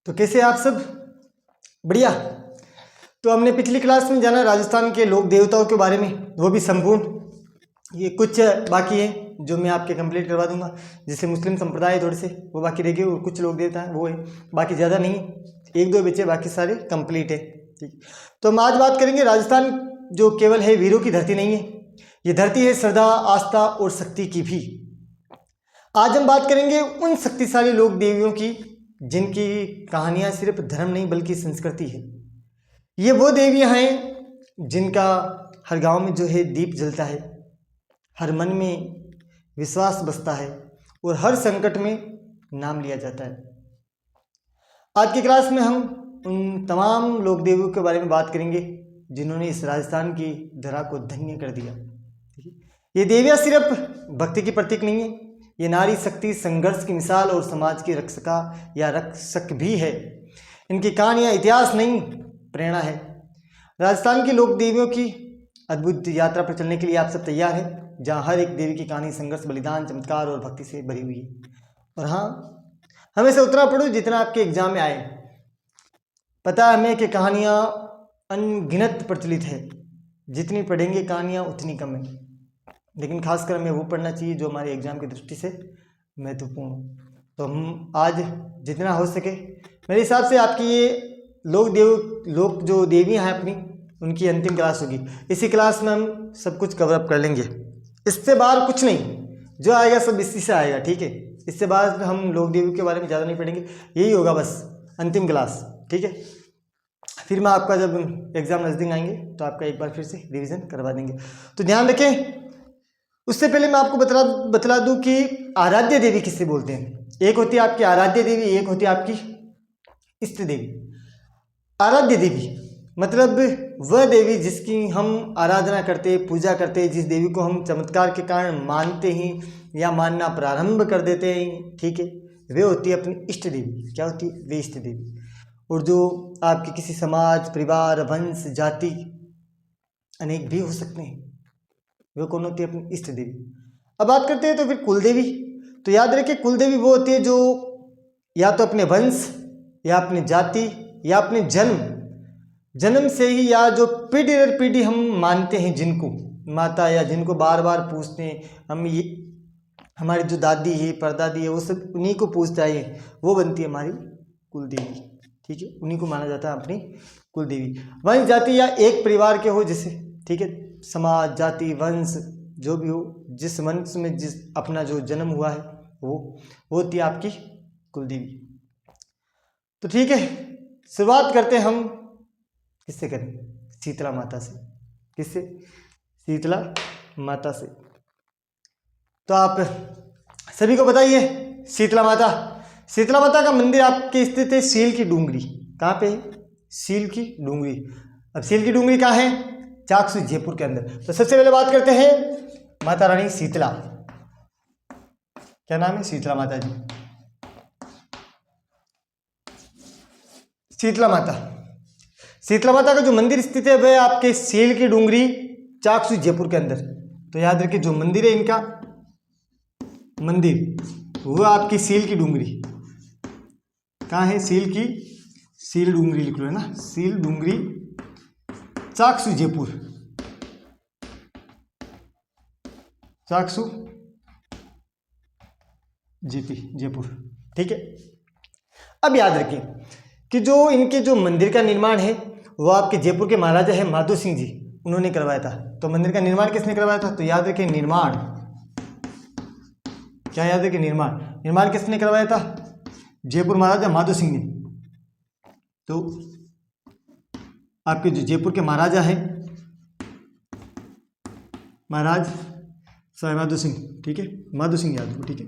तो कैसे आप सब? बढ़िया। तो हमने पिछली क्लास में जाना राजस्थान के लोक देवताओं के बारे में, वो भी संपूर्ण। ये कुछ बाकी है जो मैं आपके कंप्लीट करवा दूंगा। जैसे मुस्लिम संप्रदाय थोड़े से वो बाकी रह गए, और कुछ लोग देवता हैं वो है, बाकी ज़्यादा नहीं, एक दो बचे, बाकी सारे कंप्लीट है। ठीक, तो हम आज बात करेंगे राजस्थान जो केवल है वीरों की धरती नहीं है, ये धरती है श्रद्धा, आस्था और शक्ति की भी। आज हम बात करेंगे उन शक्तिशाली लोक देवियों की जिनकी कहानियां सिर्फ धर्म नहीं बल्कि संस्कृति है। ये वो देवियां हैं जिनका हर गांव में जो है दीप जलता है, हर मन में विश्वास बसता है और हर संकट में नाम लिया जाता है। आज की क्लास में हम उन तमाम लोक देवियों के बारे में बात करेंगे जिन्होंने इस राजस्थान की धरा को धन्य कर दिया। ये देवियां सिर्फ भक्ति की प्रतीक नहीं है, ये नारी शक्ति, संघर्ष की मिसाल और समाज की रक्षका या रक्षक भी है। इनकी कहानियां इतिहास नहीं, प्रेरणा है। राजस्थान की लोक देवियों की अद्भुत यात्रा पर चलने के लिए आप सब तैयार हैं, जहां हर एक देवी की कहानी संघर्ष, बलिदान, चमत्कार और भक्ति से भरी हुई है। और हाँ, हमेशा उतना पढ़ो जितना आपके एग्जाम में आए। पता है हमें कि कहानियाँ अनगिनत प्रचलित है, जितनी पढ़ेंगे कहानियाँ उतनी कम है, लेकिन खासकर हमें वो पढ़ना चाहिए जो हमारे एग्जाम की दृष्टि से महत्वपूर्ण हो। तो हम आज जितना हो सके, मेरे हिसाब से आपकी ये लोक जो देवियाँ हैं अपनी, उनकी अंतिम क्लास होगी। इसी क्लास में हम सब कुछ कवर अप कर लेंगे, इससे बाहर कुछ नहीं, जो आएगा सब इसी से आएगा। ठीक है, इससे बाहर हम लोक देवियों के बारे में ज़्यादा नहीं पढ़ेंगे, यही होगा बस अंतिम क्लास। ठीक है, फिर मैं आपका जब एग्ज़ाम नज़दीक आएंगे तो आपका एक बार फिर से रिवीजन करवा देंगे। तो ध्यान रखें, उससे पहले मैं आपको बतला दूं कि आराध्य देवी किससे बोलते हैं। एक होती है आपकी आराध्य देवी, एक होती है आपकी इष्ट देवी। आराध्य देवी मतलब वह देवी जिसकी हम आराधना करते, पूजा करते, जिस देवी को हम चमत्कार के कारण मानते हैं या मानना प्रारंभ कर देते हैं। ठीक है, वे होती है अपनी इष्ट देवी। क्या होती है? वे इष्ट देवी। और जो आपके किसी समाज, परिवार, वंश, जाति अनेक भी हो सकते हैं, वो कौन होती है? अपनी इष्ट देवी। अब बात करते हैं तो फिर कुल देवी। तो याद रखिए, कुल देवी वो होती है जो या तो अपने वंश या अपनी जाति या अपने जन्म से ही, या जो पीढ़ी दर पीढ़ी हम मानते हैं जिनको माता, या जिनको बार बार पूछते हैं हम, ये हमारी जो दादी है, परदादी है, वो सब उन्हीं को पूछते आए, वो बनती है हमारी कुल देवी। ठीक है, उन्हीं को माना जाता है अपनी कुल देवी। वंश, जाति या एक परिवार के हो जैसे, ठीक है, समाज, जाति, वंश जो भी हो, जिस वंश में जिस अपना जो जन्म हुआ है वो होती है आपकी कुल देवी। तो ठीक है, शुरुआत करते हैं हम किससे करें? शीतला माता से। किससे? शीतला माता से। तो आप सभी को बताइए, शीतला माता का मंदिर आपके स्थित है सील की डूंगरी। कहाँ पे है? सील की डूंगरी। अब सील की डूंगरी कहाँ है? चाकसू, जयपुर के अंदर। तो सबसे पहले बात करते हैं माता रानी शीतला। क्या नाम है? शीतला माता जी। शीतला माता का जो मंदिर स्थित है वह आपके सील की डूंगरी, चाकसू, जयपुर के अंदर। तो याद रखिए, जो मंदिर है इनका मंदिर वो आपकी सील की डूंगरी। कहाँ है? सील डूंगरी लिख लो, है ना, सील डूंगरी, चाकसू, जयपुर। ठीक है, अब याद रखिए कि जो इनके जो मंदिर का निर्माण है वो आपके जयपुर के महाराजा है माधो सिंह जी, उन्होंने करवाया था। तो मंदिर का निर्माण किसने करवाया था? तो याद रखिए, निर्माण किसने करवाया था? जयपुर महाराजा माधो सिंह ने। तो आपके जो जयपुर के महाराजा हैं, महाराज सवाई माधो सिंह, ठीक है, माधो सिंह याद रखो। ठीक है,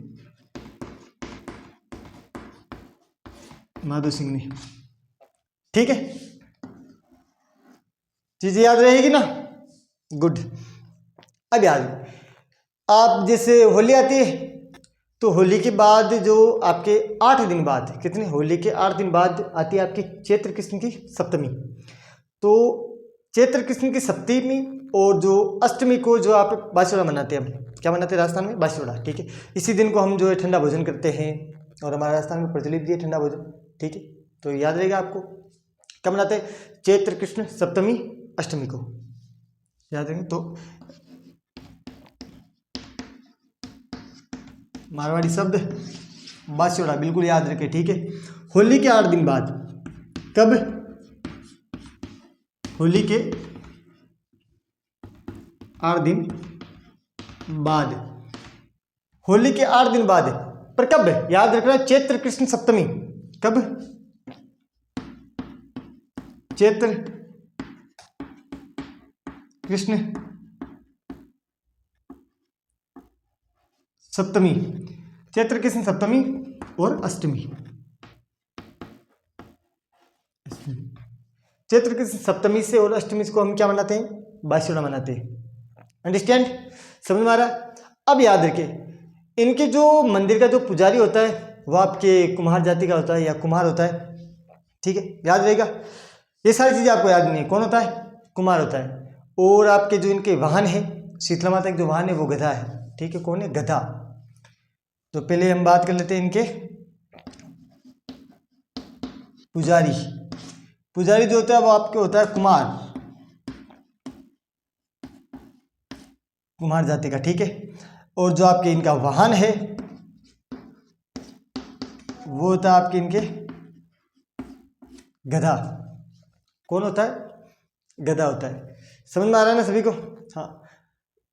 माधो सिंह ने। ठीक है, चीजें याद रहेगी ना? गुड। अब याद, आप जैसे होली आती है तो होली के बाद जो आपके 8 दिन बाद, कितने? होली के 8 दिन बाद आती है आपकी चैत्र कृष्ण की सप्तमी। तो चैत्र कृष्ण की सप्तमी और जो अष्टमी को जो आप बासुड़ा मनाते हैं, हम क्या मनाते हैं राजस्थान में? बासुड़ा। ठीक है, इसी दिन को हम जो है ठंडा भोजन करते हैं, और हमारे राजस्थान में प्रचलित भी है ठंडा भोजन। ठीक है, तो याद रहेगा आपको। कब मनाते हैं? चैत्र कृष्ण सप्तमी अष्टमी को याद रहेंगे। तो मारवाड़ी शब्द बास्योड़ा, बिल्कुल याद रखें, ठीक है। होली के 8 दिन बाद, कब? होली के 8 दिन बाद, होली के 8 दिन बाद, पर कब याद रखना? चैत्र कृष्ण सप्तमी। कब? चैत्र कृष्ण सप्तमी, चैत्र कृष्ण सप्तमी और अष्टमी। चैत्र कृष्ण सप्तमी से और अष्टमी को हम क्या मनाते हैं? बास्योड़ा मनाते हैं। अंडरस्टैंड? समझ में आ रहा है? अब याद रखें, इनके जो मंदिर का जो पुजारी होता है वो आपके कुम्हार जाति का होता है या कुम्हार होता है, ठीक है, याद रहेगा। ये सारी चीज़ें आपको याद नहीं है। कौन होता है? कुम्हार होता है। और आपके जो इनके वाहन है, शीतला माता के जो वाहन है वो गधा है, ठीक है। कौन है? गधा। तो पहले हम बात कर लेते हैं इनके पुजारी। पुजारी जो होता है वो आपके होता है कुमार, कुम्हार जाति का, ठीक है। और जो आपके इनका वाहन है वो होता है आपके इनके गधा। कौन होता है? गधा होता है। समझ में आ रहा है ना सभी को? हाँ,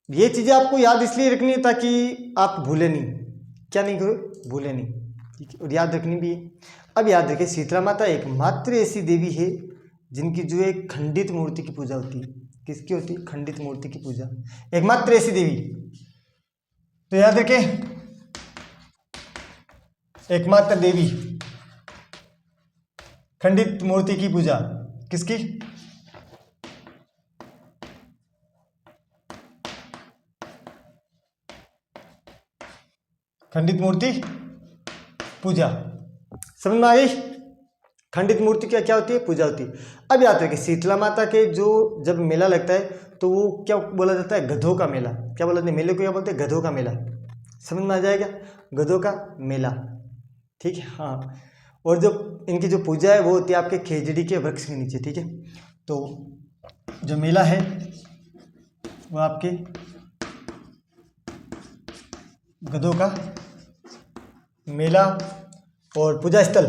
ये चीज़ें आपको याद इसलिए रखनी है ताकि आप भूले नहीं। क्या नहीं करो? भूले नहीं, ठीक है। और याद रखनी भी है। अब याद रखें, शीतला माता एकमात्र ऐसी देवी है जिनकी जो एक खंडित मूर्ति की पूजा होती है। किसकी होती है? खंडित मूर्ति की पूजा, एकमात्र ऐसी देवी। तो याद रखें, एकमात्र देवी खंडित मूर्ति की पूजा किसकी? खंडित मूर्ति पूजा। समझ में आ गई? खंडित मूर्ति क्या क्या होती है? पूजा होती है। अब याद रखिए, शीतला माता के जो जब मेला लगता है तो वो क्या बोला जाता है? गधों का मेला। क्या बोला जाता है? मेले को क्या बोलते हैं? गधों का मेला। समझ में आ जाएगा? गधों का मेला, ठीक है। हाँ, और जो इनकी जो पूजा है वो होती है आपके खेजड़ी के वृक्ष के नीचे, ठीक है। तो जो मेला है वो आपके गधों का मेला और पूजा स्थल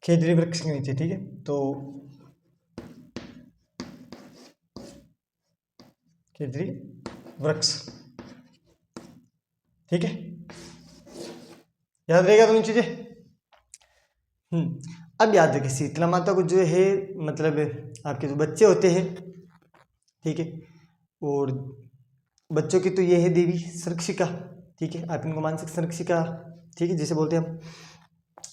खेजड़ी वृक्ष के नीचे, ठीक है। तो खेजड़ी वृक्ष, ठीक है, याद रहेगा दोनों चीजें। अब याद रखिए, शीतला माता को जो है मतलब आपके जो बच्चे होते हैं, ठीक है, और बच्चों की तो ये है देवी संरक्षिका, ठीक है। आप इनको मानसिक संरक्षिका, ठीक है, जिसे बोलते हैं हम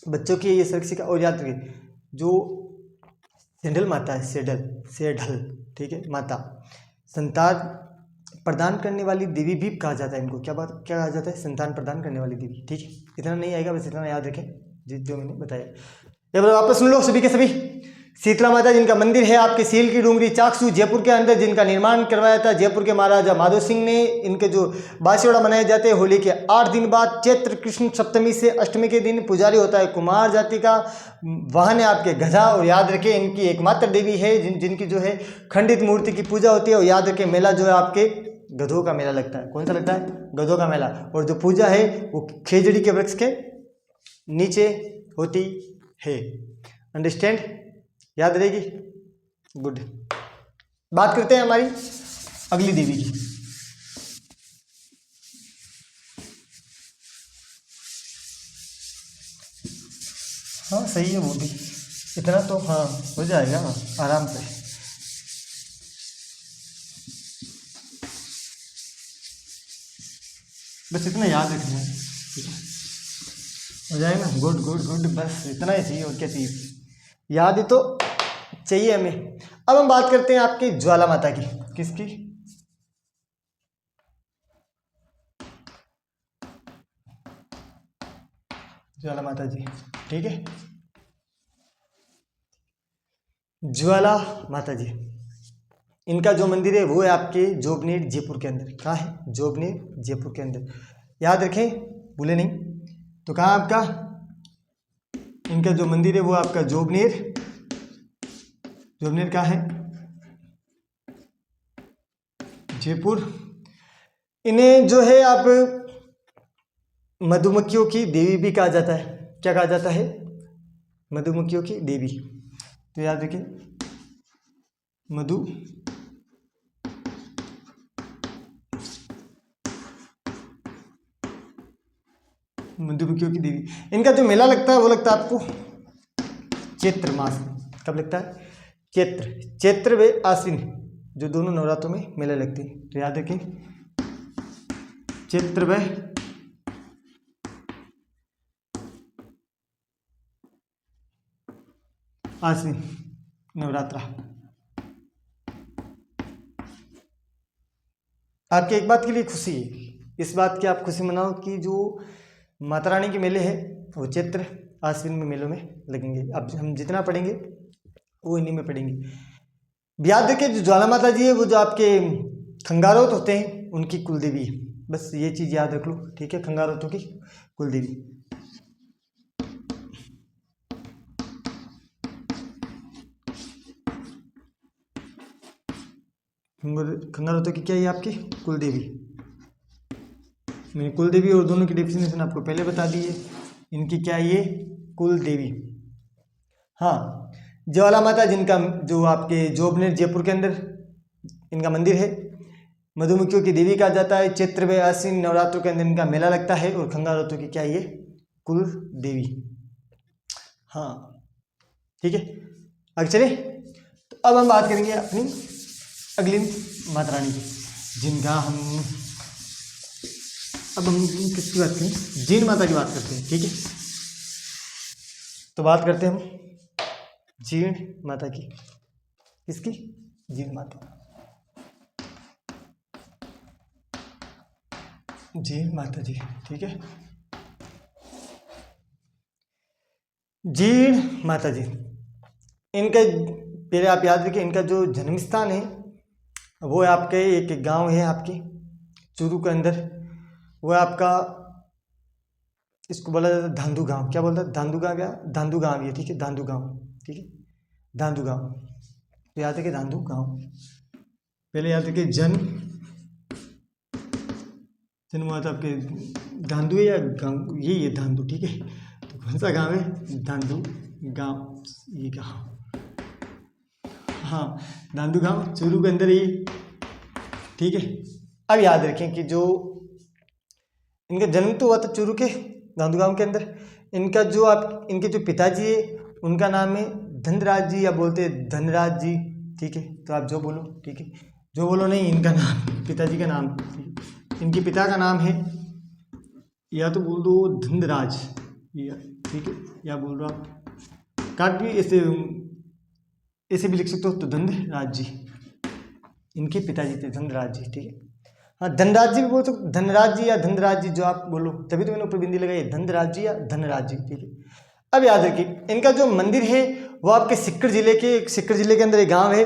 बच्चों की ये संरक्षिका। और याद रखिए, जो सेडल माता है, सेडल, ठीक है, माता संतान प्रदान करने वाली देवी भी कहा जाता है इनको। क्या कहा जाता है? संतान प्रदान करने वाली देवी, ठीक है। इतना नहीं आएगा, बस इतना याद रखें जो मैंने बताया। एक बार वापस सुन लो सभी के सभी। शीतला माता जिनका मंदिर है आपके सील की डूंगरी चाकसू जयपुर के अंदर, जिनका निर्माण करवाया था जयपुर के महाराजा माधो सिंह ने। इनके जो बास्योड़ा मनाए जाते हैं होली के 8 दिन बाद, चैत्र कृष्ण सप्तमी से अष्टमी के दिन। पुजारी होता है कुमार जाति का, वाहन है आपके गधा। और याद रखें, इनकी एकमात्र देवी है जिनकी जो है खंडित मूर्ति की पूजा होती है। और याद रखें, मेला जो है आपके गधों का मेला लगता है। कौन सा लगता है? गधों का मेला। और जो पूजा है वो खेजड़ी के वृक्ष के नीचे होती है। अंडरस्टैंड? याद रहेगी? गुड। बात करते हैं हमारी अगली देवी की। हाँ सही है, वो भी इतना तो हाँ हो जाएगा ना आराम से। बस इतना याद रखना है, ठीक है, हो जाएगा ना। गुड गुड गुड, बस इतना ही चाहिए, और क्या चाहिए? याद ही तो चाहिए हमें। अब हम बात करते हैं आपकी ज्वाला माता की। किसकी? ज्वाला माता जी, ठीक है। ज्वाला माता जी, इनका जो मंदिर है वो है आपके जोबनेर जयपुर के अंदर। कहाँ है? जोबनेर जयपुर के अंदर। याद रखें, भूले नहीं। तो कहाँ आपका इनका जो मंदिर है वो आपका जोबनेर, जोबनेर का है जयपुर। इन्हें जो है आप मधुमक्खियों की देवी भी कहा जाता है। क्या कहा जाता है? मधुमक्खियों की देवी। तो याद रखिए मधुमक्खियों की देवी। इनका जो मेला लगता है वो लगता है आपको चैत्र मास में। कब लगता है? चैत्र व आश्विन, जो दोनों नवरात्रों में मेला लगते हैं। तो याद रखिए चैत्र व आश्विन नवरात्रा। आपकी एक बात के लिए खुशी है, इस बात की आप खुशी मनाओ कि जो माता रानी के मेले हैं वो चैत्र आश्विन में मेलों में लगेंगे। अब हम जितना पढ़ेंगे वो इन्हीं में पढ़ेंगे। याद रखिए जो ज्वाला माता जी है वो जो आपके खंगारोत होते हैं उनकी कुलदेवी है। बस ये चीज़ याद रख लो, ठीक है? खंगारोतों की कुलदेवी। खंगारोतों की क्या है? आपकी कुलदेवी। मैंने कुलदेवी और दोनों की डेफिनेशन आपको पहले बता दी है। इनकी क्या है? ये कुलदेवी। हाँ, ज्वाला माता जिनका जो आपके जोबनेर जयपुर के अंदर इनका मंदिर है, मधुमक्खियों की देवी कहा जाता है। चैत्र व आश्विन नवरात्रों के अंदर इनका मेला लगता है। और खंगारोतों की क्या है? ये कुल देवी। हाँ ठीक है, आगे चले। तो अब हम बात करेंगे अपनी अगली माता रानी की, जिनका हम अब हम किसकी बात करें? जीण माता की बात करते हैं, ठीक है? तो बात करते हैं हम जीण माता की। किसकी? जीण माता। जीण माता जी, ठीक है? जीण माता जी, इनका पहले आप याद रखिए इनका जो जन्म स्थान है वो आपके एक गांव है आपके चूरू के अंदर। वो आपका इसको बोला जाता है धांधु गांव। क्या बोलता है? धांधु गांव। क्या? धांधु गांव ये, ठीक है? धांधु गांव, ठीक है? धांधु गांव। तो याद रखिए धांधु गांव। पहले याद रखिए जन्म हुआ था आपके धांधु या गांव, ये धांधु, ठीक है? तो कौन सा गांव है? धांधु गांव, ये गाँव। हाँ, धांधु गांव चूरू के अंदर ही, ठीक है? अब याद रखें कि जो इनका जन्म तो हुआ था चूरू के धांधु गांव के अंदर। इनका जो आप इनके जो पिताजी है उनका नाम है धनराज जी, या बोलते हैं धनराज जी, ठीक है? तो आप जो बोलो, ठीक है? जो बोलो नहीं, इनका नाम, पिताजी का नाम, इनके पिता का नाम है, या तो बोल दो धनराज, या ठीक है, या बोल दो आप काट भी ऐसे भी लिख सकते हो। तो धनराज जी इनके पिताजी थे, धनराज जी, ठीक है? हाँ, धनराज जी भी बोल सकते, धनराज जी या धनराज जी, जो आप बोलो। तभी तो मैंने ऊपर बिंदी लगाई, धनराज जी या धनराज जी, ठीक है? अब याद रखिए इनका जो मंदिर है वो आपके सिक्कर जिले के अंदर एक गांव है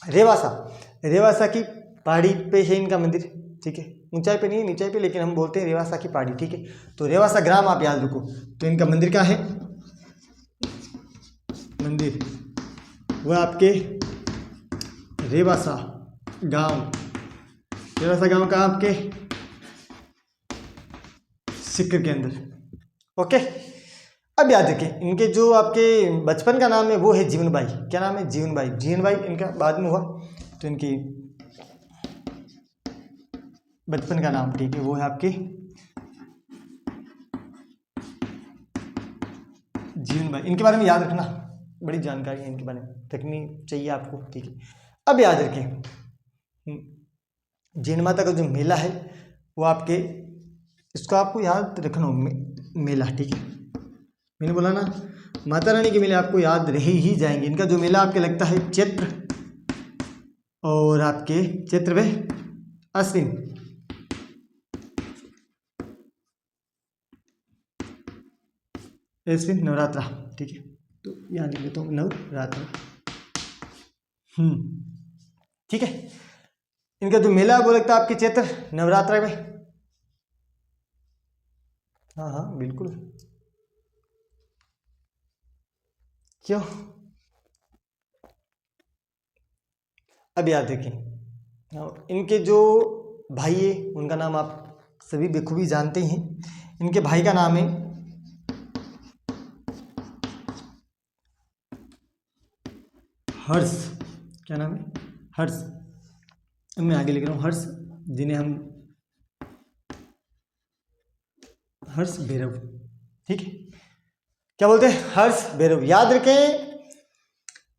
रेवासा की पहाड़ी पे है इनका मंदिर, ठीक है? ऊंचाई पे नहीं है, नीचाई पे, लेकिन हम बोलते हैं रेवासा की पहाड़ी, ठीक है? तो रेवासा ग्राम आप याद रखो। तो इनका मंदिर क्या है? मंदिर वो आपके रेवासा गांव कहाँ? आपके सिक्कर के अंदर, ओके? अब याद रखें इनके जो आपके बचपन का नाम है वो है जीवनबाई। क्या नाम है? जीवनबाई इनका बाद में हुआ। तो इनकी बचपन का नाम, ठीक है, वो है आपके जीवनबाई। इनके बारे में याद रखना, बड़ी जानकारी है इनके बारे में, रखनी चाहिए आपको, ठीक है? अब याद रखें जीण माता का जो मेला है वो आपके, इसको आपको याद रखना, मेला, ठीक है? मैंने बोला ना माता रानी के मेले आपको याद रह ही जाएंगे। इनका जो मेला आपके लगता है चैत्र और आपके चैत्र व आश्विन, नवरात्रा, ठीक है? तो यहाँ लिख लेता हूँ नवरात्रा, ठीक है? इनका जो मेला है वो लगता है आपके चैत्र नवरात्रा में। हाँ हाँ बिल्कुल, क्यों? अब याद रखें, इनके जो भाई है उनका नाम आप सभी बखूबी जानते हैं। इनके भाई का नाम है हर्ष। क्या नाम है? हर्ष। अब मैं आगे लिख रहा हूँ हर्ष, जिन्हें हम हर्ष भैरव, ठीक है, क्या बोलते हैं? हर्ष भैरव। याद रखें,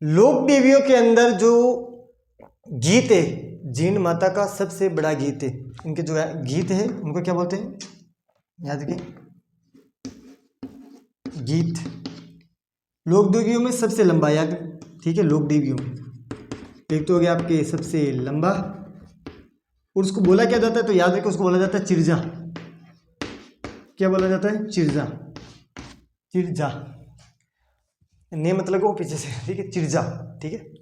लोक देवियों के अंदर जो गीत है, जीण माता का सबसे बड़ा गीत है। इनके जो गीत है उनको क्या बोलते हैं? याद रखें, गीत। लोक देवियों में सबसे लंबा, याद, ठीक है, लोक देवियों में एक तो हो गया आपके सबसे लंबा, और उसको बोला क्या जाता है? तो याद रखें, उसको बोला जाता है चिरजा। क्या बोला जाता है? चिरजा। चिरजा ने मतलब वो पीछे से, ठीक है, चिरजा, ठीक है।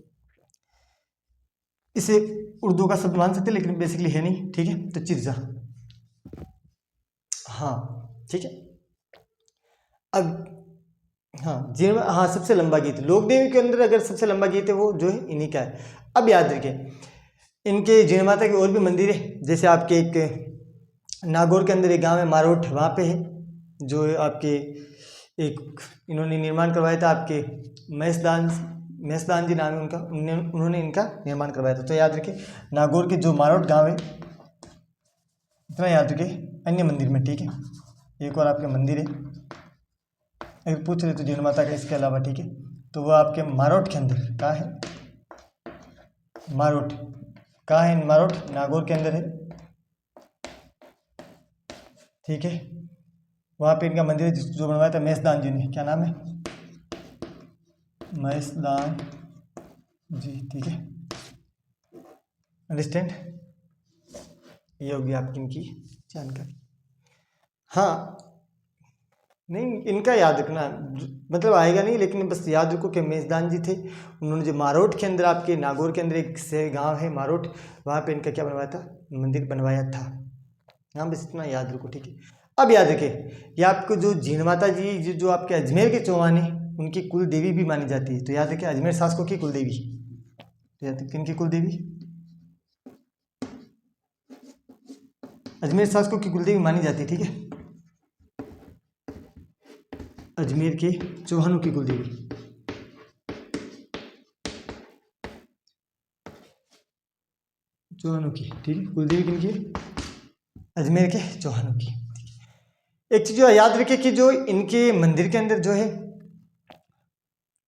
इसे उर्दू का शब्द मान सकते हैं लेकिन बेसिकली है नहीं, ठीक है, तो चिरजा। हाँ, ठीक है। अब हाँ, जीण, हाँ, सबसे लंबा गीत लोक देवी के अंदर अगर सबसे लंबा गीत है वो जो है इन्हीं का है। अब याद रखें, इनके जीण माता के और भी मंदिर है, जैसे आपके एक नागौर के अंदर एक गांव है मारोट, वहाँ पे है जो आपके एक इन्होंने निर्माण करवाया था, आपके महेशदान जी नाम है उनका, उन्होंने इनका निर्माण करवाया था। तो याद रखें, नागौर के जो मारोट गांव है, इतना याद रखें। अन्य मंदिर में, ठीक है, एक और आपके मंदिर है, अगर पूछ रहे तो जीण माता का इसके अलावा, ठीक है, तो वह आपके मारोट के अंदर कहाँ है? मारोट कहाँ है? मारोट नागौर के अंदर है, ठीक है। वहाँ पे इनका मंदिर है जो बनवाया था महेशदान जी ने। क्या नाम है? महेशदान जी, ठीक है, अंडरस्टैंड। ये होगी आपकी इनकी जानकारी। हाँ, नहीं, इनका याद रखना मतलब आएगा नहीं, लेकिन बस याद रखो कि महेशदान जी थे, उन्होंने जो मारोट के अंदर, आपके नागौर के अंदर एक से गांव है मारोट, वहाँ पे इनका क्या बनवाया था? मंदिर बनवाया था। हाँ, बस इतना याद रखो, ठीक है। अब याद रखें, ये आपको जो जीण माता जी जो आपके अजमेर के चौहान है, उनकी कुल देवी भी मानी जाती है। तो याद रखें, अजमेर शासकों की कुल देवी, तो याद रखें इनकी कुल देवी, अजमेर शासकों की कुल देवी मानी जाती है, ठीक है, अजमेर के चौहानों की कुल देवी। चौहानों की, ठीक है, कुल देवी किनकी है? अजमेर के चौहानों की। एक चीज जो याद रखे कि जो इनके मंदिर के अंदर जो है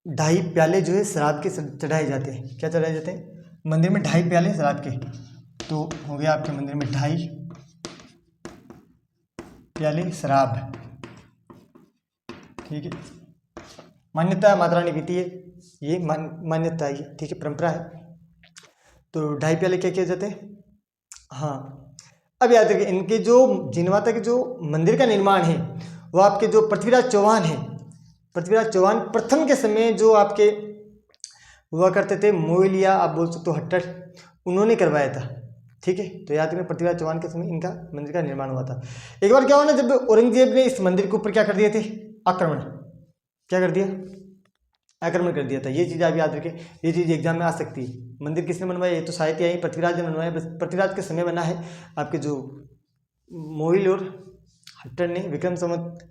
2.5 प्याले जो है शराब के चढ़ाए जाते हैं। क्या चढ़ाए जाते हैं? मंदिर में 2.5 प्याले शराब के। तो हो गया आपके मंदिर में 2.5 प्याले शराब, ठीक है। मान्यता माता रानी पीती है, ये मान्यता है, ठीक है, परंपरा है। तो 2.5 प्याले क्या किए जाते हैं? हाँ, अब याद रखिए, इनके जो जीण माता के जो मंदिर का निर्माण है वो आपके जो पृथ्वीराज चौहान है, पृथ्वीराज चौहान प्रथम के समय जो आपके हुआ करते थे, मोइलिया आप बोल सकते हो, हट्टर, उन्होंने करवाया था, ठीक है। तो याद रखें, पृथ्वीराज चौहान के समय इनका मंदिर का निर्माण हुआ था। एक बार क्या हुआ ना, जब औरंगजेब ने इस मंदिर के ऊपर क्या कर दिए थे? आक्रमण। क्या कर दिया? आक्रमण कर दिया था। ये चीज़ आप याद रखें, ये चीज़ एग्जाम में आ सकती है। मंदिर किसने बनवाया? ये तो शायद यही पृथ्वीराज ने बनवाया, बस पृथ्वीराज के समय बना है। आपके जो मोइल और हट्टर ने विक्रम संवत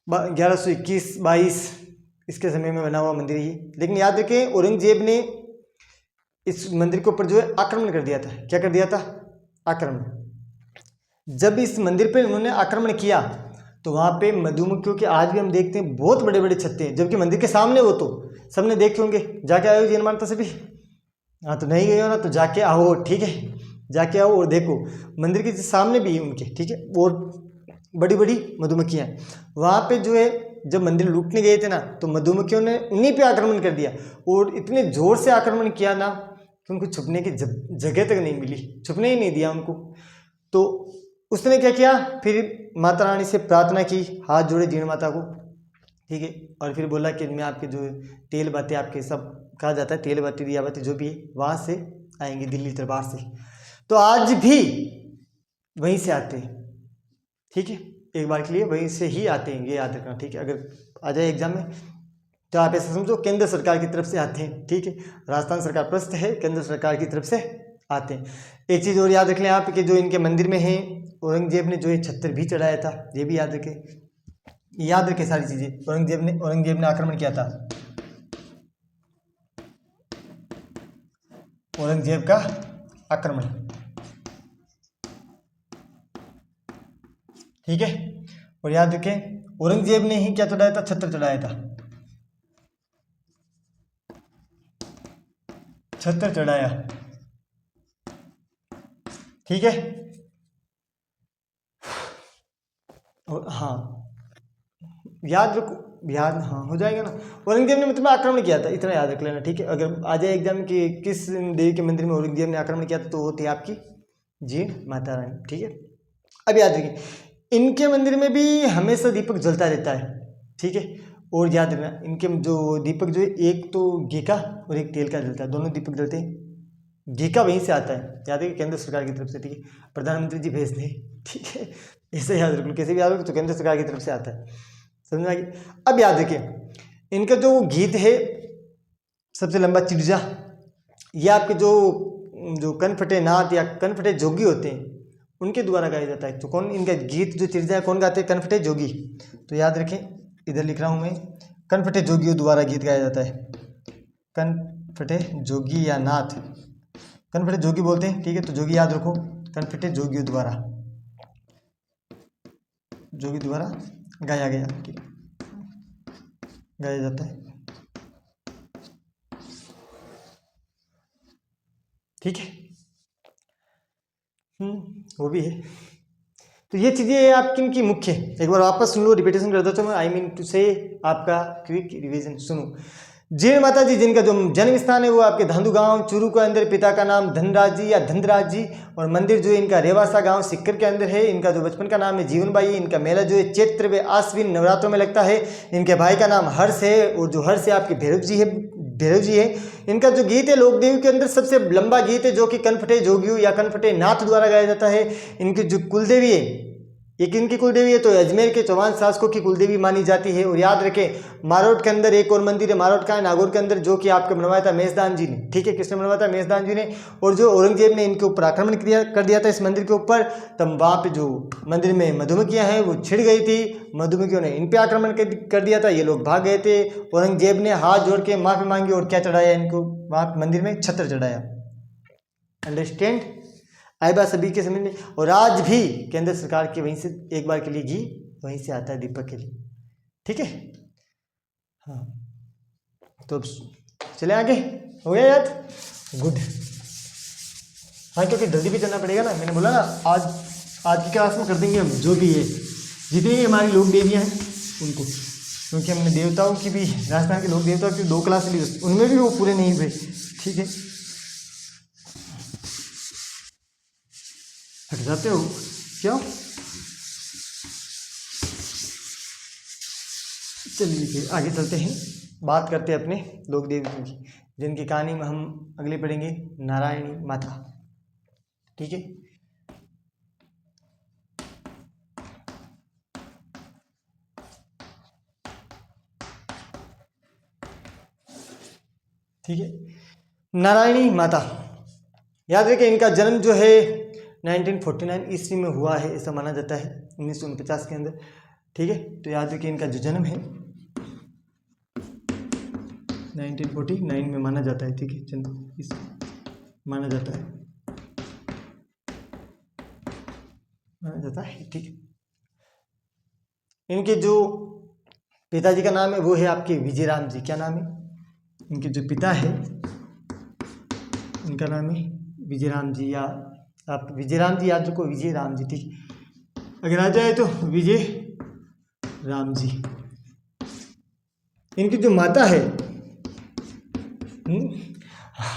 1121-22 इसके समय में बना हुआ मंदिर ही। लेकिन याद रखें, औरंगजेब ने इस मंदिर के ऊपर जो है आक्रमण कर दिया था। क्या कर दिया था? आक्रमण। जब इस मंदिर पर उन्होंने आक्रमण किया तो वहाँ पे मधुमक्खियों के आज भी हम देखते हैं बहुत बड़े बड़े छत्ते हैं, जबकि मंदिर के सामने वो, तो सबने देखे होंगे। जाके आए हो जीण माता से भी? हाँ, तो नहीं गए हो ना, तो जाके आओ, ठीक है, जाके आओ और देखो, मंदिर के सामने भी है उनके, ठीक है, और बड़ी बड़ी मधुमक्खियाँ। वहाँ पे जो है जब मंदिर लूटने गए थे ना, तो मधुमक्खियों ने उन्हीं पे आक्रमण कर दिया, और इतने जोर से आक्रमण किया ना कि उनको छुपने की जगह तक नहीं मिली, छुपने ही नहीं दिया उनको। तो उसने क्या किया, फिर माता रानी से प्रार्थना की, हाथ जोड़े जीण माता को, ठीक है, और फिर बोला कि मैं आपके जो तेल बातें आपके सब कहा जाता है, तेल बाती दिया बाती जो भी है वहाँ से आएंगे, दिल्ली दरबार से। तो आज भी वहीं से आते हैं, ठीक है, एक बार के लिए वहीं से ही आते हैं, ये याद रखना, ठीक है। अगर आ जाए एग्जाम में तो आप ऐसा समझो केंद्र सरकार की तरफ से आते हैं, ठीक है। राजस्थान सरकार प्रस्थ है, केंद्र सरकार की तरफ से आते हैं। एक चीज़ और याद रख लें आप कि जो इनके मंदिर में है, औरंगजेब ने जो ये छत्र भी चढ़ाया था, ये भी याद रखें, याद रखें सारी चीज़ें। औरंगजेब ने आक्रमण किया था, औरंगजेब का आक्रमण, ठीक है। और याद रखें औरंगजेब ने ही क्या चढ़ाया था, छत्र चढ़ाया था, छत्र चढ़ाया, ठीक है। और हाँ याद रखो, याद हाँ हो जाएगा ना। औरंगजेब ने मतलब आक्रमण किया था, इतना याद रख लेना, ठीक है। अगर आ जाए एग्जाम कि किस देवी के मंदिर में औरंगजेब ने आक्रमण किया था, तो वो थी आपकी जीण माता रानी, ठीक है। अब याद रखिए इनके मंदिर में भी हमेशा दीपक जलता रहता है, ठीक है। और याद रखना इनके जो दीपक जो है, एक तो घी का और एक तेल का जलता है, दोनों दीपक जलते हैं। घी का वहीं से आता है, याद है, केंद्र सरकार की तरफ से, ठीक है। प्रधानमंत्री जी भेजते हैं, ठीक है। ऐसे याद रख लो, कैसे भी याद रखो तो केंद्र सरकार की तरफ से आता है, समझ में आ गई। अब याद रखिए इनका जो गीत है सबसे लंबा चिड़जा, ये आपके जो कनफटे नाथ या कनफटे जोगी होते हैं उनके द्वारा गाया जाता है। तो कौन इनका गीत जो चिड़जा है कौन गाते हैं, कनफटे जोगी। तो याद रखें, इधर लिख रहा हूँ मैं, कनफटे जोगियों द्वारा गीत गाया जाता है, कनफटे जोगी या नाथ, कनफटे जोगी बोलते हैं, ठीक है। तो जोगी याद रखो, कनफटे जोगियों द्वारा, जोगी द्वारा गाया गया, ठीक गाया जाता है, ठीक है। वो भी है। तो ये चीज़ें आपकी इनकी मुख्य, एक बार वापस सुन लो, रिपीटेशन कर दो, मैं आई मीन टू से आपका क्विक रिवीजन सुनो। जीण माता जी जिनका जो जन्म स्थान है वो आपके धांधु गांव चूरू के अंदर, पिता का नाम धनराज जी या धनराज जी, और मंदिर जो है इनका रेवासा गांव सिक्कर के अंदर है। इनका जो बचपन का नाम है जीवनबाई। इनका मेला जो है चैत्र व आश्विन नवरात्रों में लगता है। इनके भाई का नाम हर्ष है, और जो हर्ष है आपके भैरव जी है, भैरव जी है। इनका जो गीत है लोकदेवी के अंदर सबसे लंबा गीत है, जो कि कनफटे जोगियों या कनफटे नाथ द्वारा गाया जाता है। इनकी जो कुलदेवी है, एक इनकी कुलदेवी है तो अजमेर के चौहान शासकों की कुलदेवी मानी जाती है। और याद रखें मारोट के अंदर एक और मंदिर है, मारोट का है नागौर के अंदर, जो कि आपके बनवाया था मेजदान जी ने, ठीक है। किसने बनवाया था, मेजदान जी ने। और जो औरंगजेब ने इनके ऊपर आक्रमण कर दिया था इस मंदिर के ऊपर, तब वहाँ पे जो मंदिर में मधुमक्खियाँ हैं वो छिड़ गई थी, मधुमक्खियों ने इन पे आक्रमण कर दिया था, ये लोग भाग गए थे। औरंगजेब ने हाथ जोड़ के माफ़ी मांगी और क्या चढ़ाया इनको, वहाँ मंदिर में छत्र चढ़ाया। अंडरस्टैंड, आई बात सभी के समझ में। और आज भी केंद्र सरकार के वहीं से एक बार के लिए घी वहीं से आता है दीपक के लिए, ठीक है। हाँ तो अब चले आगे, हो गया याद, गुड। हाँ क्योंकि जल्दी भी चलना पड़ेगा ना, मैंने बोला ना आज की क्लास में कर देंगे हम जो भी है, जितनी भी हमारी लोक देवियाँ हैं उनको, क्योंकि हमने देवताओं की भी, राजस्थान के लोक देवताओं की 2 क्लास ली, उनमें भी वो पूरे नहीं हुए, ठीक है। हट जाते हो क्यों, चलिए फिर आगे चलते हैं, बात करते हैं अपने लोक देवताओं की, जिनकी कहानी में हम अगले पढ़ेंगे नारायणी माता, ठीक है। ठीक है, नारायणी माता, याद रखें इनका जन्म जो है 1949 ईस्वी में हुआ है, ऐसा माना जाता है, 1949 के अंदर, ठीक है। तो याद रखें इनका जो जन्म है 1949 में माना जाता है, ठीक है, जन्म इस माना जाता है, ठीक है। इनके जो पिताजी का नाम है वो है आपके विजयराम जी, क्या नाम है इनके जो पिता है, इनका नाम है विजयराम जी, या आप विजयराम जी याद रखो, विजयराम जी, ठीक। अगर आ जाए तो विजय राम जी। इनकी जो माता है,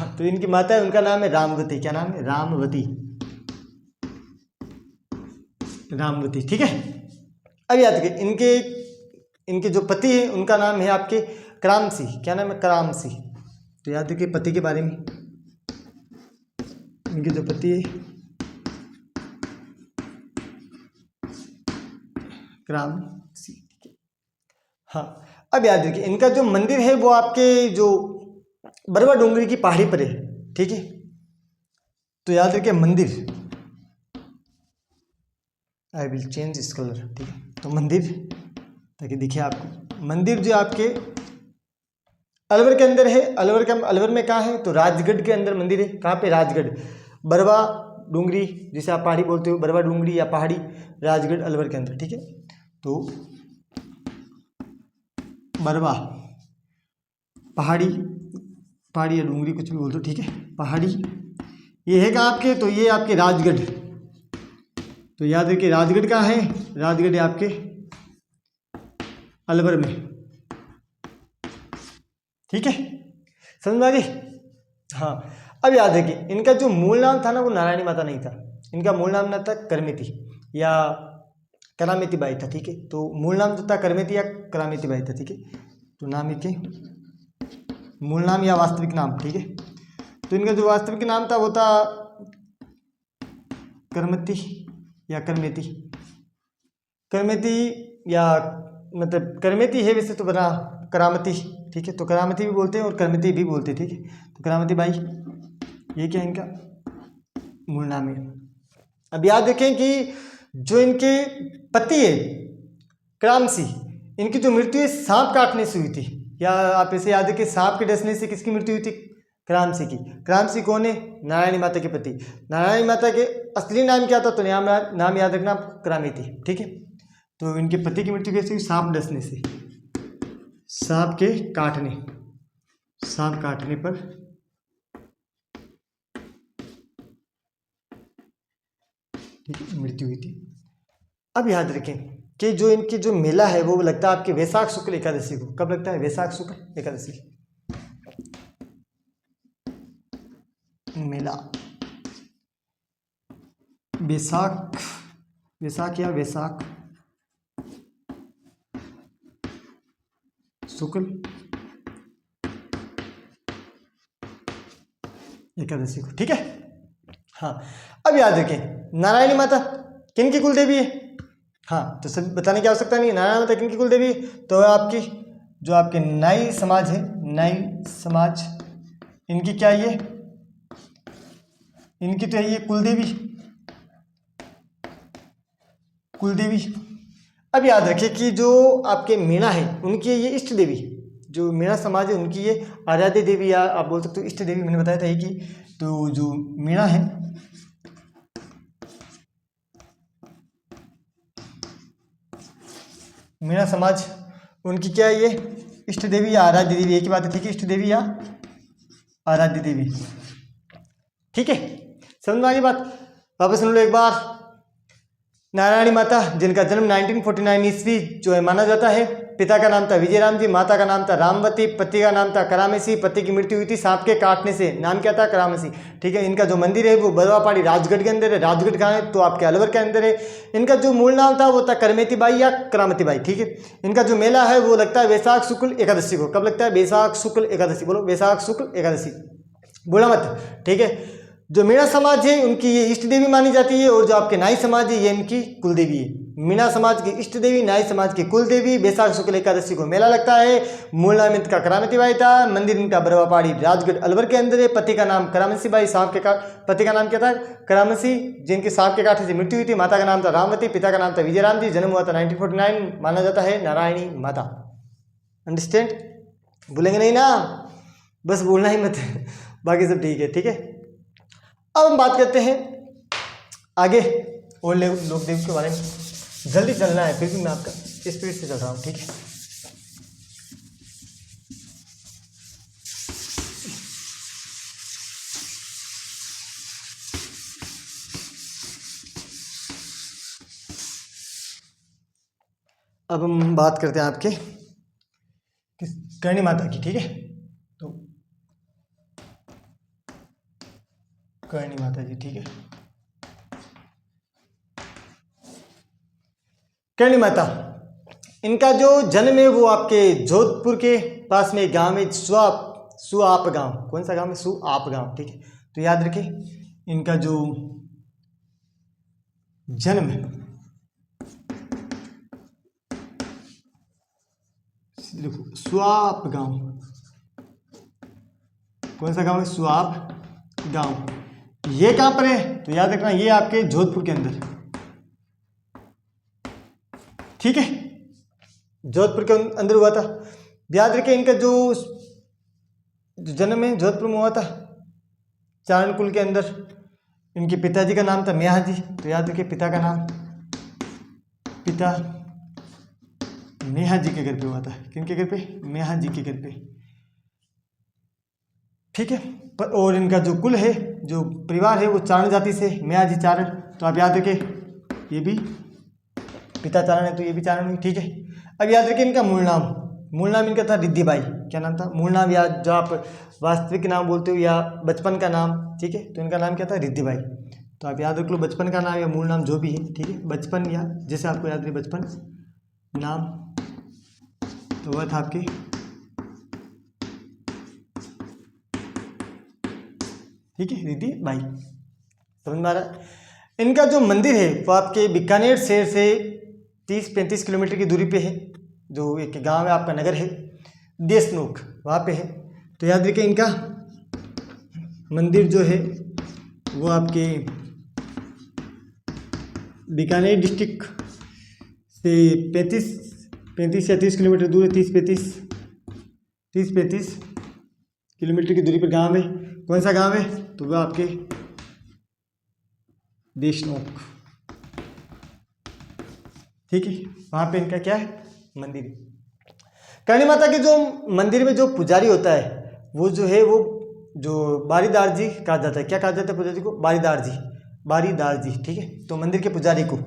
तो इनकी माता है उनका नाम है रामवती, क्या नाम है, रामवती, रामवती, ठीक है। अब याद रखिए इनके जो पति है उनका नाम है आपके करामसी, क्या नाम है, करामसी। तो याद रखिए पति के बारे में, इनके जो पति है करामसी, हाँ। अब याद रखिए इनका जो मंदिर है वो आपके जो बरवा डूंगरी की पहाड़ी पर है, ठीक है। तो याद रखिए मंदिर, I will change this colour, ठीक है। तो मंदिर, ताकि दिखे आपको, मंदिर जो आपके अलवर के अंदर है। अलवर में कहाँ है? तो राजगढ़ के अंदर मंदिर है। कहाँ पे? राजगढ़, बरवा डूंगरी, जिसे आप पहाड़ी बोलते हो, बरवा डूंगरी या पहाड़ी, राजगढ़ अलवर के अंदर, ठीक है। तो बरवा पहाड़ी, पहाड़ी या डूंगरी कुछ भी बोल दो, ठीक है। पहाड़ी ये है कहाँ आपके? तो ये आपके राजगढ़। तो याद रखिए राजगढ़ कहाँ है? राजगढ़ है आपके अलवर में, ठीक है। समझ में आ गई? हाँ। अब याद रखिए इनका जो मूल नाम था ना वो नारायणी माता नहीं था। इनका मूल नाम ना था करमिति या करामिती बाई था, ठीक है। तो मूल नाम जो था करमिती या करामिती बाई था, ठीक है। तो नाम इनके मूल नाम या वास्तविक नाम, ठीक है। तो इनका जो वास्तविक नाम था वो था करमती या करमेती, करमेती या मतलब करमेती है वैसे तो बना करामती, ठीक है। तो करामती भी बोलते हैं और करमती भी बोलते हैं, ठीक है। तो करामती बाई ये क्या इनका मूल नाम है। अब याद रखें कि जो इनके पति है क्रामसी, इनकी जो मृत्यु है सांप काटने से हुई थी। या आप इसे याद रखें सांप के डसने से किसकी मृत्यु हुई थी? क्रामसी की। क्रामसी कौन है? नारायणी माता के पति। नारायणी माता के असली नाम क्या था? तो नाम याद रखना क्रामिती, ठीक है। तो इनके पति की मृत्यु कैसे हुई? सांप डसने से, सांप के काटने, सांप काटने पर ठीक है मृत्यु हुई थी। अब याद रखें कि जो इनकी जो मेला है वो लगता है आपके वैशाख शुक्ल एकादशी को। कब लगता है? वैशाख शुक्ल एकादशी मेला। वैशाख, वैशाख या वैशाख शुक्ल एकादशी को, ठीक है। हाँ। अब याद रखें नारायणी माता किन की कुल देवी है? हाँ, तो सब बताने की आवश्यकता नहीं है। नारायण माता किन की कुल देवी है? तो आपकी जो आपके नाई समाज है, नाई समाज, इनकी क्या ये, इनकी तो है ये कुलदेवी, कुलदेवी। अब याद रखिए कि जो आपके मीणा है उनकी ये इष्ट देवी, जो मीणा समाज है उनकी ये आराध्य देवी या आप बोल सकते हो इष्ट देवी, मैंने बताया था ये कि तो जो मीणा है, मीणा समाज, उनकी क्या है ये इष्ट देवी या आराध्य देवी, एक ही बात है, ठीक है। इष्ट देवी या आराध्य देवी, ठीक है। समझ में आ गई बात? वापस सुन लो एक बार। नारायणी माता जिनका जन्म 1949 ईस्वी जो है माना जाता है। पिता का नाम था विजयराम जी, माता का नाम था रामवती, पति का नाम था करामेसी। पति की मृत्यु हुई थी सांप के काटने से, नाम क्या था? करामेसी, ठीक है। इनका जो मंदिर है वो बरवापाड़ी राजगढ़ के अंदर है। राजगढ़ कहाँ है? तो आपके अलवर के अंदर है। इनका जो मूल नाम था वो था करमेती बाई या करामती बाई, ठीक है। इनका जो मेला है वो लगता है वैशाख शुक्ल एकादशी को। कब लगता है? वैशाख शुक्ल एकादशी। बोलो वैशाख शुक्ल एकादशी, बोला मत, ठीक है। जो मीणा समाज है उनकी ये इष्ट देवी मानी जाती है और जो आपके नाई समाज है ये इनकी कुल देवी है। मीणा समाज की इष्ट देवी, नाई समाज की कुल देवी। वैशाख शुक्ल एकादशी को मेला लगता है। मूल नाम इनका करामती बाई था। मंदिर इनका बरवापाड़ी राजगढ़ अलवर के अंदर है। पति का नाम करामसी बाई, सांप के पति का नाम क्या था? करामसी, जिनके सांप के काटने से मृत्यु हुई थी। माता का नाम था रामवती, पिता का नाम था विजयराम जी। जन्म हुआ था 1949, माना जाता है नारायणी माता। अंडरस्टैंड? भूलेंगे नहीं ना, बस बोलना ही मत बाकी सब ठीक है, ठीक है। अब हम बात करते हैं आगे और लोक देव के बारे में। जल्दी चलना है, फिर भी मैं आपका स्पीड से चल रहा हूँ, ठीक है। अब हम बात करते हैं आपके करणी माता की, ठीक है। तो करणी माता जी, ठीक है। करणी माता, इनका जो जन्म है वो आपके जोधपुर के पास में गांव है सुआप गांव। कौन सा गांव है? सुआप गांव, ठीक है। तो याद रखिए इनका जो जन्म है देखो स्वाप गांव, कौन सा गांव है? स्वाप गांव। ये कहाँ पर है? तो याद रखना ये आपके जोधपुर के अंदर, ठीक है, जोधपुर के अंदर हुआ था। याद रखें इनका जो जन्म है जोधपुर में हुआ था, चारणकुल के अंदर। इनके पिताजी का नाम था मेहा जी, तो याद रखिए पिता का नाम, पिता मेहा जी के घर पे हुआ था। किनके घर पे? मेहा जी के घर पे, ठीक है। और इनका जो कुल है, जो परिवार है, वो चारण जाति से, मेहा जी चारण। तो आप याद रखिए ये भी पिता चारण है तो ये भी चारण हुई, ठीक है। अब याद रखिए इनका मूल नाम इनका था रिद्धि बाई। क्या नाम था? मूल नाम, या जो आप वास्तविक नाम बोलते हो या बचपन का नाम, ठीक है, तो इनका नाम क्या था? रिद्धि बाई। तो आप याद रख लो बचपन का नाम या मूल नाम जो भी है, ठीक है, बचपन या जैसे आपको याद रहे बचपन नाम, तो वह था आपके ठीक है रिद्धि बाई। समझ में आ रहा है? इनका जो मंदिर है वो आपके बीकानेर शहर से 30-35 किलोमीटर की दूरी पे है। जो एक गांव है आपका, नगर है देशनोक, वहाँ पे है। तो याद रखिए इनका मंदिर जो है वो आपके बीकानेर डिस्ट्रिक्ट से 35 या 30 किलोमीटर दूर है। 30-35 किलोमीटर की दूरी पर गांव है। कौन सा गांव है? तो वो आपके देशनोक, ठीक है। वहाँ पे इनका क्या है? मंदिर। करणी माता के जो मंदिर में जो पुजारी होता है वो जो है वो जो बारीदार जी कहा जाता है। क्या कहा जाता है पुजारी को? बारीदार जी, ठीक है। तो मंदिर के पुजारी को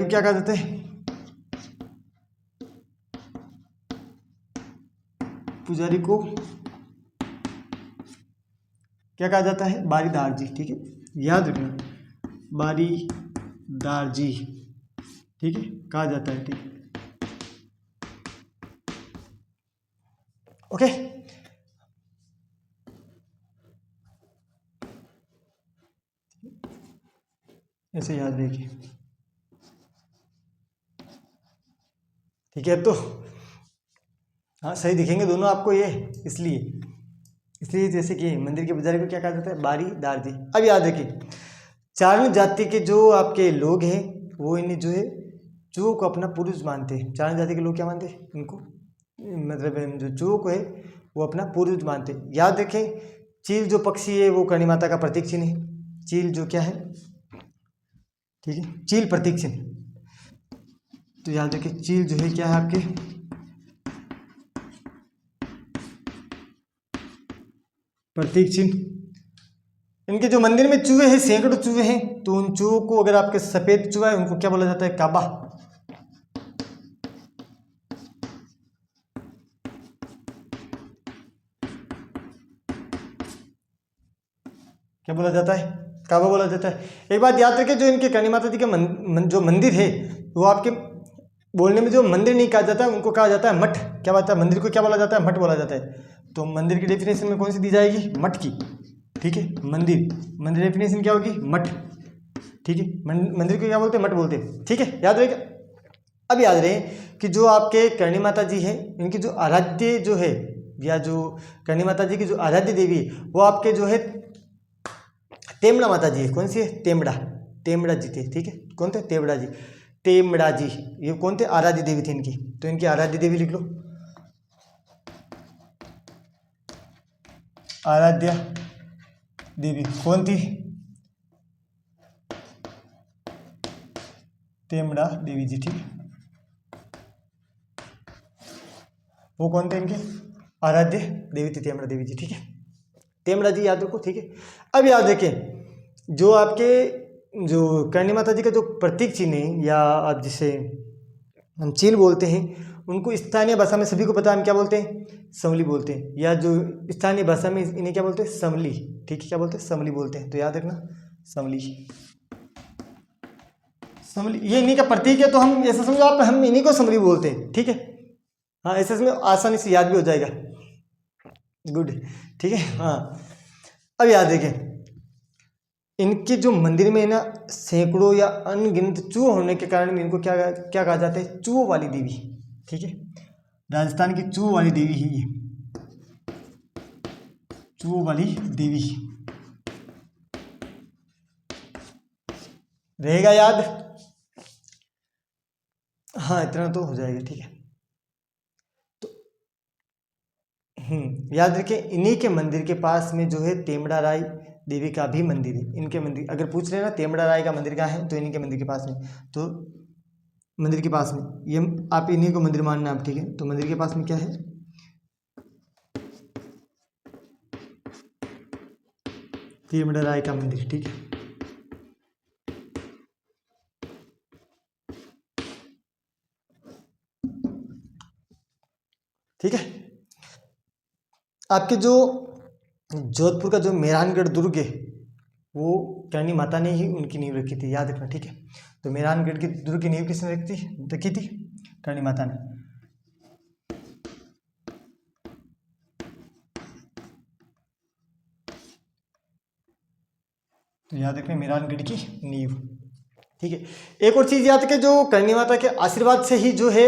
क्या कहा जाता है? पुजारी को क्या कहा जाता है? बारीदार जी, ठीक है, याद रखना बारीदार जी, ठीक है, कहा जाता है, ठीक है, ओके। ऐसे याद रखिए, ठीक है। तो हाँ सही दिखेंगे दोनों आपको ये, इसलिए जैसे कि मंदिर के पुजारी को क्या कहा जाता है? बारीदार जी। अब याद रखिए चारण जाति के जो आपके लोग हैं वो इन्हें जो है चूहों को अपना पूर्वज मानते हैं। चारण जाति के लोग क्या मानते हैं? इनको मतलब जो चूहों को है वो अपना पूर्वज मानते हैं। याद रखें चील जो पक्षी है वो करणी माता का प्रतीक चिन्ह है। चील जो क्या है, ठीक है, चील प्रतीक चिन्ह। तो याद रखिए चील जो है क्या है आपके प्रतीक चिन्ह। इनके जो मंदिर में चूहे हैं, सैकड़ों चूहे हैं, तो उन चूहों को अगर आपके सफेद चूहा है उनको क्या बोला जाता है? काबा। क्या बोला जाता है? काबा बोला जाता है। एक बात याद रखें जो इनके करणी माता जी के जो मंदिर है वो आपके बोलने में जो मंदिर नहीं कहा जाता है उनको कहा जाता है मठ। क्या बात है? मंदिर को क्या बोला जाता है? मठ बोला जाता है। तो मंदिर की डेफिनेशन में कौन सी दी जाएगी? मठ की, ठीक है। मंदिर डेफिनेशन क्या होगी? मठ, ठीक है। मंदिर को क्या बोलते हैं? मठ बोलते हैं, ठीक है, याद रहेगा। अब याद रहे कि जो आपके करणी माता जी है इनकी जो आराध्य जो है या जो करणी माता जी की जो आराध्य देवी वो आपके जो है तेमड़ा माता जी है। कौन सी है? तेमड़ा जी थे, ठीक है। कौन थे? तेमड़ा जी ये कौन थे? आराध्य देवी थी इनकी। तो इनकी आराध्य देवी लिख लो, आराध्य देवी कौन थी? तेमड़ा देवी जी, ठीक है। वो कौन थे इनके? आराध्य देवी थी तेमड़ा देवी जी, ठीक है। तेमड़ा जी याद रखो, ठीक है। अब याद रखें जो आपके जो करणी माता जी का जो प्रतीक चिन्ह है या आप जिसे हम चील बोलते हैं उनको स्थानीय भाषा में सभी को पता है हम क्या बोलते हैं? समली बोलते हैं। या जो स्थानीय भाषा में इन्हें क्या बोलते हैं? समली, ठीक है। क्या बोलते हैं? समली बोलते हैं। तो याद रखना समली, ये इन्हीं का प्रतीक है। तो हम ऐसा समझो आप हम इन्हीं को समली बोलते हैं, ठीक है। हाँ ऐसे समझो आसानी से याद भी हो जाएगा, गुड, ठीक है। हाँ अब याद रखें इनके जो मंदिर में ना सैकड़ों या अनगिनत चूहे होने के कारण इनको क्या क्या कहा जाता है, चूहों वाली देवी। ठीक है, राजस्थान की चूहों वाली देवी ही ये, चूहों वाली देवी रहेगा याद। हाँ इतना तो हो जाएगा। ठीक है, तो याद रखें इन्हीं के मंदिर के पास में जो है तेमड़ा राय देवी का भी मंदिर है। इनके मंदिर अगर पूछ रहे ना तेमड़ा राय का मंदिर कहाँ है, तो इन्हीं के मंदिर के पास में, तो मंदिर के पास में ये आप इन्हीं को मंदिर मानना आप। ठीक है, तो मंदिर के पास में क्या है, तेमड़ा राय का मंदिर। ठीक है, ठीक है। आपके जो जोधपुर का जो मेहरानगढ़ दुर्ग है वो करणी माता ने ही उनकी नींव रखी थी, याद रखना। ठीक है, तो मेहरानगढ़ की दुर्ग की नींव किसने रखी थी, करणी माता ने। तो याद रखना मेहरानगढ़ की नींव। ठीक है, एक और चीज़ याद रखें, जो करणी माता के आशीर्वाद से ही जो है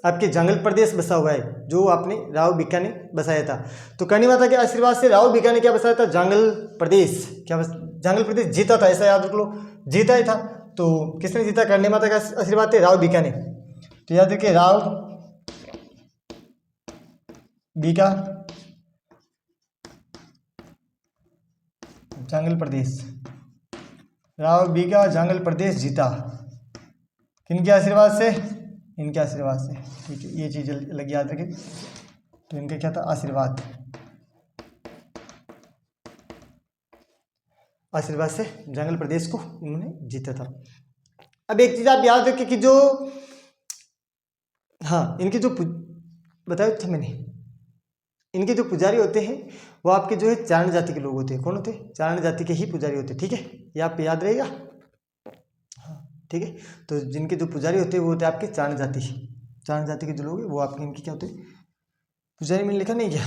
आपके जंगल प्रदेश बसा हुआ है, जो आपने राव बीका ने बसाया था। तो करणी माता के आशीर्वाद से राव बीका ने क्या बसाया था, जंगल प्रदेश। जंगल प्रदेश जीता था, ऐसा याद रख लो, जीता ही था। तो किसने जीता, करणी माता का आशीर्वाद थे राव बीका ने। तो याद रखिए राव बीका जंगल प्रदेश, राव बीका जंगल प्रदेश जीता, किनके आशीर्वाद से, इनके आशीर्वाद से। ठीक है, ये चीज़ अलग याद रखें। तो इनका क्या था, आशीर्वाद, आशीर्वाद से जंगल प्रदेश को इन्होंने जीता था। अब एक चीज़ आप याद रखें कि जो इनके जो बताया था मैंने, इनके जो पुजारी होते हैं वो आपके जो है चारण जाति के लोग होते हैं। कौन होते हैं, चारण जाति के ही पुजारी होते हैं। ठीक है, ये आप याद रहेगा। ठीक है, तो जिनके जो पुजारी होते हैं वो होते हैं आपके चारण जाति। चारण जाति के जो लोग हैं वो आपके इनके क्या होते हैं, पुजारी। मैंने लिखा नहीं क्या,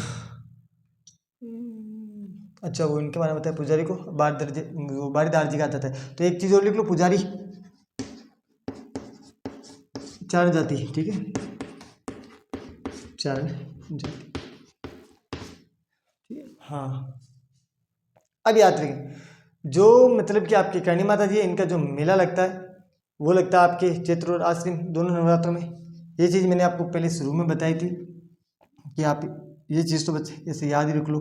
अच्छा वो इनके बारे में बताया, पुजारी को बारीदार जी कहा जाता है। तो एक चीज़ और लिख लो, पुजारी चारण जाति। ठीक है, चारण जाति। हाँ, अब याद रखें, जो मतलब कि आपकी करणी माता जी है, इनका जो मेला लगता है वो लगता है आपके चैत्र और आश्विन दोनों नवरात्रों में। ये चीज़ मैंने आपको पहले शुरू में बताई थी कि आप ये चीज़ तो बच्चे ऐसे याद ही रख लो,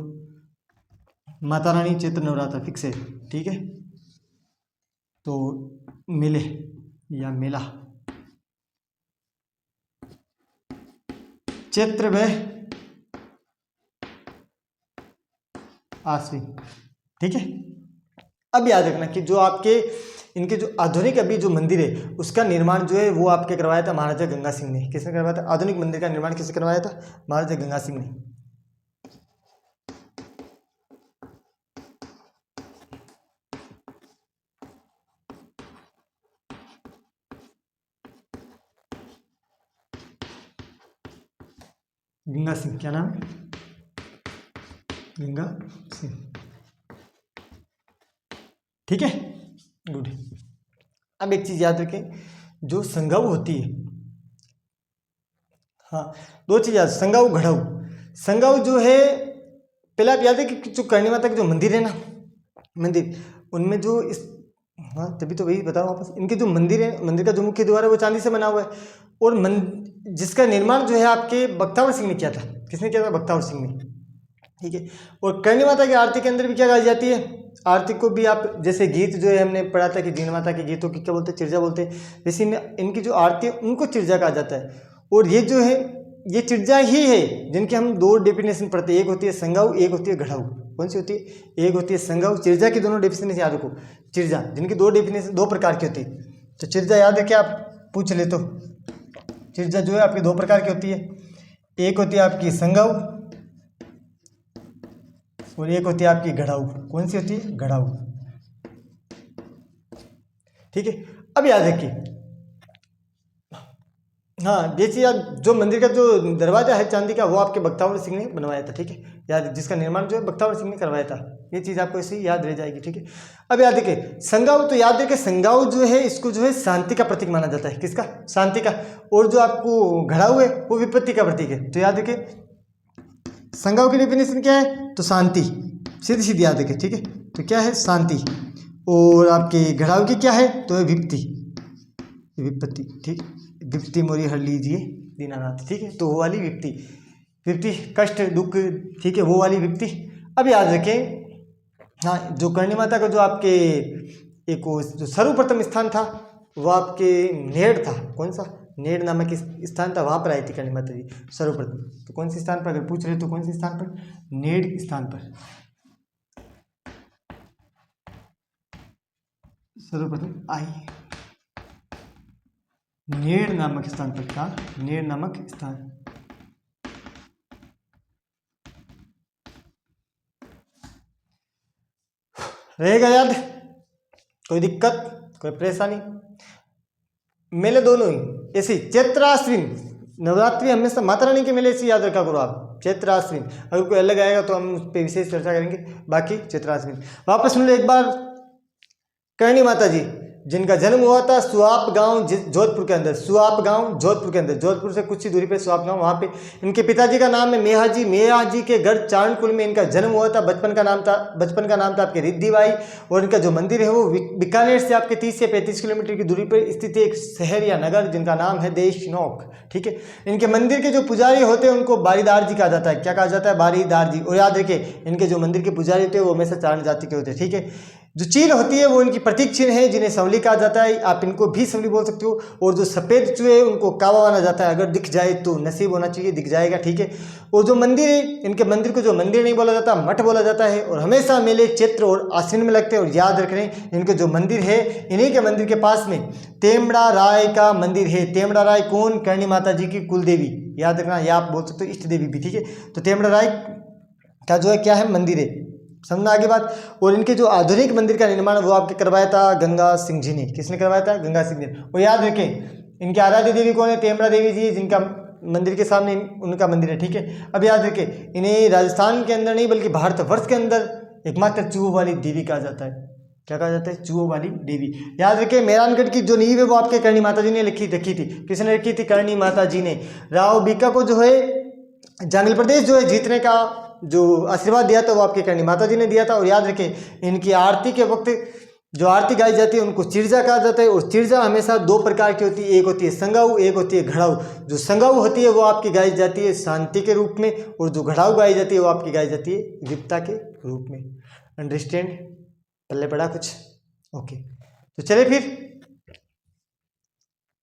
माता रानी चैत्र नवरात्र फिक्स है। ठीक है, तो मेले या मेला चैत्र व आश्विन। ठीक है, अब याद रखना कि जो आपके इनके जो आधुनिक अभी जो मंदिर है उसका निर्माण जो है वो आपके करवाया था महाराजा गंगा सिंह ने। किसने करवाया था, आधुनिक मंदिर का निर्माण किसने करवाया था, महाराजा गंगा सिंह ने। गंगा सिंह, क्या नाम है, गंगा सिंह। ठीक है, गुड। अब एक चीज याद रखें, जो संगव होती है, दो चीज याद, संगव घड़ाऊ। संगव जो है पहले आप याद है कि जो करणी माता के जो मंदिर है ना, मंदिर उनमें जो इस तभी तो वही बताओ वापस, इनके जो मंदिर है, मंदिर का जो मुख्य द्वार है वो चांदी से बना हुआ है, और जिसका निर्माण जो है आपके बख्तावर सिंह ने किया था। किसने किया था, बख्तावर सिंह ने। ठीक है, और करणी माता की आरती के अंदर भी क्या गाई जाती है, आरती को भी आप जैसे गीत जो है हमने पढ़ा था कि जीण माता के गीतों की क्या बोलते हैं, चिर्जा बोलते हैं, वैसे इनकी जो आरती है उनको चिर्जा कहा जाता है। और ये जो है ये चिर्जा ही है जिनके हम दो डेफिनेशन पढ़ते हैं, एक होती है संगाऊ, एक होती है घड़ाऊ। कौन सी होती है, एक होती है संगाऊ, चिर्जा की दोनों डेफिनेशन याद रखो, चिर्जा जिनकी दो डेफिनेशन दो प्रकार की होती है। तो चिर्जा याद है क्या, आप पूछ ले तो चिर्जा जो है आपकी दो प्रकार की होती है, एक होती है आपकी संगाऊ और एक होती है आपकी घड़ाऊ। कौन सी होती है, घड़ाऊ। ठीक है, अब याद रखिए हाँ, ये चीज़ आप जो मंदिर का जो दरवाजा है चांदी का वो आपके बख्तावर सिंह ने बनवाया था, ठीक है। याद, जिसका निर्माण जो है बख्तावर सिंह ने करवाया था। ये चीज़ आपको ऐसे ही याद रह जाएगी, ठीक है। अब याद रखिए संगाऊ, तो याद रखिए संगाऊ जो है इसको जो है शांति का प्रतीक माना जाता है। किसका? शांति का। और जो आपको घड़ाऊ है वो विपत्ति का प्रतीक है। तो याद रखिए संगाऊ की डेफिनेशन क्या है? तो शांति, सीधी सीधी याद रखिए, ठीक है। तो क्या है? शांति। और आपके घड़ाऊ की क्या है? तो है विपत्ति, विपत्ति, ठीक। विपत्ति मोरी हर लीजिए दीनानाथ, ठीक है। तो वो वाली विपत्ति, विपत्ति कष्ट दुख, ठीक है, वो वाली विपत्ति। अब याद रखें, हाँ, जो करणी माता का जो आपके एक वो जो सर्वप्रथम स्थान था वो आपके नेड़ था। कौन सा? नेड़ नामक स्थान था, वहाँ पर आई थी करणी माता जी सर्वप्रथम। तो कौन से स्थान पर अगर पूछ रहे तो कौन से स्थान पर? नेड़ स्थान पर सर्वप्रथम आई, नेड़ नामक स्थान पर था, नेड़ नामक स्थान। रहेगा याद? कोई दिक्कत, कोई परेशानी? मेले दोनों ही ऐसे, चैत्र आश्विन नवरात्रि हमेशा माता रानी के मेले से याद रखा करो आप, चैत्र आश्विन। अगर कोई अलग आएगा तो हम उस पर विशेष चर्चा करेंगे। बाकी चैत्र आश्विन वापस सुन लो एक बार। करणी माता जी जिनका जन्म हुआ था सुआप गांव जोधपुर के अंदर, सुआप गांव जोधपुर के अंदर, जोधपुर से कुछ ही दूरी पे सुआप गांव, वहाँ पे इनके पिताजी का नाम है मेहाजी। मेहाजी के घर चारणकुल में इनका जन्म हुआ था। बचपन का नाम था आपके रिद्धिबाई। और इनका जो मंदिर है वो बीकानेर से आपके 30 से 35 किलोमीटर की दूरी पर स्थित एक शहर या नगर जिनका नाम है देशनोक, ठीक है। इनके मंदिर के जो पुजारी होते हैं उनको बारीदार जी कहा जाता है। क्या कहा जाता है? बारीदार जी। और याद रखिए इनके जो मंदिर के पुजारी होते हैं वो हमेशा चारण जाति के होते हैं, ठीक है। जो चील होती है वो इनकी प्रतीक चिन्ह है जिन्हें संवली कहा जाता है, आप इनको भी संवली बोल सकते हो। और जो सफ़ेद चूहे उनको कावा माना जाता है, अगर दिख जाए तो नसीब होना चाहिए, दिख जाएगा, ठीक है। और जो मंदिर है इनके मंदिर को जो मंदिर नहीं बोला जाता, मठ बोला जाता है। और हमेशा मेले चैत्र और आश्विन में लगते हैं। और याद रख रहे हैं इनके जो मंदिर है, इन्हीं के मंदिर के पास में तेमड़ा राय का मंदिर है। तेमड़ा राय कौन? करणी माता जी की कुल देवी, याद रखना, या आप बोल सकते हो इष्ट देवी भी, ठीक है। तो तेमड़ा राय का जो है क्या है? मंदिर है, समझना आगे बात। और इनके जो आधुनिक मंदिर का निर्माण वो आपके करवाया था गंगा सिंह जी ने। किसने करवाया था? गंगा सिंह जी ने। और याद रखें इनके आराध्य देवी कौन है? तेमड़ा देवी जी, जिनका मंदिर के सामने उनका मंदिर है, ठीक है। अब याद रखें इन्हें राजस्थान के अंदर नहीं बल्कि भारतवर्ष के अंदर एकमात्र चूहों वाली देवी कहा जाता है। क्या कहा जाता है? चूहों वाली देवी। याद रखें मेहरानगढ़ की जो नींव है वो आपके करणी माता जी ने रखी थी। किसने रखी थी? करणी माता जी ने। राव बीका को जो है जंगल प्रदेश जो है जीतने का जो आशीर्वाद दिया था वो आपकी करणी माता जी ने दिया था। और याद रखें इनकी आरती के वक्त जो आरती गाई जाती है उनको चिरजा कहा जाता है। और चिरजा हमेशा दो प्रकार की होती है, एक होती है संगाऊ, एक होती है घड़ाऊ। जो संगाऊ होती है वो आपकी गाई जाती है शांति के रूप में, और जो घड़ाऊ गाई जाती है वो आपकी गाई जाती है विपत्ता के रूप में। अंडरस्टैंड? पल्ले पड़ा कुछ? ओके, तो चले फिर।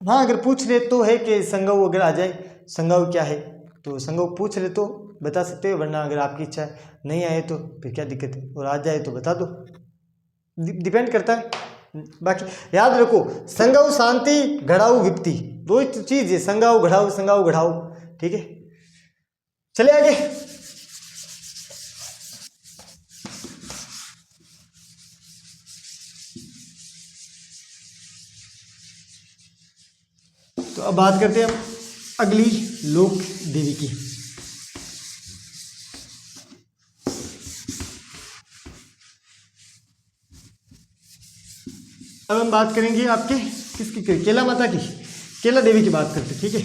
हाँ, अगर पूछ रहे तो है कि संगाऊ अगर आ जाए, संगाऊ क्या है, तो संगाऊ पूछ रहे तो बता सकते हो, वरना अगर आपकी इच्छा है नहीं आए तो फिर क्या दिक्कत है, और आ जाए तो बता दो, डिपेंड करता है। बाकी याद रखो संगाऊ शांति, घड़ाऊ विपत्ति, दो चीज है, संगाऊ घड़ाऊ, ठीक है। चले आगे। तो अब बात करते हैं हम अगली लोक देवी की। अब हम बात करेंगे आपके किसकी? केला माता की, केला देवी की बात करते, ठीक है,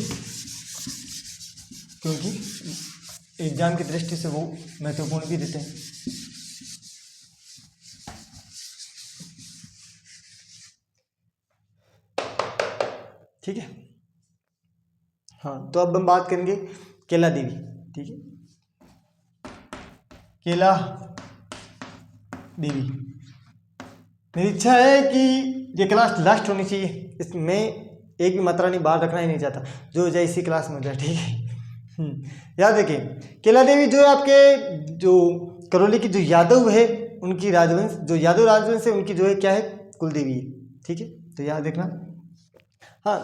क्योंकि एग्जाम की दृष्टि से वो महत्वपूर्ण भी देते हैं। ठीक है, हाँ, तो अब हम बात करेंगे केला देवी, ठीक है। केला देवी, मेरी इच्छा है कि ये क्लास लास्ट होनी चाहिए, इसमें एक भी मात्रा नहीं बाहर रखना ही नहीं चाहता, जो हो जाए इसी क्लास में हो जाए, ठीक है। याद रखिए केला देवी जो है आपके जो करौली की जो यादव है उनकी राजवंश, जो यादव राजवंश है उनकी जो है क्या है? कुल देवी है, ठीक है। तो याद रखना, हाँ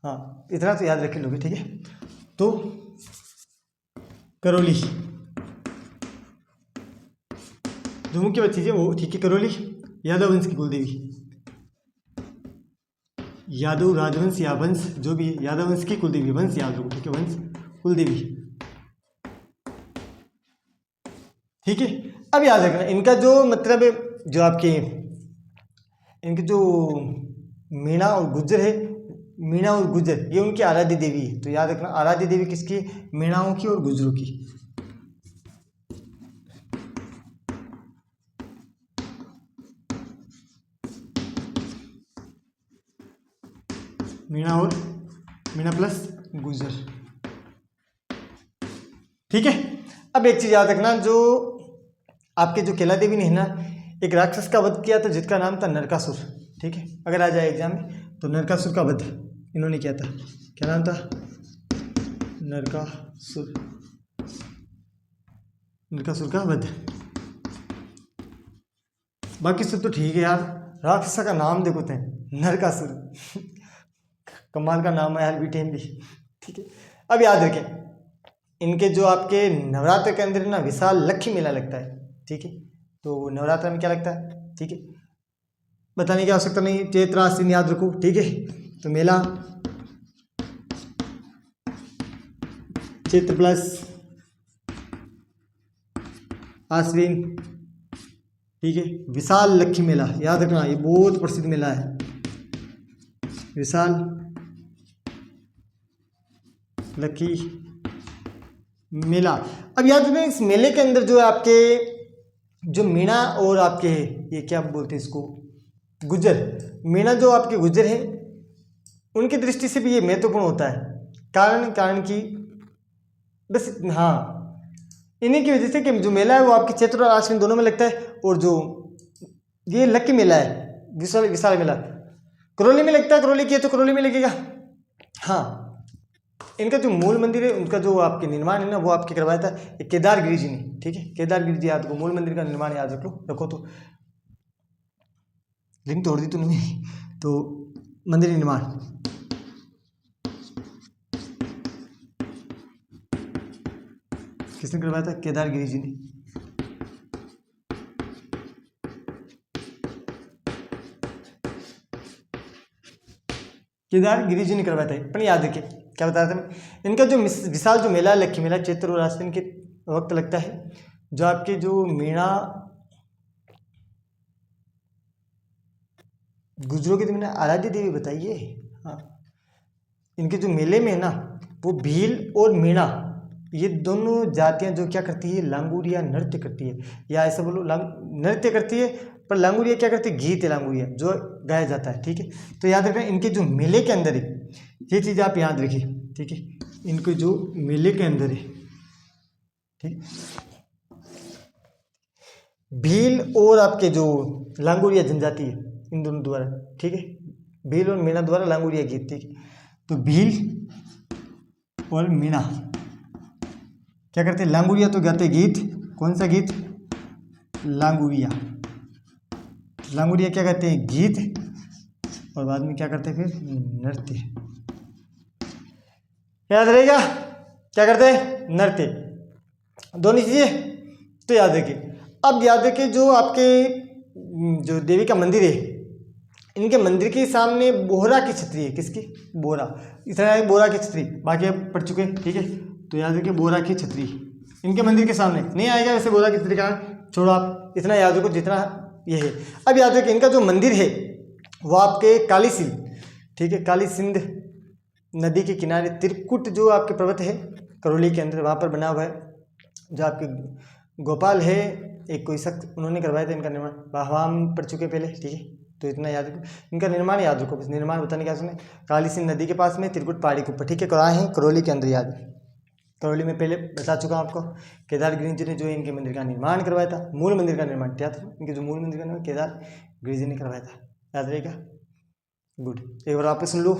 हाँ, इतना तो याद रखे लोगे, ठीक है। तो करौली जो मुख्य चीज़ है वो, ठीक है, करौली यादव वंश की कुल देवी। यादव राजवंश या वंश जो भी यादव वंश की कुलदेवी, वंश याद रखो, ठीक है, वंश कुलदेवी, ठीक है। अब याद रखना इनका जो मतलब जो आपके इनके जो मीणा और गुज्जर है, मीणा और गुज्जर ये उनकी आराध्य देवी है। तो याद रखना आराध्य देवी किसकी, मीणाओं की और गुज्जरों की। मीणा और मीणा प्लस गुज्जर, ठीक है। अब एक चीज याद रखना, जो आपके जो केला देवी ने है ना एक राक्षस का वध किया था जिसका नाम था नरकासुर, ठीक है। अगर आ जाए एग्जाम में तो नरकासुर का वध इन्होंने किया था, क्या नाम था, नरकासुर, नरकासुर का वध। बाकी सब तो ठीक है यार, राक्षस का नाम देखो थे नरकासुर कमाल का नाम है यार, बीटेम भी, ठीक है। अब याद रखें इनके जो आपके नवरात्र के अंदर ना विशाल लक्ष्मी मेला लगता है, ठीक है। तो नवरात्र में क्या लगता है, ठीक है, बताने की आवश्यकता नहीं, चैत्र आश्विन याद रखो, ठीक है। तो मेला चैत्र प्लस आश्विन, ठीक है। विशाल लक्ष्मी मेला याद रखना, ये बहुत प्रसिद्ध मेला है, विशाल लक्ष्मी मेला। अब याद रखना इस मेले के अंदर जो है आपके जो मीणा और आपके ये क्या बोलते हैं इसको, गुज्जर, मीणा जो आपके गुज्जर हैं उनकी दृष्टि से भी ये महत्वपूर्ण होता है। कारण कि बस हाँ इन्हीं की वजह से कि जो मेला है वो आपके चैत्र और आश्विन दोनों में लगता है, और जो ये लक्की मेला है विशाल विशाल मेला करौली में लगता है, करौली की है तो करौली में लगेगा। हाँ इनका जो मूल मंदिर है उनका जो आपके निर्माण है ना वो आपके करवाया था केदार गिरी जी ने, ठीक है। केदार गिरी जी याद रखो, मूल मंदिर का निर्माण याद रखो तो लिंक तोड़ दी तो नहीं, तो मंदिर निर्माण किसने करवाया था, केदार गिरी जी ने। केदार गिरी जी ने करवाया था, पर याद रखिए क्या बताया था मैं, इनका जो विशाल जो मेला लक्ष्मी मेला चैत्र और आश्विन के वक्त लगता है। जो आपके जो मीणा गुजरों की तो मैंने आराध्य देवी बताइए, हाँ इनके जो मेले में है ना वो भील और मीणा ये दोनों जातियां जो क्या करती है, लांगुरिया नृत्य करती है, या ऐसा बोलो नृत्य करती है, पर लांगुरिया क्या करती है, गीत है लांगुरिया जो गाया जाता है, ठीक है। तो याद रखना इनके जो मेले के अंदर है ये चीज़ आप याद रखिए, ठीक है। इनके जो मेले के अंदर है, ठीक, भील और आपके जो लांगुरिया जनजाति है इन दोनों द्वारा, ठीक है, भील और मीणा द्वारा लांगुरिया गीत, ठीक है। तो भील और मीणा क्या करते हैं, लांगुरिया तो गाते गीत, कौन सा गीत, लांगुरिया, लांगुरिया क्या कहते हैं, गीत, और बाद में क्या करते हैं फिर नृत्य, याद रहेगा क्या करते हैं, नृत्य, दोनों चीजें तो याद रखिए। अब याद रखिए जो आपके जो देवी का मंदिर है इनके मंदिर के सामने बोहरा की छतरी है, किसकी, बोरा, इतना है बोरा की छतरी, बाकी आप पढ़ चुके हैं, ठीक है। तो याद रखिए बोरा की छतरी इनके मंदिर के सामने नहीं आएगा, वैसे बोरा की छतरी का छोड़ो, आप इतना याद रखो जितना ये है। अब याद रखिए इनका जो मंदिर है वो आपके काली सिंध, ठीक है, काली सिंध नदी के किनारे त्रिकुट जो आपके पर्वत है करौली के अंदर वहाँ पर बना हुआ है। जो आपके गोपाल है एक कोई शख्स उन्होंने करवाया था इनका निर्माण, बाहवाम पढ़ चुके पहले, ठीक है। तो इतना याद रखो, इनका निर्माण याद रखो, बस निर्माण बताने क्या सुने, काली सिंध नदी के पास में त्रिकुट पहाड़ी के ऊपर, ठीक है, कराए हैं करौली के अंदर, याद करौली में पहले बता चुका हूँ आपको। केदार गिरी जी ने जो इनके मंदिर का निर्माण करवाया था, मूल मंदिर का निर्माण याद रखो, इनके जो मूल मंदिर का निर्माण केदार गिरी जी ने करवाया था, याद रहेगा, गुड। एक बार वापस सुन लो,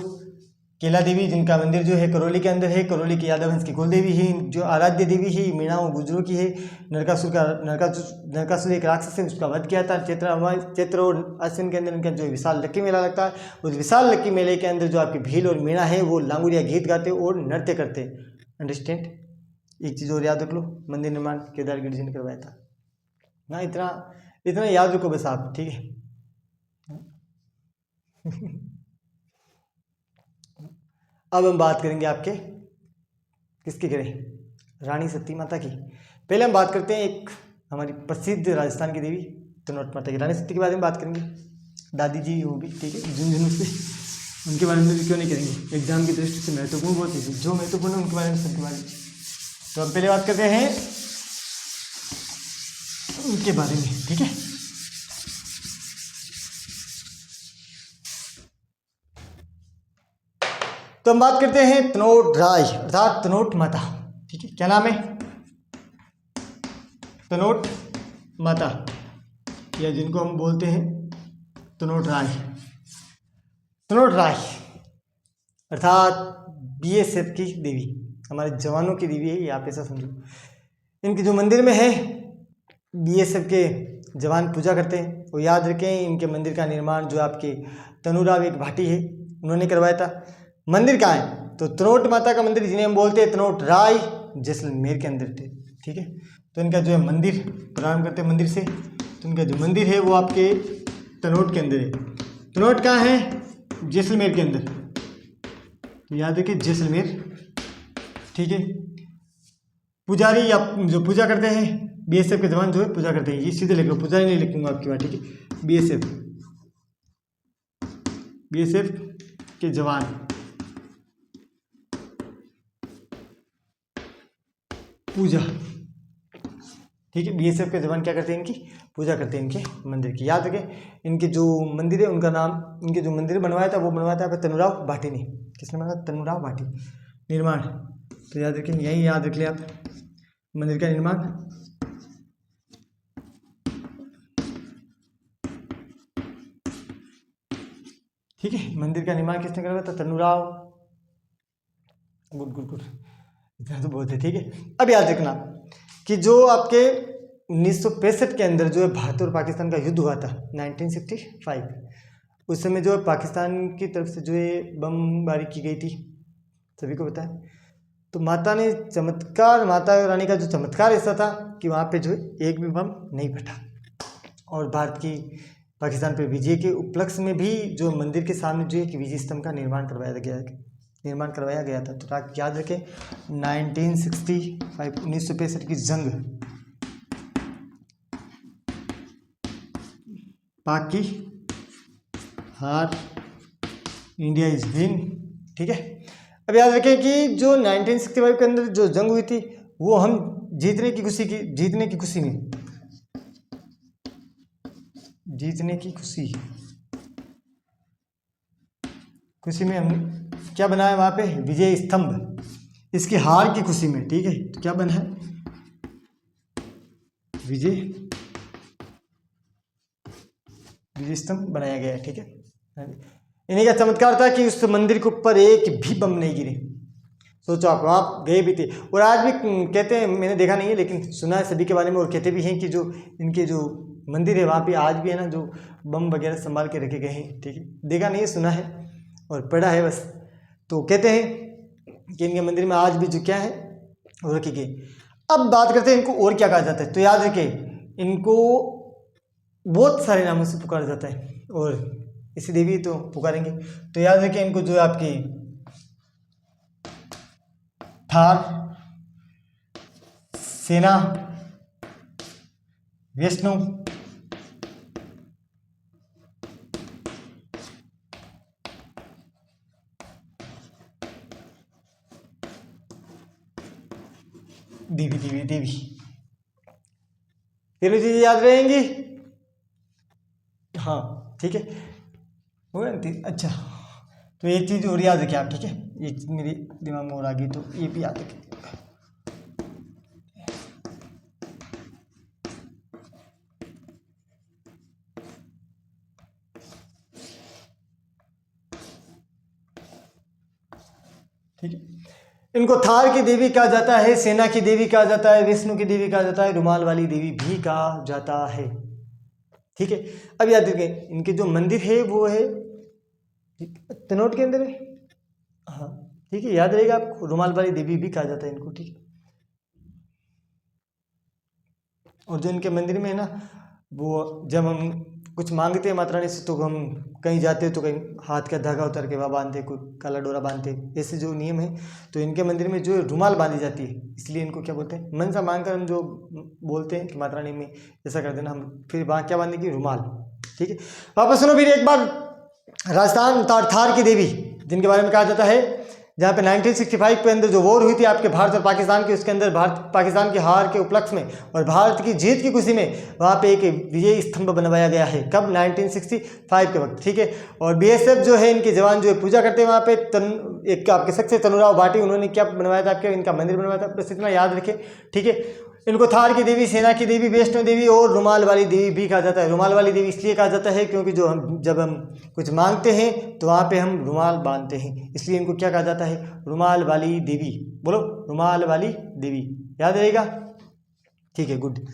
केला देवी जिनका मंदिर जो है करौली के अंदर है, करौली की यादव वंश की कुल देवी है, जो आराध्य देवी है मीणाओं गुजरों की है। नरकासुर एक राक्षस है, उसका वध किया था चैत्र और आश्विन के अंदर। इनका जो विशाल लक्की मेला लगता है, उस विशाल लक्की मेले के अंदर जो आपकी भील और मीणा है वो लांगुरिया गीत गाते और नृत्य करते, अंडरस्टैंड। एक चीज़ और याद रख लो, मंदिर निर्माण केदार गिरी जी ने करवाया था ना, इतना इतना याद रखो बस आप, ठीक है। अब हम बात करेंगे आपके किसकी करें, रानी सती माता की। पहले हम बात करते हैं एक हमारी प्रसिद्ध राजस्थान की देवी तनोट माता की। रानी सती के बारे में बात करेंगे, दादी जी वो भी ठीक है, झुंझुनू से, उनके बारे में भी क्यों नहीं करेंगे, एग्जाम की दृष्टि से महत्वपूर्ण बहुत चीज़ जो महत्वपूर्ण है उनके बारे में, सबके बारे में। तो हम पहले बात करते हैं उनके बारे में, ठीक है। तो हम बात करते हैं तनोट राय अर्थात तनोट माता, ठीक है। क्या नाम है, तनोट माता, या जिनको हम बोलते हैं तनोट राय। तनोट राय अर्थात बीएसएफ की देवी, हमारे जवानों की देवी है, ये आप ऐसा समझो। इनके जो मंदिर में है बीएसएफ के जवान पूजा करते हैं। और याद रखें इनके मंदिर का निर्माण जो आपके तनुराव एक भाटी है उन्होंने करवाया था। मंदिर कहाँ है, तो तनोट माता का मंदिर जिन्हें हम बोलते हैं तनोट राय, जैसलमेर के अंदर थे, ठीक है। तो इनका जो है मंदिर, प्रारंभ करते हैं मंदिर से, तो इनका जो मंदिर है वो आपके तनोट के अंदर है। तनोट कहाँ है, जैसलमेर के अंदर, तो याद रखिए जैसलमेर, ठीक है। पुजारी या जो पूजा करते हैं बीएसएफ के जवान जो है पूजा करते हैं, ये सीधे लिखो, पुजारी नहीं लिखूंगा आपकी बात, ठीक है। बीएसएफ के जवान, पूजा, ठीक है। बीएसएफ के जवान क्या करते हैं, इनकी पूजा करते हैं, इनके मंदिर की। याद रखें इनके जो मंदिर है उनका नाम, इनके जो मंदिर बनवाया था वो बनवाया था तनुराव भाटी ने। किसने बनाया, तनुराव भाटी निर्माण। तो याद रखें, यही याद रख लिया आप, मंदिर का निर्माण ठीक है। मंदिर का निर्माण किसने करवाया था, तनुराव। गुड गुड गुड, इतना तो बहुत है, ठीक है। अब याद रखना कि जो आपके 1965 के अंदर जो है भारत और पाकिस्तान का युद्ध हुआ था 1965, उस समय जो है पाकिस्तान की तरफ से जो है बमबारी की गई थी, सभी को पता है। तो माता ने चमत्कार, माता रानी का जो चमत्कार ऐसा था कि वहाँ पे जो है एक भी बम नहीं फटा। और भारत की पाकिस्तान पर विजय के उपलक्ष्य में भी जो मंदिर के सामने जो एक विजय स्तंभ का निर्माण करवाया गया था। तो याद रखें 1965 की जंग, पाक की हार, इंडिया इज विन, ठीक है। अब याद रखें कि जो 1965 के अंदर जो जंग हुई थी वो हम जीतने की खुशी में हम क्या बनाया वहाँ पे, विजय स्तंभ, इसकी हार की खुशी में, ठीक है। तो क्या बना है, विजय स्तंभ बनाया गया है, ठीक है। इन्हीं का चमत्कार था कि उस मंदिर के ऊपर एक भी बम नहीं गिरे। सोचो आप वहाँ गए भी थे, और आज भी कहते हैं, मैंने देखा नहीं है लेकिन सुना है सभी के बारे में, और कहते भी हैं कि जो इनके जो मंदिर है वहाँ पे आज भी है ना जो बम वगैरह संभाल के रखे गए हैं, ठीक है। देखा नहीं है, सुना है और पढ़ा है बस। तो कहते हैं कि इनके मंदिर में आज भी जो क्या है वो रखी गई। अब बात करते हैं इनको और क्या कहा जाता है। तो याद रखें इनको बहुत सारे नामों से पुकारा जाता है, और इसी देवी तो पुकारेंगे। तो याद रखें इनको जो है आपकी थार, सेना, वैष्णो, देवी देवी देवी, तीनों चीजें याद रहेंगी, हाँ ठीक है, हो गया ना। अच्छा, तो एक चीज़ और याद रखिए आप, ठीक है, एक चीज़ मेरे दिमाग में और आ गई, तो ये भी याद रखिए। ठीक है, इनको थार की देवी कहा जाता है, सेना की देवी कहा जाता है, विष्णु की देवी कहा जाता है, रुमाल वाली देवी भी कहा जाता है, ठीक है। अब याद रखें इनके जो मंदिर है वो है तनोट के अंदर है, हाँ ठीक है, याद रहेगा आपको, रुमाल वाली देवी भी कहा जाता है इनको, ठीक है। और जो इनके मंदिर में है ना, वो जब हम कुछ मांगते हैं माता रानी से, तो हम कहीं जाते हैं तो कहीं हाथ का धागा उतार के वहाँ बांधते, कोई काला डोरा बांधते, ऐसे जो नियम है। तो इनके मंदिर में जो रुमाल बांधी जाती है, इसलिए इनको क्या बोलते हैं, मनसा मांगकर हम जो बोलते हैं कि माता रानी में ऐसा कर देना, हम फिर वहाँ क्या बांधेंगे, रुमाल। ठीक है, वापस सुनो फिर एक बार। राजस्थान थार की देवी जिनके बारे में कहा जाता है, जहाँ पे 1965 के अंदर जो वॉर हुई थी आपके भारत और पाकिस्तान की, उसके अंदर भारत पाकिस्तान की हार के उपलक्ष्य में और भारत की जीत की खुशी में वहाँ पे एक विजय स्तंभ बनवाया गया है। कब? 1965 के वक्त। ठीक है, और बीएसएफ जो है, इनके जवान जो है पूजा करते हैं वहाँ पे। एक आपके शख्स तनुराव भाटी, उन्होंने क्या बनवाया था, आपके इनका मंदिर बनवाया था, बस इतना याद रखें। ठीक है, इनको थार की देवी, सेना की देवी, वैष्णो देवी और रुमाल वाली देवी भी कहा जाता है। रुमाल वाली देवी इसलिए कहा जाता है क्योंकि जब हम कुछ मांगते हैं तो वहाँ पे हम रुमाल बांधते हैं, इसलिए इनको क्या कहा जाता है, रुमाल वाली देवी। बोलो, रुमाल वाली देवी, याद रहेगा। ठीक है, गुड।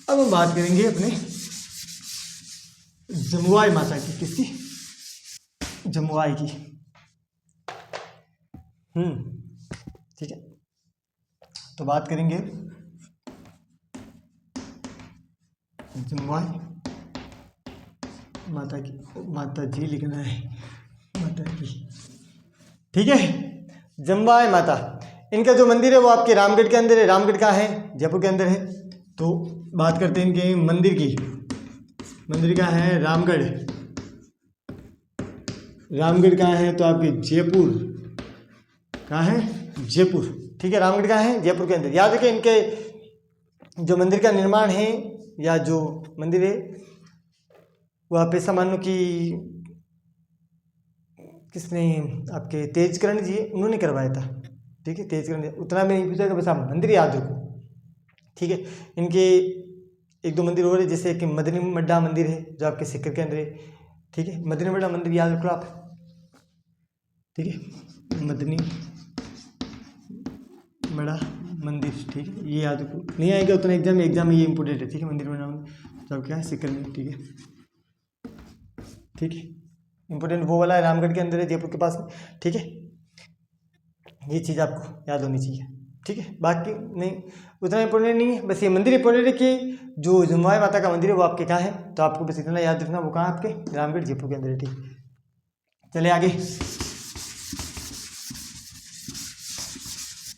अब हम बात करेंगे अपने जमुआई माता की। किसकी? जमुआई की। ठीक है, तो बात करेंगे जमुआई माता की। माता जी लिखना है, माता की। ठीक है, जमुआई माता, इनका जो मंदिर है वो आपके रामगढ़ के अंदर है। रामगढ़ कहाँ है? जयपुर के अंदर है। तो बात करते हैं इनके मंदिर की। मंदिर कहाँ है? रामगढ़। रामगढ़ कहाँ है? तो आपके जयपुर। कहाँ है? जयपुर। ठीक है, रामगढ़ कहाँ है? जयपुर के अंदर। याद रखें, इनके जो मंदिर का निर्माण है या जो मंदिर है वो आप ऐसा मान लो कि किसने, आपके तेजकरण जी उन्होंने करवाया था। ठीक है, तेजकरण जी, उतना में नहीं पूछेगा, बस आप मंदिर याद रखो। ठीक है, इनके एक दो मंदिर और है, जैसे कि मदनी मड्डा मंदिर है जो आपके सिक्कर के अंदर है। ठीक है, मदनी मड्डा मंदिर याद रखो आप। ठीक है, मदनी मड़ा मंदिर। ठीक है, ये याद रखो, नहीं आएगा उतना एग्जाम में ये इंपॉर्टेंट है। ठीक है, मंदिर मड़ा तो क्या है, सिक्कर में। ठीक है, ठीक है, इंपॉर्टेंट वो वाला है, रामगढ़ के अंदर है, जयपुर के पास में। ठीक है, ये चीज़ आपको याद होनी चाहिए। ठीक है, बाकी नहीं उतना इंपॉर्टेंट नहीं है, बस ये मंदिर इंपॉर्टेंट है कि जो जमुआई माता का मंदिर है वो आपके कहाँ है, तो आपको बस इतना याद रखना, वो कहाँ आपके रामगढ़ जयपुर के अंदर है। ठीक, चले आगे।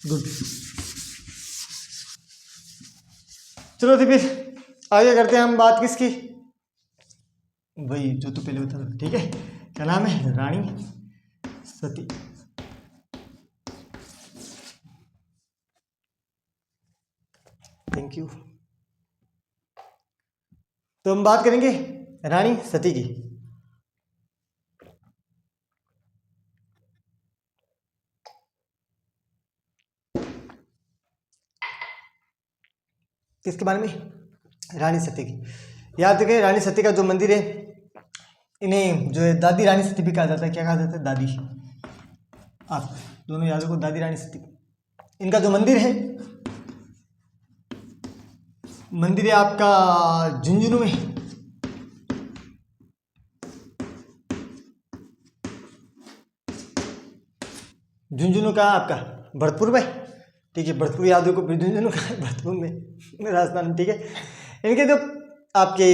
गुड, चलो तो फिर आगे करते हैं हम बात किसकी, वही जो तो पहले बता। ठीक है, क्या नाम है? रानी सती। Thank you. तो हम बात करेंगे रानी सती की। किसके बारे में? रानी सती की। याद रखें, रानी सती का जो मंदिर है, इन्हें जो है दादी रानी सती भी कहा जाता है। क्या कहा जाता है? दादी। आप दोनों याद रखो, दादी रानी सती। इनका जो मंदिर है, मंदिर है आपका झुंझुनू में। झुंझुनू कहाँ आपका? भरतपुर में। ठीक है, भरतपुर याद रखो, झुंझुनू कहाँ है? भरतपुर में, राजस्थान में। ठीक है, इनके जो आपके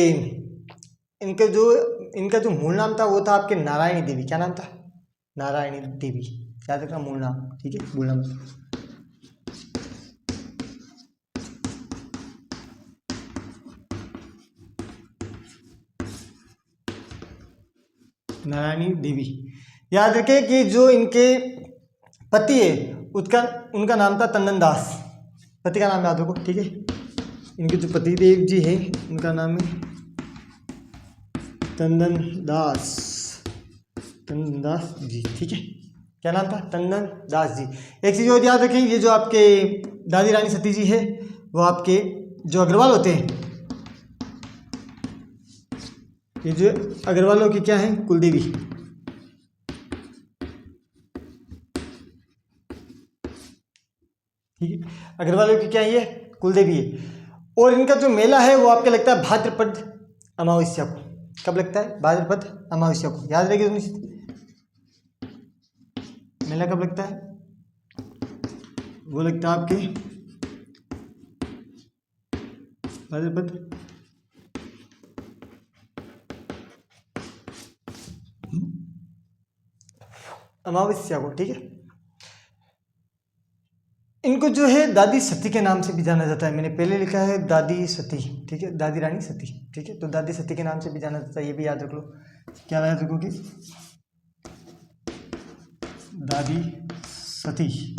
इनका जो मूल नाम था वो था आपके नारायणी देवी। क्या नाम था? नारायणी देवी, याद रखना मूल नाम। ठीक है, मूल नाम नारायणी देवी। याद रखें कि जो इनके पति है उनका नाम था तंदन दास। पति का नाम याद रखो। ठीक है, इनके जो पति देव जी है उनका नाम है तंदन दास। तंदन दास जी। ठीक है, क्या नाम था? तंदन दास जी। एक चीज़ और याद रखें, ये जो आपके दादी रानी सती जी है वो आपके जो अग्रवाल होते हैं, ये जो अग्रवालों की क्या है? कुलदेवी। ठीक है, अग्रवालों की क्या है? कुलदेवी है। और इनका जो मेला है वो आपके लगता है भाद्रपद अमावस्या को। कब लगता है? भाद्रपद अमावस्या को, याद रखिए तुम। मेला कब लगता है? वो लगता है आपके भाद्रपद अमावस्या को, ठीक है। इनको जो है दादी सती के नाम से भी जाना जाता है। मैंने पहले लिखा है दादी सती, ठीक है, दादी रानी सती, ठीक है। तो दादी सती के नाम से भी जाना जाता है, ये भी याद रख लो। क्या याद रखोगे? दादी सती,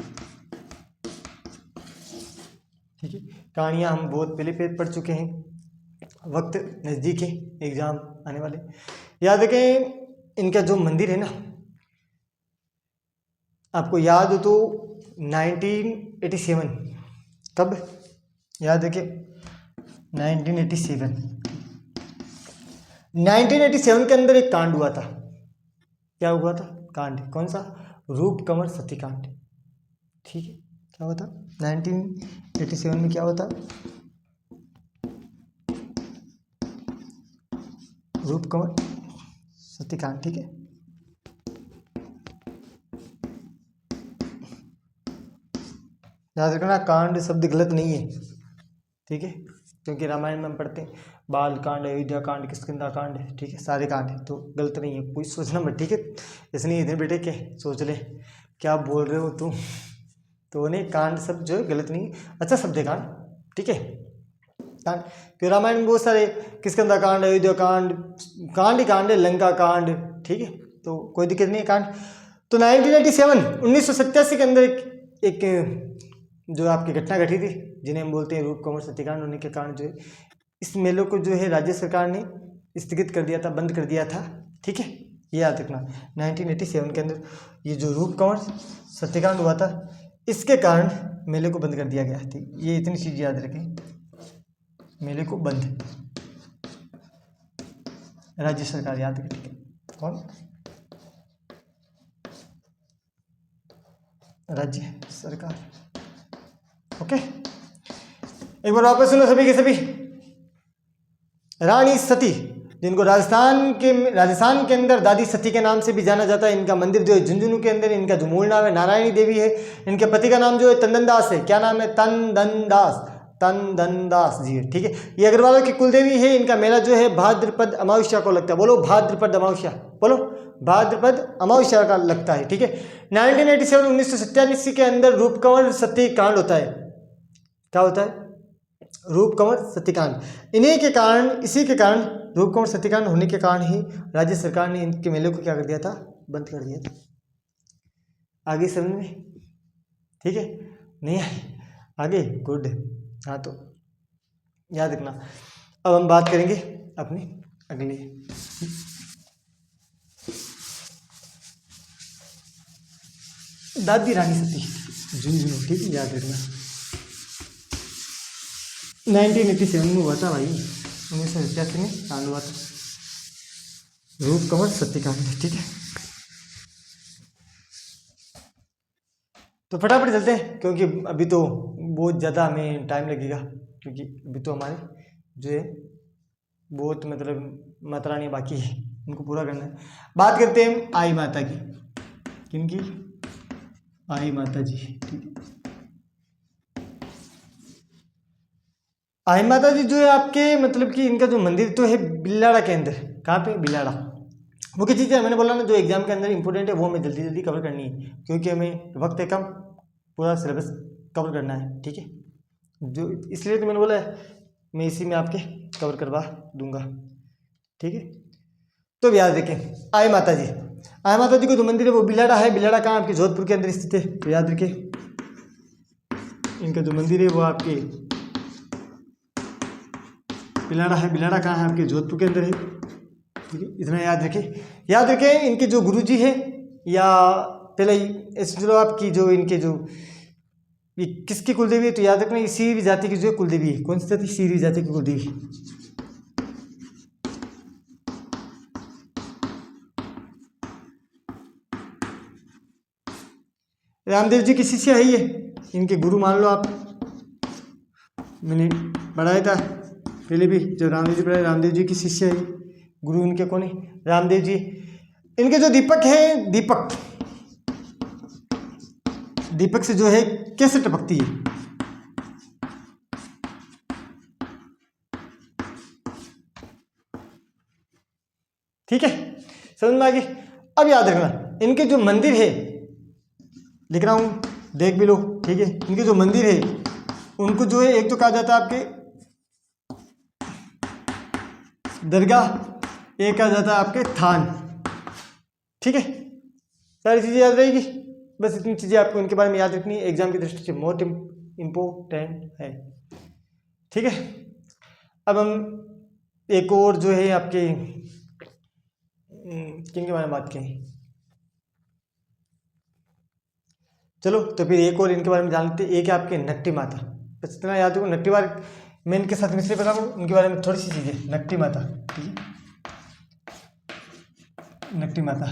ठीक है। कहानियाँ हम बहुत पहले पढ़ चुके हैं, वक्त नज़दीक है, एग्जाम आने वाले। याद रखें इनका जो मंदिर है ना, आपको याद हो तो 1987, कब याद रखें? 1987 के अंदर एक कांड हुआ था। क्या हुआ था? कांड, कौन सा? रूप कंवर सती कांड, ठीक है। क्या हुआ था 1987 में? क्या हुआ था? रूप कंवर सती कांड, ठीक है। याद रखना कांड शब्द गलत नहीं है, ठीक है, क्योंकि रामायण में हम पढ़ते हैं बाल कांड, अयोध्या कांड, किष्किंधा कांड, ठीक है, सारे कांड है, तो गलत नहीं है, कोई सोचना मत, ठीक है। इसलिए इधर बेटे के सोच ले क्या बोल रहे हो तुम, तो उन्हें कांड शब्द जो है गलत नहीं, अच्छा शब्द है कांड, ठीक है। कांड क्यों? रामायण में बहुत सारे किष्किंधा कांड, अयोध्या कांड, कांड ही कांड है, लंका कांड, ठीक है, तो कोई दिक्कत नहीं है कांड। तो 1987 के अंदर एक जो आपकी घटना घटी थी, जिन्हें हम बोलते हैं रूप कंवर सतीकांड, उन्हीं के कारण जो है इस मेले को जो है राज्य सरकार ने स्थगित कर दिया था, बंद कर दिया था, ठीक है। ये याद रखना 1987 के अंदर ये जो रूप कंवर सतीकांड हुआ था, इसके कारण मेले को बंद कर दिया गया था। ये इतनी चीज़ याद रखें, मेले को बंद राज्य सरकार, याद रखें कौन? राज्य सरकार, ओके। एक बार वापस सुनो सभी के सभी। रानी सती, जिनको राजस्थान के अंदर दादी सती के नाम से भी जाना जाता है। इनका मंदिर जो है झुंझुनू के अंदर, इनका जो मूल नाम है नारायणी देवी है। इनके पति का नाम जो है तंदन दास है। क्या नाम है? तंदन दास जी है, ठीक है। ये अग्रवालों की कुलदेवी है। इनका मेला जो है भाद्रपद अमावस्या को लगता है। बोलो भाद्रपद अमावस्या, बोलो भाद्रपद अमावस्या का लगता है, ठीक है। 1987 के अंदर रूप कंवर सती कांड होता है। क्या होता है? रूप कंवर सतीकांड। इन्हीं के कारण, इसी के कारण, रूप कंवर सतीकांड होने के कारण ही राज्य सरकार ने इनके मेले को क्या कर दिया था? बंद कर दिया था। आगे समझ में? ठीक है, नहीं आगे? गुड। हाँ, तो याद रखना। अब हम बात करेंगे अपनी अगली दादी रानी सती झुंझुनू, ठीक है, याद रखना। 1987 में हुआ था भाई, 1987 में कांड हुआ था रूप कंवर सतीकांड, ठीक है। तो फटाफट चलते हैं, क्योंकि अभी तो बहुत ज़्यादा हमें टाइम लगेगा, क्योंकि अभी तो हमारे जो है बहुत मतलब माता रानी बाकी है, उनको पूरा करना है। बात करते हैं आई माता की। किनकी? आई माता जी, ठीक है। आई माता जी जो है आपके मतलब कि इनका जो मंदिर तो है बिलाड़ा के अंदर। कहाँ पे? बिलाड़ा। वो क्या चीज़ है? मैंने बोला ना, जो एग्जाम के अंदर इंपॉर्टेंट है वो हमें जल्दी जल्दी कवर करनी है, क्योंकि हमें वक्त है कम, पूरा सिलेबस कवर करना है, ठीक है। जो इसलिए तो मैंने बोला है मैं इसी में आपके कवर करवा दूंगा, ठीक है। तो याद रखें आई माता जी। आई माता जी को जो मंदिर है वो बिलाड़ा है। बिलाड़ा कहाँ? आपके जोधपुर के अंदर स्थित है। तो याद रखें इनका जो मंदिर है वो आपके बिलाड़ा है। बिलाड़ा कहाँ है? आपके जोधपुर के अंदर है, ठीक है। इतना याद रखें। याद रखें इनके जो गुरुजी है, या पहले चलो आपकी जो इनके जो ये किसकी कुलदेवी है, तो याद रखना सीरी जाति की जो कुलदेवी है। कौन सी जाति? सीरी जाति की कुलदेवी। रामदेव जी की शिष्य है ये, इनके गुरु मान लो आप। मैंने पढ़ाया था पहले भी, जब रामदेव जी पढ़ाए, रामदेव जी की शिष्य है, गुरु इनके कौन है? रामदेव जी। इनके जो दीपक है, दीपक से जो है कैसे टपकती है? ठीक है, समझ में आ गई। अब याद रखना इनके जो मंदिर है, लिख रहा हूं, देख भी लो, ठीक है। इनके जो मंदिर है उनको जो है एक तो कहा जाता है आपके दरगाह, एक कहा जाता है आपके थान। ठीक है, सारी चीज़ें याद रहेगी। बस इतनी चीज़ें आपको इनके बारे में याद रखनी है, एग्जाम की दृष्टि से बहुत इम्पोर्टेंट है। ठीक है, अब हम एक और जो है आपके किन के बारे में बात करें? चलो तो फिर एक और इनके बारे में जान लेते हैं। एक है आपके नट्टी माता, बस इतना याद रखो। नट्टी बार मैं इनके साथ मिश्री बता रहा हूँ, उनके बारे में थोड़ी सी चीज़ें। नट्टी माता, ठीक है, नट्टी माता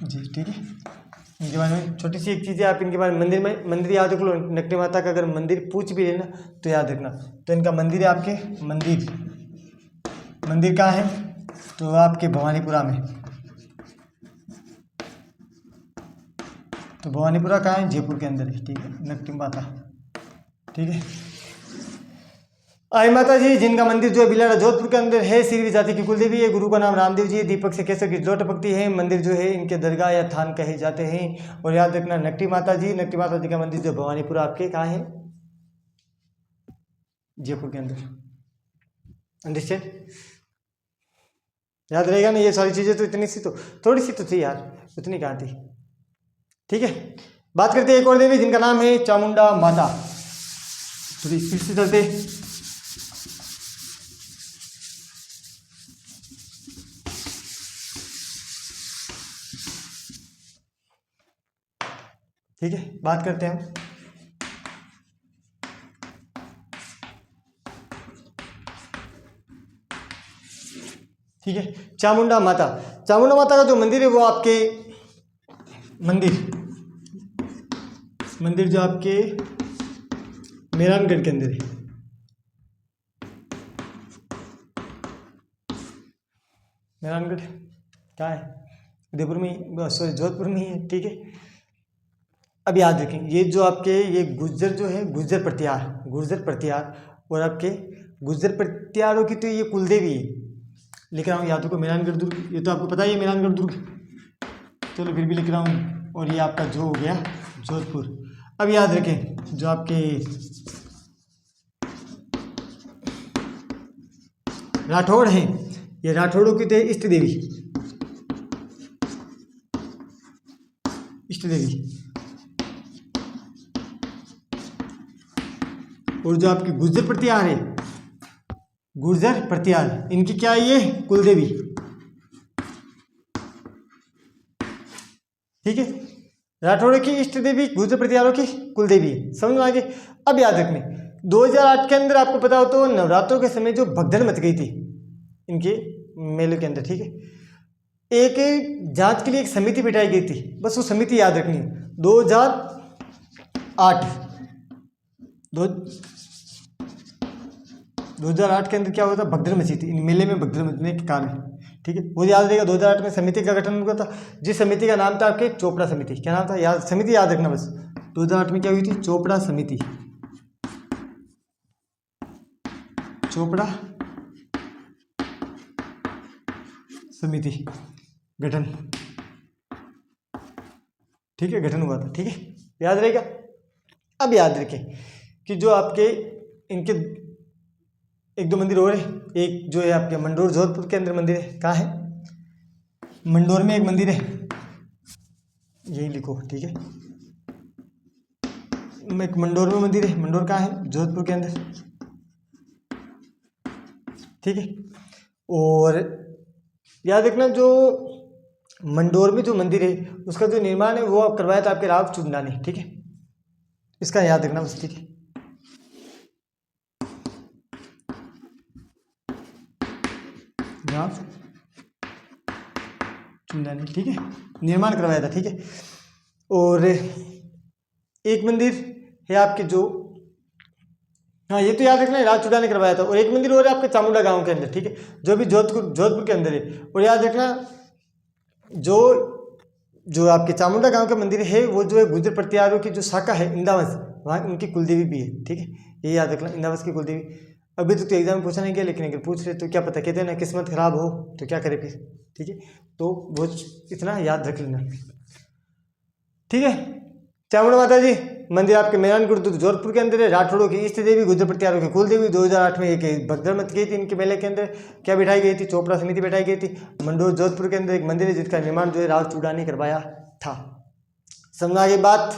जी, ठीक है। इनके बारे में छोटी सी एक चीज़ है, आप इनके बारे में मंदिर याद रख लो। नट्टी माता का अगर मंदिर पूछ भी लेना तो याद रखना। तो इनका मंदिर है आपके, मंदिर कहाँ है? तो आपके भवानीपुरा में। तो भवानीपुरा कहाँ है? जयपुर के अंदर है, ठीक है, नट्टी माता, ठीक है। आई माता जी जिनका मंदिर जो है बिलाड़ा जोधपुर के अंदर है, सीरी जाति की कुलदेवी है। गुरु का नाम रामदेव जी है। दीपक से केसर की जो टपकती है। मंदिर जो है इनके दरगाह या थान कहे जाते हैं। और याद रखना नट्टी माता जी का मंदिर जो भवानीपुरा आपके कहाँ है? जयपुर के अंदर। अंडरस्टैंड? याद रहेगा ना ये सारी चीज़ें? तो इतनी सी तो थोड़ी सी तो थी यार, उतनी कहाँ थी। ठीक है, बात करते हैं एक और देवी जिनका नाम है चामुंडा माता। थोड़ी स्पीड से चलते। ठीक है, बात करते हैं हम। ठीक है, चामुंडा माता का जो मंदिर है वो आपके मंदिर जो आपके मेहरानगढ़ के अंदर है। मेहरानगढ़ क्या है? उदयपुर में, सॉरी जोधपुर में ही है। ठीक है, अब याद रखें ये जो आपके ये गुर्जर जो है, गुर्जर प्रत्यार और आपके गुर्जर प्रत्यारों की तो ये कुलदेवी है। लिख रहा हूँ याद रखो, मेहरानगढ़ दुर्ग, ये तो आपको पता ही है मेहरानगढ़ दुर्ग। चलो फिर भी लिख रहा हूँ। और ये आपका जो हो गया जोधपुर। अब याद रखें जो आपके राठौड़ हैं, ये राठौड़ों की तो इष्ट देवी और जो आपकी गुर्जर प्रत्यार इनकी क्या है? ये कुलदेवी। ठीक है, राठौड़ों की इष्ट देवी, गुर्जर प्रत्यारों की कुलदेवी, समझ में आ गए। अब याद रखने 2008 के अंदर आपको पता हो तो नवरात्रों के समय जो भगदड़ मच गई थी इनके मेले के अंदर। ठीक है, एक जांच के लिए एक समिति बिठाई गई थी, बस वो समिति याद रखनी है। 2008 के अंदर क्या हुआ था? भगदड़ मची थी इन मेले में, भगदड़ मचने के कारण। ठीक है, वो याद रहेगा। 2008 में समिति का गठन हुआ था, जिस समिति का नाम था आपके चोपड़ा समिति। क्या नाम था? याद, समिति याद रखना बस। 2008 में क्या हुई थी? चोपड़ा समिति गठन। ठीक है, गठन हुआ था। ठीक है, याद रहेगा। अब याद रखें कि जो आपके इनके एक दो मंदिर और है। एक जो है आपके मंडोर जोधपुर के अंदर मंदिर है। कहाँ है? मंडोर में एक मंदिर है, यही लिखो। ठीक है, एक मंडोर में मंदिर है। मंडोर कहाँ है? जोधपुर के अंदर। ठीक है, और याद रखना जो मंडोर में जो मंदिर है उसका जो निर्माण है वो करवाया था आपके राव चुंदा ने। ठीक है, इसका याद रखना बस। ठीक है, राव चुंदा ने, ठीक है, निर्माण करवाया था। ठीक है, और एक मंदिर है आपके जो हाँ ये तो याद रखना है, राज चुड़ा ने करवाया था। और एक मंदिर और है आपके चामुंडा गांव के अंदर, ठीक है, जो भी जोधपुर के अंदर है। और याद रखना जो जो आपके चामुंडा गांव का मंदिर है वो जो है गुर्जर प्रतिहारों की जो शाखा है इंदावंश, वहाँ उनकी कुलदेवी भी है, ठीक है, ये याद रखना, इंदावंश की कुलदेवी। अभी तो एग्जाम में पूछा नहीं गया, लेकिन अगर पूछ रहे तो क्या पता, कहते हैं ना किस्मत खराब हो तो क्या करे फिर, ठीक है, तो वो इतना याद रख लेना, ठीक है। चामुंडा माता जी मंदिर आपके मैदानगढ़ जोधपुर के अंदर है। राठौड़ों की इष्ट देवी, गुर्जर प्रतिहारों की कुल देवी। 2008 में एक भगदड़ मच गई थी इनके मेले के अंदर, क्या बिठाई गई थी, चोपड़ा समिति बैठाई गई थी। मंडोर जोधपुर के अंदर एक मंदिर है जिसका निर्माण जो है राज चूड़ा ने करवाया था। समझा ये बात?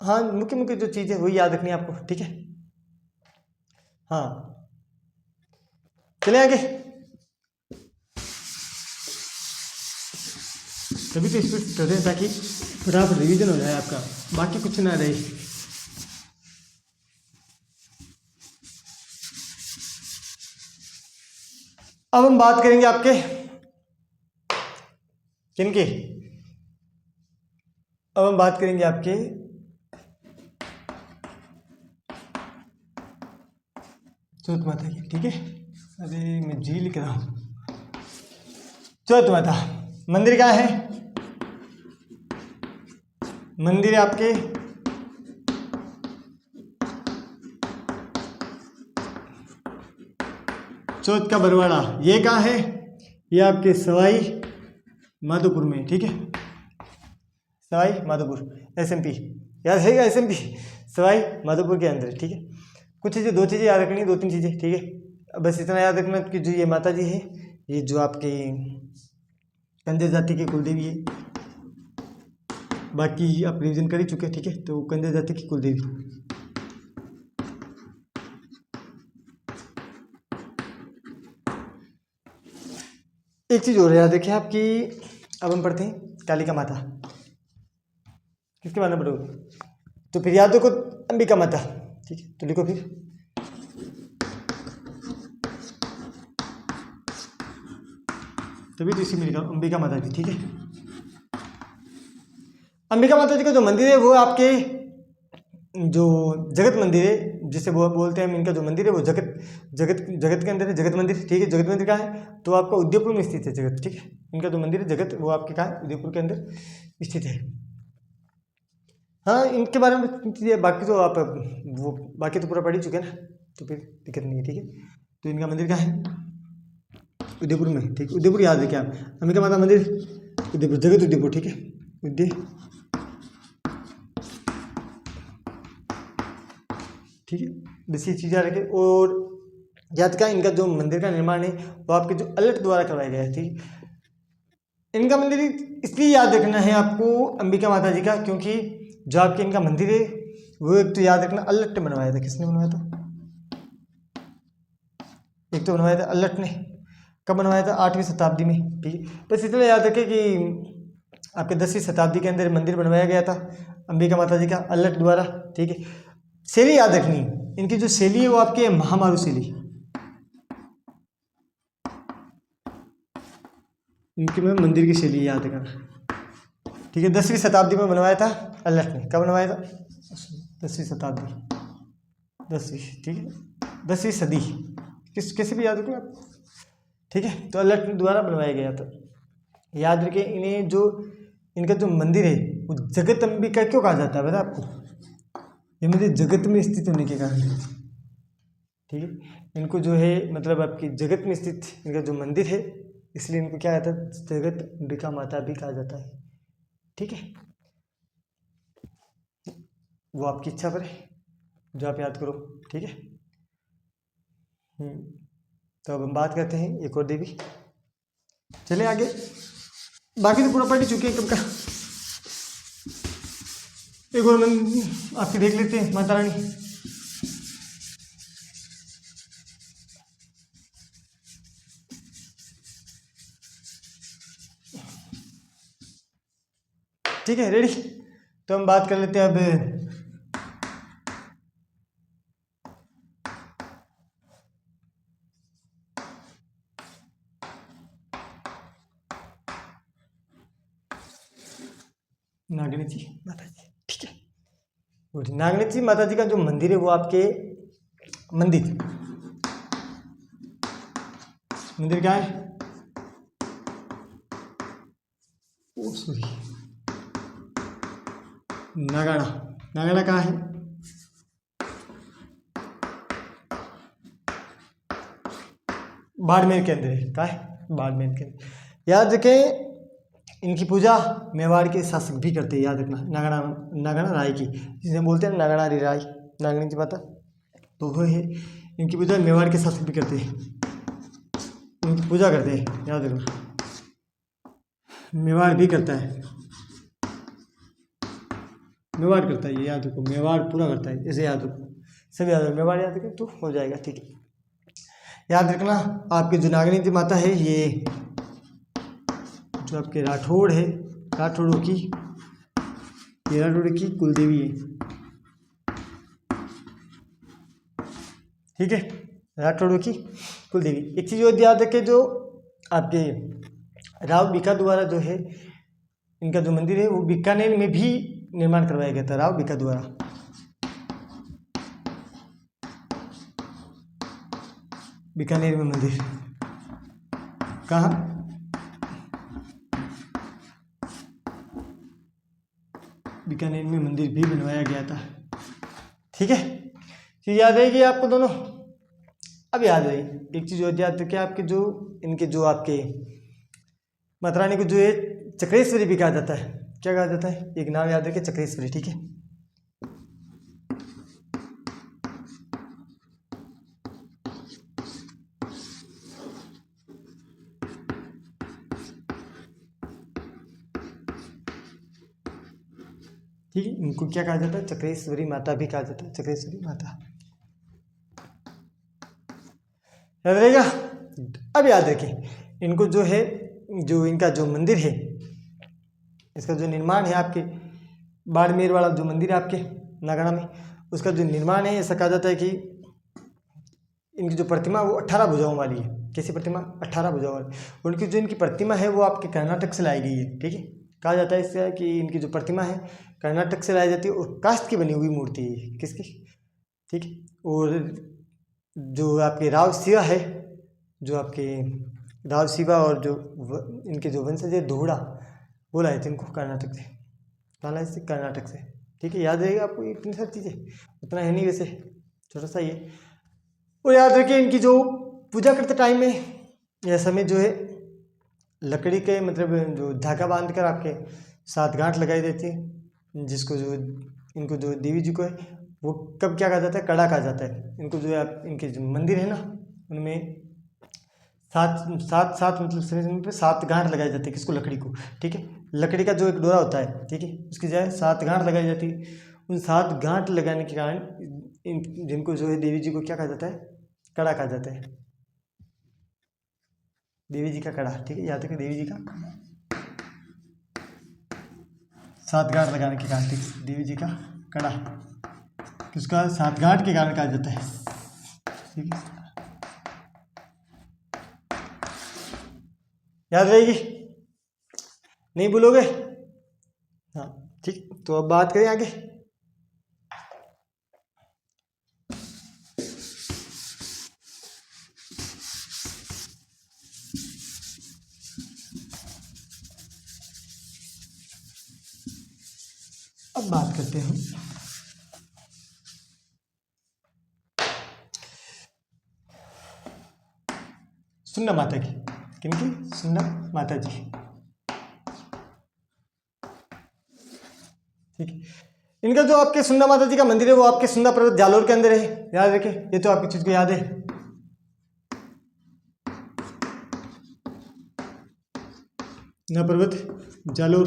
हाँ, मुख्य मुख्य जो चीज़ है वही याद रखनी है आपको, ठीक है। हाँ चले आगे। तभी तो स्पीड कर रहे हैं ताकि फटाफट रिवीजन हो जाए आपका, बाकी कुछ ना रहे। अब हम बात करेंगे आपके किनकी, अब हम बात करेंगे आपके चौथ माता की, ठीक है। अरे मैं जी लिख रहा हूँ। चौथ माता मंदिर कहाँ है? मंदिर है आपके चौथ का बरवाड़ा। ये कहाँ है? ये आपके सवाई माधोपुर में, ठीक है, सवाई माधोपुर एसएमपी, याद रहेगा एसएमपी, सवाई माधोपुर के अंदर, ठीक है। कुछ चीज़ें, दो चीज़ें याद रखनी, दो तीन चीज़ें, ठीक है। बस इतना याद रखना कि जो ये माता जी है, ये जो आपके कंजर जाति की कुलदेवी है। बाकी आप रिविजन कर ही चुके हैं, ठीक है, तो कंजर जाति की कुलदेवी। एक चीज़ और याद रखिए आपकी, अब हम पढ़ते हैं कालिका माता, किसके बारे में पढ़ोगे? तो फिर याद रखो अंबिका माता, ठीक है, तो लिखो फिर तभी तो इसी में लिखा अंबिका माता जी, ठीक है। अंबिका माता जी का जो मंदिर है वो आपके जो जगत मंदिर है, जिसे वो बोलते हैं, इनका जो मंदिर है वो जगत जगत जगत के अंदर है, जगत मंदिर, ठीक है। जगत मंदिर कहाँ है? तो आपका उदयपुर में स्थित है जगत, ठीक है। इनका जो मंदिर है जगत वो आपके कहाँ है? उदयपुर के अंदर स्थित है। हाँ इनके बारे में चीज़ें, बाकी तो आप वो बाकी तो पूरा पढ़ ही चुके हैं ना, तो फिर दिक्कत नहीं है, ठीक है। तो इनका मंदिर कहाँ है? उदयपुर में, ठीक है। उदयपुर याद रखिए आप, अंबिका माता मंदिर उदयपुर, जगत उदयपुर, ठीक है, उदय, ठीक है। बस ये चीज़ याद रखिए। और याद का इनका जो मंदिर का निर्माण है वो आपके जो अलट द्वारा करवाया गया है, ठीक है। इनका मंदिर इसलिए याद रखना है आपको अंबिका माता जी का, क्योंकि जो आपके इनका मंदिर है वो एक तो याद रखना अल्लट ने बनवाया था। किसने बनवाया था? एक तो बनवाया था अल्लट ने। कब बनवाया था? 8वीं शताब्दी में, ठीक है। बस इतना याद रखें कि आपके 10वीं शताब्दी के अंदर मंदिर बनवाया गया था अंबिका माता जी का अल्लट द्वारा, ठीक है। शैली याद रखनी, इनकी जो शैली है वो आपकी महामारू शैली, इनके में मंदिर की शैली याद रखना, ठीक है। 10वीं शताब्दी में बनवाया था अल्लट ने। कब बनवाया था? 10वीं शताब्दी, 10वीं, ठीक है, 10वीं सदी, कैसे भी याद रखो आप, ठीक है। तो अल्लट द्वारा बनवाया गया था। याद रखें इन्हें, जो इनका जो मंदिर है वो जगत अंबिका क्यों कहा जाता है पता है आपको? ये मंदिर जगत में स्थित होने के कारण, ठीक है। इनको जो है मतलब आपकी जगत में स्थित इनका जो मंदिर है, इसलिए इनको क्या कहता है? जगत अंबिका माता भी कहा जाता है, ठीक है। वो आपकी इच्छा पर है, जो आप याद करो, ठीक है। तो अब हम बात करते हैं एक और देवी, चले आगे। बाकी तो पूरा पढ़ ही चुके हैं कब का। एक और आपकी देख लेते हैं माता रानी। ठीक है, रेडी? तो हम बात कर लेते हैं अब नागिनी जी माता जी, ठीक है। नागनाथ माता जी का जो मंदिर है वो आपके मंदिर क्या है? ओ सॉरी, नागाड़ा। नागाड़ा कहाँ है? बाड़मेर के अंदर है। कहाँ है? बाड़मेर के अंदर। याद रखें, इनकी पूजा मेवाड़ के शासक भी करते हैं, याद रखना। नागड़ा, नागड़ा राय की, जिसे बोलते हैं नागड़ा राय, नागनी की माता, तो वो है। इनकी पूजा मेवाड़ के शासक भी करते हैं, इनकी पूजा करते हैं, याद रखना। मेवाड़ भी करता है, मेवाड़ करता है, ये याद रखो। मेवाड़ पूरा करता है, इसे याद रखो, सब याद रखो। मेवाड़ याद रखें तो हो जाएगा, ठीक है। याद रखना, आपकी जो नागनी माता है, ये जो आपके राठौड़ है, राठौड़ों की, ये राठौड़ की कुलदेवी है, ठीक है। राठौड़ों की कुलदेवी। एक चीज़ और याद रखें, जो आपके राव बीका द्वारा जो है, इनका जो मंदिर है वो बीकानेर में भी निर्माण करवाया गया था, राव बीका द्वारा। बीकानेर में मंदिर कहाँ? बीकानेर में मंदिर भी बनवाया गया था, ठीक है। चीज़ याद रहेगी आपको दोनों? अब याद रही एक चीज़ और याद रखिए, आपके जो इनके जो आपके माता रानी को जो है चक्रेश्वरी भी कहा जाता है। क्या कहा जाता है? एक नाम याद रखिए, चक्रेश्वरी, ठीक है। ठीक है, इनको क्या कहा जाता है? चक्रेश्वरी माता भी कहा जाता है, चक्रेश्वरी माता, याद रहेगा। अब याद रखें, इनको जो है, जो इनका जो मंदिर है, इसका जो निर्माण है, आपके बाड़मेर वाला जो मंदिर है आपके नागड़ा में, उसका जो निर्माण है, ऐसा कहा जाता है कि इनकी जो प्रतिमा वो 18 भुजाओं वाली है। कैसी प्रतिमा? 18 भुजाओं वाली। उनकी जो इनकी प्रतिमा है वो आपके कर्नाटक से लाई गई है, ठीक है। कहा जाता है इससे कि इनकी जो प्रतिमा है कर्नाटक से लाई जाती है, और काष्ठ की बनी हुई मूर्ति है, किसकी? ठीक है। और जो आपके राव शिवा है, जो आपके राव शिवा और जो इनके जो वंशज है दोहड़ा, वो लाए थे इनको कर्नाटक से। कहाँ लाए थे? कर्नाटक से, ठीक है। याद रहेगा आपको इतनी सारी चीज़ें, उतना है नहीं वैसे, छोटा सा ही है। और याद रखिए, इनकी जो पूजा करते टाइम में यह समय जो है लकड़ी के, मतलब जो धागा बांध कर आपके 7 गांठ लगाई देती है, जिसको जो इनको जो देवी जी को है वो कब क्या कहा जाता है? कड़ा कहा जाता है। इनको जो है आप, इनके जो मंदिर है ना, उनमें 7 मतलब समय पे 7 गांठ लगाई जाती है। किसको? लकड़ी को, ठीक है। लकड़ी का जो एक डोरा होता है, ठीक है, उसकी जगह 7 गांठ लगाई जाती है। उन 7 गांठ लगाने के कारण जिनको जो है देवी जी को क्या कहा जाता है? कड़ा कहा जाता है, देवी जी का कड़ा, ठीक है। याद रखिए, देवी जी का 7 गांठ लगाने के कारण, ठीक, देवी जी का कड़ा, किसका? 7 गांठ के कारण कहा जाता है, ठीक है। याद रहेगी? नहीं भूलोगे? हाँ, ठीक। तो अब बात करें आगे। अब बात करते हैं सुन्ना माता की। किनकी? सुन्ना माता जी, ठीक है। इनका जो आपके सुन्ना माता जी का मंदिर है वो आपके सुन्ना पर्वत जालोर के अंदर है, याद रखें। ये तो आपकी चीज को याद है। सुन्ना पर्वत जालोर,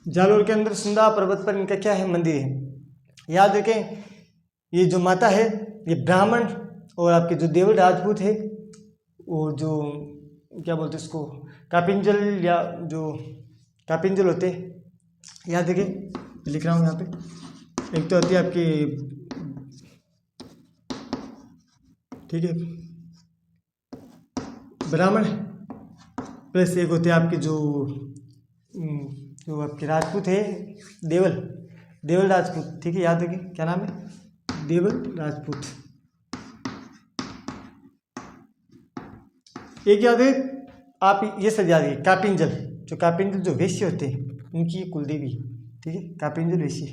जालोर के अंदर सुन्ना पर्वत पर इनका क्या है? मंदिर है। याद रखें, ये जो माता है ये ब्राह्मण और आपके जो देवल राजपूत है, वो जो क्या बोलते हैं इसको, कापिंजल, या जो कापिंजल होते हैं, याद रखें, लिख रहा हूँ यहाँ पे। एक तो होती है आपकी, ठीक है, ब्राह्मण, प्लस एक होते हैं आपके जो आपके राजपूत है, देवल, देवल राजपूत, ठीक है, याद रखिए क्या नाम है, देवल राजपूत। एक याद है आप ये सब याद रखिए, कापिंजल, जो कापिंजल जो वैश्य होते हैं उनकी ये कुलदेवी, ठीक है, कापिंजल वैश्य,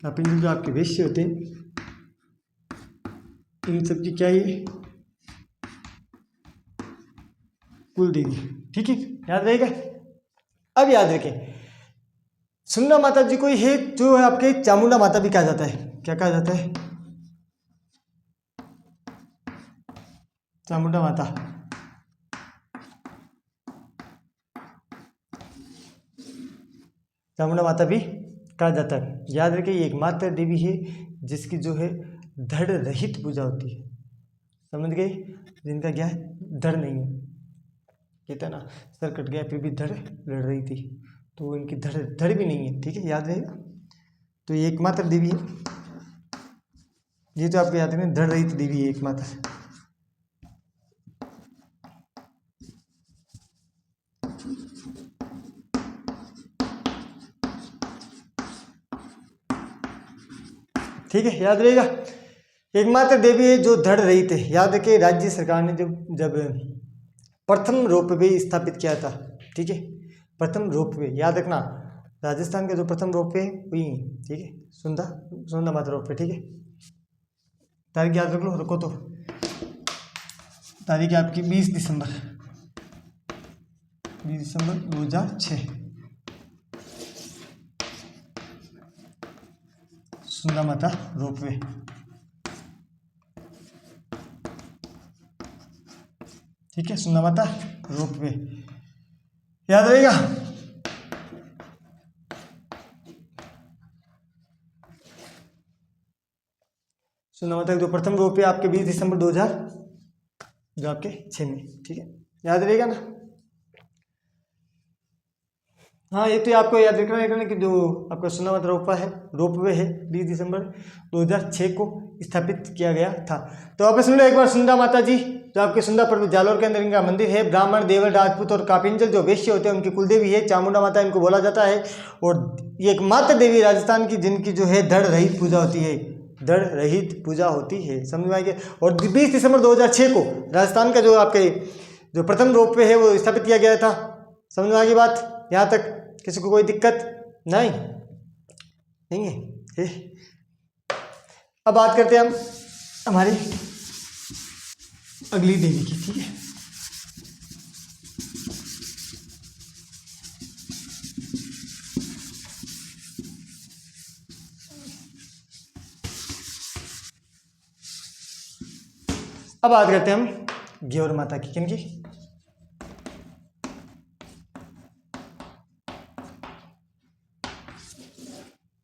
कापिंजल जो आपके वैश्य होते हैं इन सबकी क्या है, कुलदेवी, ठीक है, याद रहेगा। अब याद रखें सुंदरा माता जी को है जो है आपके चामुंडा माता भी कहा जाता है, क्या कहा जाता है, चामुंडा माता, चामुंडा माता भी कहा जाता है। याद रखिए ये एकमात्र देवी है जिसकी जो है धड़ रहित पूजा होती है, समझ गए, जिनका क्या है धड़ नहीं है, कहते हैं ना सर कट गया फिर भी धड़ लड़ रही थी, तो इनकी धड़ भी नहीं है, ठीक है, याद रहेगा। तो ये एकमात्र देवी है, ये तो आपको याद रखना धड़ रहित देवी है एकमात्र। ठीक है, याद रहेगा एकमात्र देवी है जो धड़ रहित है। याद रखिए राज्य सरकार ने जब प्रथम रोपवे स्थापित किया था, ठीक है, प्रथम रोपवे याद रखना, राजस्थान का जो प्रथम रोपवे वही, ठीक है, सुंदर माता रोपवे, ठीक है, तारीख याद रख लो, रुको तो, तारीख आपकी 20 दिसंबर 2006 सुंदर माता रोपवे, ठीक है, सुंदर माता रोपवे, याद रहेगा। सुंदर माता जो प्रथम रोपवे आपके 20 दिसंबर 2000 जो आपके 6 में, ठीक है, याद रहेगा ना। हाँ ये तो आपको याद रखना है कि जो आपका सुंदर माता रोपवे है 20 दिसंबर 2006 को स्थापित किया गया था। तो आप सुन लो एक बार सुंदर माता जी जो आपके सुंदर पर्वत जालोर के अंदर इनका मंदिर है। ब्राह्मण, देवल, राजपूत और कापिंजल जो वैश्य होते हैं उनकी कुलदेवी है, चामुंडा माता इनको बोला जाता है। और ये एकमात्र देवी राजस्थान की जिनकी जो है धड़ रहित पूजा होती है, धड़ रहित पूजा होती है, समझ में आएगी। और 20 दिसंबर 2006 को राजस्थान का जो आपके जो प्रथम रोपवे है वो स्थापित किया गया था, समझ में आ गई बात। यहाँ तक किसी को कोई दिक्कत नहीं है। अब बात करते हैं हम हमारी अगली देवी की, ठीक है। अब बात करते हैं हम घेवर माता की, किन की,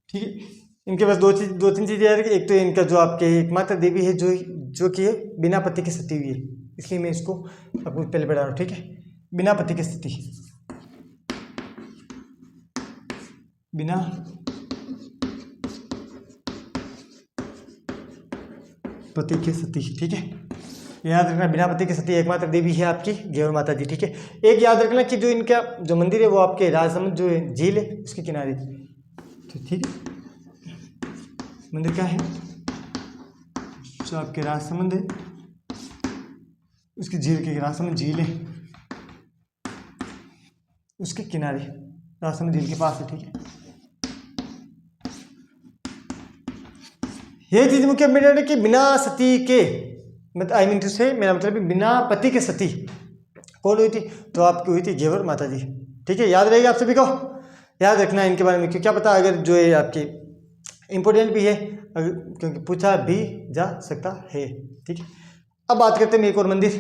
ठीक है। इनके पास दो तीन चीजें याद रखिए। एक तो इनका जो आपके एकमात्र देवी है जो कि है बिना पति की सती हुई है, इसलिए मैं इसको आपको पहले बढ़ा रहा हूँ, ठीक है। बिना पति की सती, बिना पति की सती, ठीक है, याद रखना। बिना पति की सती एकमात्र देवी है आपकी घेवर माता जी, ठीक है। एक याद रखना कि जो इनका जो मंदिर है वो आपके राजसमंद जो झील है उसके किनारे, तो ठीक है, मंदिर क्या है जो आपके राजसमंद है उसकी झील के, राजसमंद झील है उसके किनारे, राजसमंद झील के पास है, ठीक है। ये चीज मुख्य मेरा कि बिना सती के मतलब आई मीन टू से मेरा मतलब बिना पति के सती कौन हुई थी, तो आपकी हुई थी घेवर माता जी, ठीक है। याद रहेगा आप सभी को, याद रखना इनके बारे में, क्यों क्या पता अगर जो है आपकी इम्पोर्टेंट भी है क्योंकि पूछा भी जा सकता है, ठीक है। अब बात करते हैं एक और मंदिर,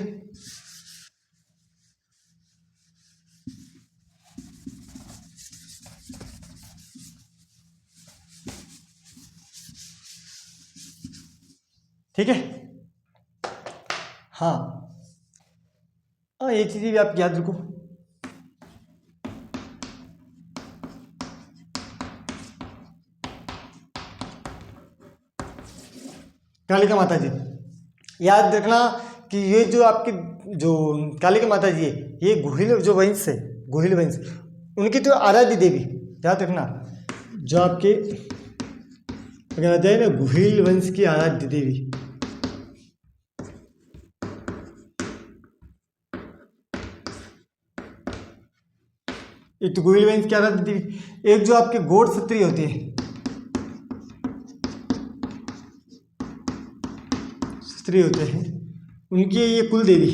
ठीक है। हाँ ये चीज़ें भी आप याद रखो। कालिका माता जी, याद रखना कि ये जो आपके जो कालिका माता जी है, ये गोहिल जो वंश है, गोहिल वंश, उनकी तो आराध्य देवी, याद रखना, जो आपके अगर आ जाए ना गोहिल वंश की आराध्य देवी। एक तो गोहिल वंश की आराध्य देवी, एक जो आपके गौड़ क्षत्रिय होते हैं, क्षत्रिय होते हैं, उनकी ये कुल देवी,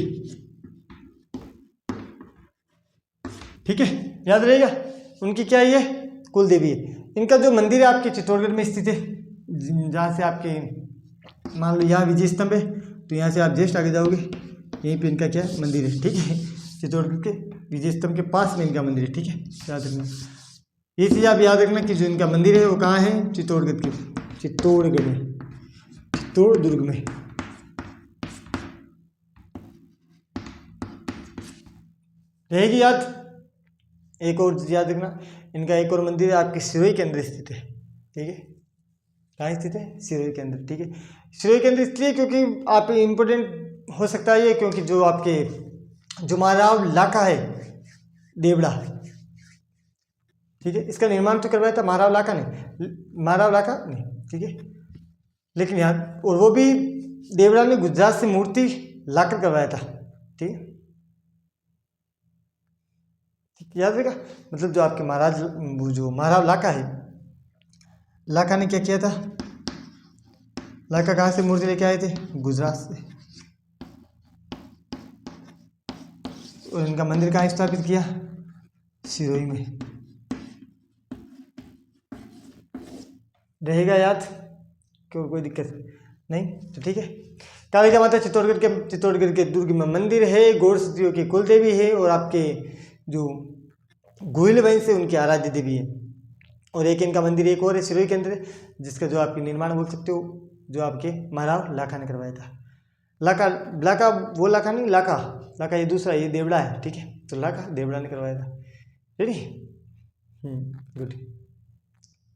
ठीक है, याद रहेगा, उनकी क्या है ये कुल देवी है। इनका जो मंदिर है आपके चित्तौड़गढ़ में स्थित है, जहाँ से आपके मान लो यहाँ विजय स्तंभ है, तो यहाँ से आप जस्ट आगे जाओगे, यहीं पे इनका क्या मंदिर है, ठीक है, चित्तौड़गढ़ के विजय स्तंभ के पास में इनका मंदिर है, ठीक है, याद रखना ये चीज़, आप याद रखना कि जो इनका मंदिर है वो कहाँ है, चित्तौड़गढ़ के, चित्तौड़गढ़ में, चित्तौड़दुर्ग में, रहेगी याद। एक और याद रखना, इनका एक और मंदिर है आपके सिरोही के अंदर स्थित है, ठीक है, कहाँ स्थित है, सिरोही के अंदर, ठीक है, सिरोही के अंदर इसलिए क्योंकि आप इम्पोर्टेंट हो सकता है ये, क्योंकि जो आपके जो महाराव लाका है देवड़ा, ठीक है, इसका निर्माण तो करवाया था महाराव लाका ने, महाराव लाका नहीं, ठीक है, लेकिन यहाँ और वो भी देवड़ा ने गुजरात से मूर्ति लाकर करवाया था, ठीक है, याद रहेगा। मतलब जो आपके महाराज वो जो महाराव लाका है, लाका ने क्या किया था, लाका कहाँ से मूर्ति लेके आए थे, गुजरात से, और इनका मंदिर कहाँ स्थापित किया, सिरोही में, रहेगा याद, क्यों कोई दिक्कत नहीं, तो ठीक है। कालिका माता चित्तौड़गढ़ के दुर्ग में मंदिर है, गौड़ क्षत्रियों की कुल देवी है, और आपके जो गोहिल वंश से उनकी आराध्य देवी है, और एक इनका मंदिर एक और है सिरोही के अंदर, जिसका जो आपके निर्माण बोल सकते हो, जो आपके महाराव लाका ने करवाया था। लाका लाका वो लाका नहीं, लाका लाका ये दूसरा, ये देवड़ा है, ठीक है, तो लाका देवड़ा ने करवाया था, रेडी, गुड।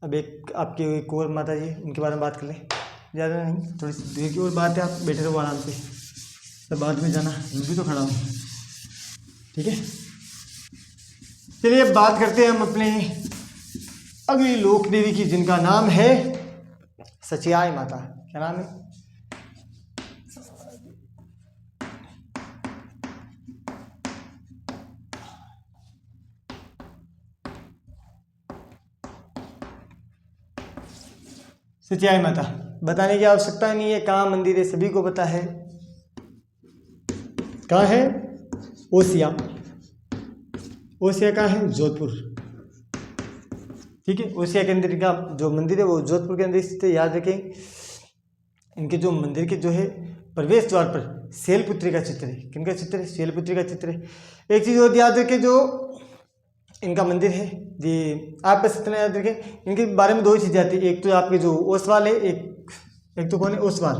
अब एक आपके एक और माता जी, उनके बारे में बात कर लें, ज़्यादा नहीं, थोड़ी सी एक और बात है, आप बैठे रहो आराम से, तब बाद में जाना, मैं भी तो खड़ा हूँ, ठीक है। चलिए अब बात करते हैं हम अपने अगली लोक देवी की, जिनका नाम है सचियाई माता। क्या नाम है, सचियाई माता, बताने की आवश्यकता नहीं है, कहाँ मंदिर है सभी को पता है, कहाँ है, ओसिया, ओसिया कहाँ है, जोधपुर, ठीक है, ओसिया के अंदर का जो मंदिर है वो जोधपुर के अंदर स्थित है, याद रखें। इनके जो मंदिर के जो है प्रवेश द्वार पर शैलपुत्री का चित्र है, किनका चित्र है, शैलपुत्री का चित्र है। एक चीज़ और याद रखें, जो इनका मंदिर है ये आप बस इतना याद रखें, इनके बारे में दो चीज़ें आती है, एक तो आपके जो ओसवाल है, एक तो कौन है, ओसवाल,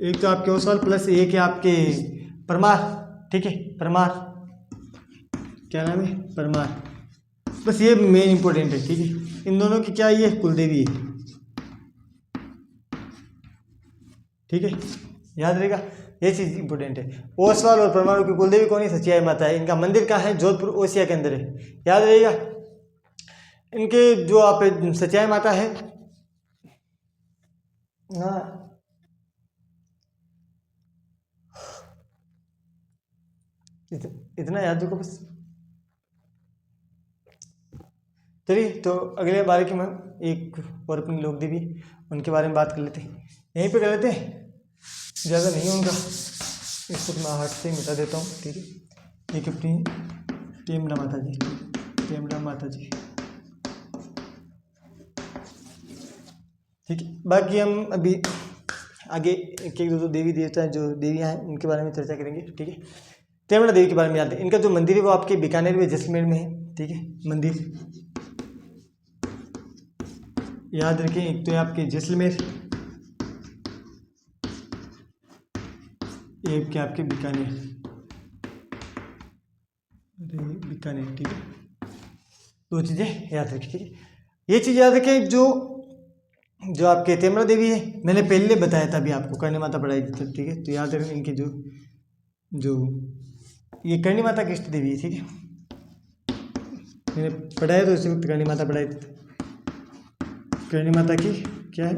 एक तो आपके ओसवाल प्लस एक है आपके परमार, ठीक है, परमार, क्या नाम है, परमार, बस ये मेन इंपॉर्टेंट है, ठीक है। इन दोनों की क्या ये कुलदेवी है, ठीक है, याद रहेगा, ये चीज़ इंपॉर्टेंट है। ओसवाल और परमाणु की कुलदेवी कौन है, सचियाई माता है। इनका मंदिर कहाँ है, जोधपुर ओसिया के अंदर है, याद रहेगा। इनके जो आप सचियाई माता है ना, इतना याद रखो बस। चलिए तो अगले बारे की मैं एक और अपनी लोक देवी उनके बारे में बात कर लेते हैं, यहीं पे कर लेते हैं, ज़्यादा नहीं होगा, इसको मैं हाथ से मिटा देता हूँ, ठीक है। एक अपनी टेमड़ा माता जी, टेमड़ा माता जी, ठीक है। बाकी हम अभी आगे एक एक दो देवी देवता जो देवियाँ हैं उनके बारे में चर्चा करेंगे, ठीक है। टेमड़ा देवी के बारे में याद है, इनका जो मंदिर है वो आपके बीकानेर में जैसलमेर में है, ठीक है। मंदिर याद रखें, एक तो है आपके जैसलमेर, एक क्या आपके बीकानेर, बीकानेर, ठीक है। दो चीज़ें याद रखें, ठीक है। ये चीज़ याद रखें, जो जो आपके तेमरा देवी है, मैंने पहले बताया था अभी आपको, करणी माता पढ़ाई थी तब, ठीक है। तो याद रखें इनके जो जो ये करणी माता की इष्ट देवी है, ठीक है। मैंने पढ़ाया तो उसी वक्त करणी माता पढ़ाई थी। करणी माता की क्या है,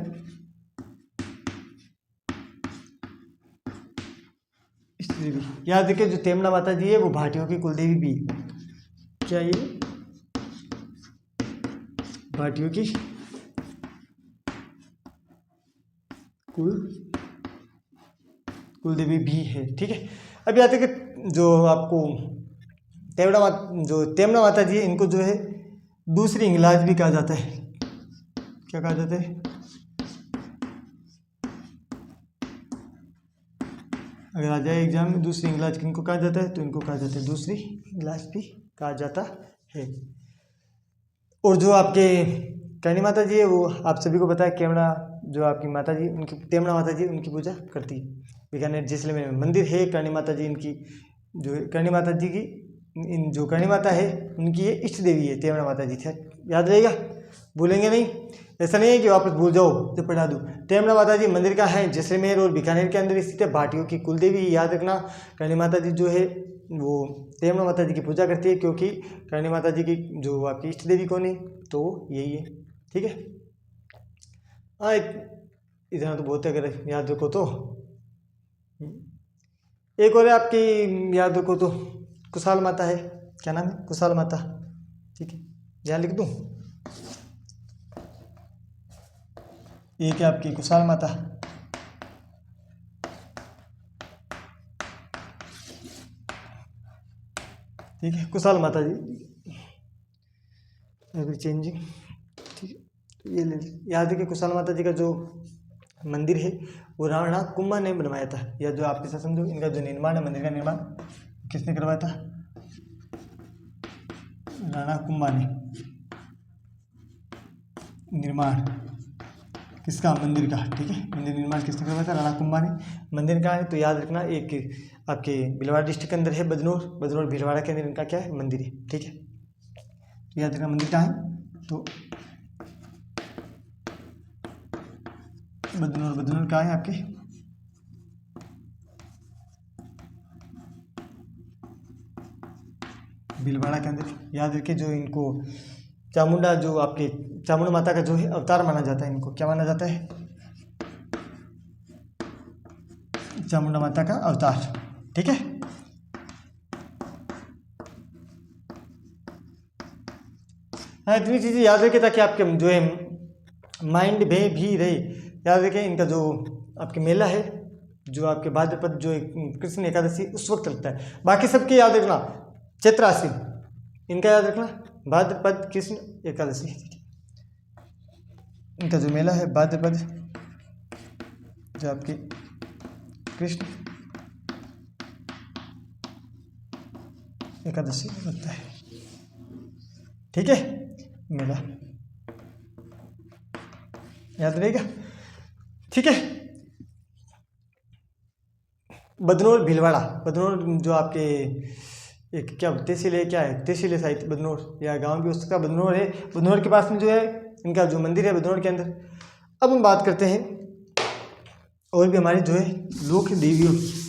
इष्ट देवी। याद रखिए जो तेमना माता जी है वो भाटियों की कुलदेवी भी है। क्या ये भाटियों की कुलदेवी भी है, ठीक है। अब याद रखिए जो आपको तेमना माता जी है, इनको जो है दूसरी इंगलाज भी कहा जाता है। क्या कहा जाता है, अगर आ जाए एग्जाम में दूसरी इंगलाज किनको कहा जाता है, तो इनको कहा जाता है दूसरी इंगलाज भी कहा जाता है। और जो आपके करणी माता जी है वो आप सभी को पता है, केवड़ा जो आपकी माता जी उनकी तेमना माता जी उनकी पूजा करती है। बीकानेर जैसलमेर में मंदिर है करणी माता जी, इनकी जो करणी माता जी की इन जो करणी माता है उनकी ये इष्ट देवी है तेमना माता जी। याद रहेगा, भूलेंगे नहीं। ऐसा नहीं है कि वापस भूल जाओ तो पढ़ा दूँ। तेमना माता जी मंदिर का है जैसलमेर और बीकानेर के अंदर स्थित है। भाटियों की कुलदेवी याद रखना। करणी माता जी जो है वो तेमना माता जी की पूजा करती है, क्योंकि करणी माता जी की जो आपकी इष्ट देवी कौन है, तो यही है, ठीक है। हाँ इतना तो बहुत है, अगर याद रखो तो। एक और है आपकी, याद रखो तो कुशाल माता है। क्या नाम है, कुशाल माता, ठीक है। यहाँ लिख दूँ, एक है आपकी कुशाल माता, ठीक है। कुशाल माता जी अभी चेंजिंग, ठीक है। ये ले याद है कि कुशाल माता जी का जो मंदिर है वो राणा कुंभा ने बनवाया था, या जो आपके साथ समझो इनका जो निर्माण है, मंदिर का निर्माण किसने करवाया था, राणा कुंभा ने। निर्माण किसका, मंदिर का, ठीक है। मंदिर निर्माण किसने करवाया था, राणा कुंभा ने। मंदिर का है तो याद रखना, एक आपके भीलवाड़ा डिस्ट्रिक्ट के अंदर है, बदनौर भीलवाड़ा के अंदर इनका क्या है, मंदिर है, ठीक है। तो याद रखना मंदिर कहाँ है, तो बदनौर कहाँ है आपके, भीलवाड़ा के अंदर। याद रखिए जो इनको चामुंडा जो आपके चामुंडा माता का जो है अवतार माना जाता है, इनको क्या माना जाता है, चामुंडा माता का अवतार, ठीक है। हाँ इतनी चीज़ें याद रखिए ताकि आपके जो है माइंड में भी रहे। याद रखिए इनका जो आपके मेला है जो आपके भाद्रपद जो कृष्ण एकादशी उस वक्त लगता है। बाकी सबके याद रखना, चैत्र आश्विन इनका याद रखना, भाद्रपद कृष्ण एकादशी, इनका जो मेला है भाद्रपद जो आपके कृष्ण एकादशी लगता है, ठीक है। मेला याद रहेगा, ठीक है। बदनौर भीलवाड़ा, बदनौर जो आपके एक क्या तहसील है, क्या है तहसील है शायद बदनौर, या गांव भी उसका बदनौर है। बदनौर के पास में जो है इनका जो मंदिर है बदनौर के अंदर। अब हम बात करते हैं और भी हमारी जो है लोक देवियों की।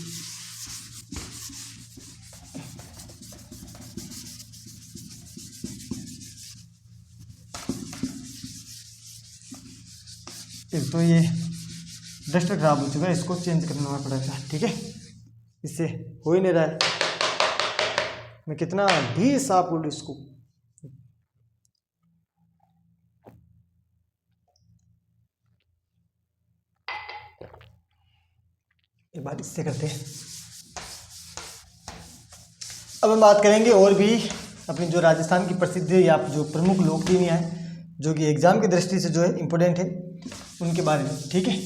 एक तो ये डस्टर खराब हो चुका है, इसको चेंज करना पड़ेगा, ठीक है। इससे हो ही नहीं रहा है, मैं कितना भी साफ बोलूँ इसको। एक बार इससे करते हैं। अब हम बात करेंगे और भी अपनी जो राजस्थान की प्रसिद्ध या जो प्रमुख लोक देवियाँ हैं जो कि एग्जाम की दृष्टि से जो है इम्पोर्टेंट है उनके बारे में, ठीक है।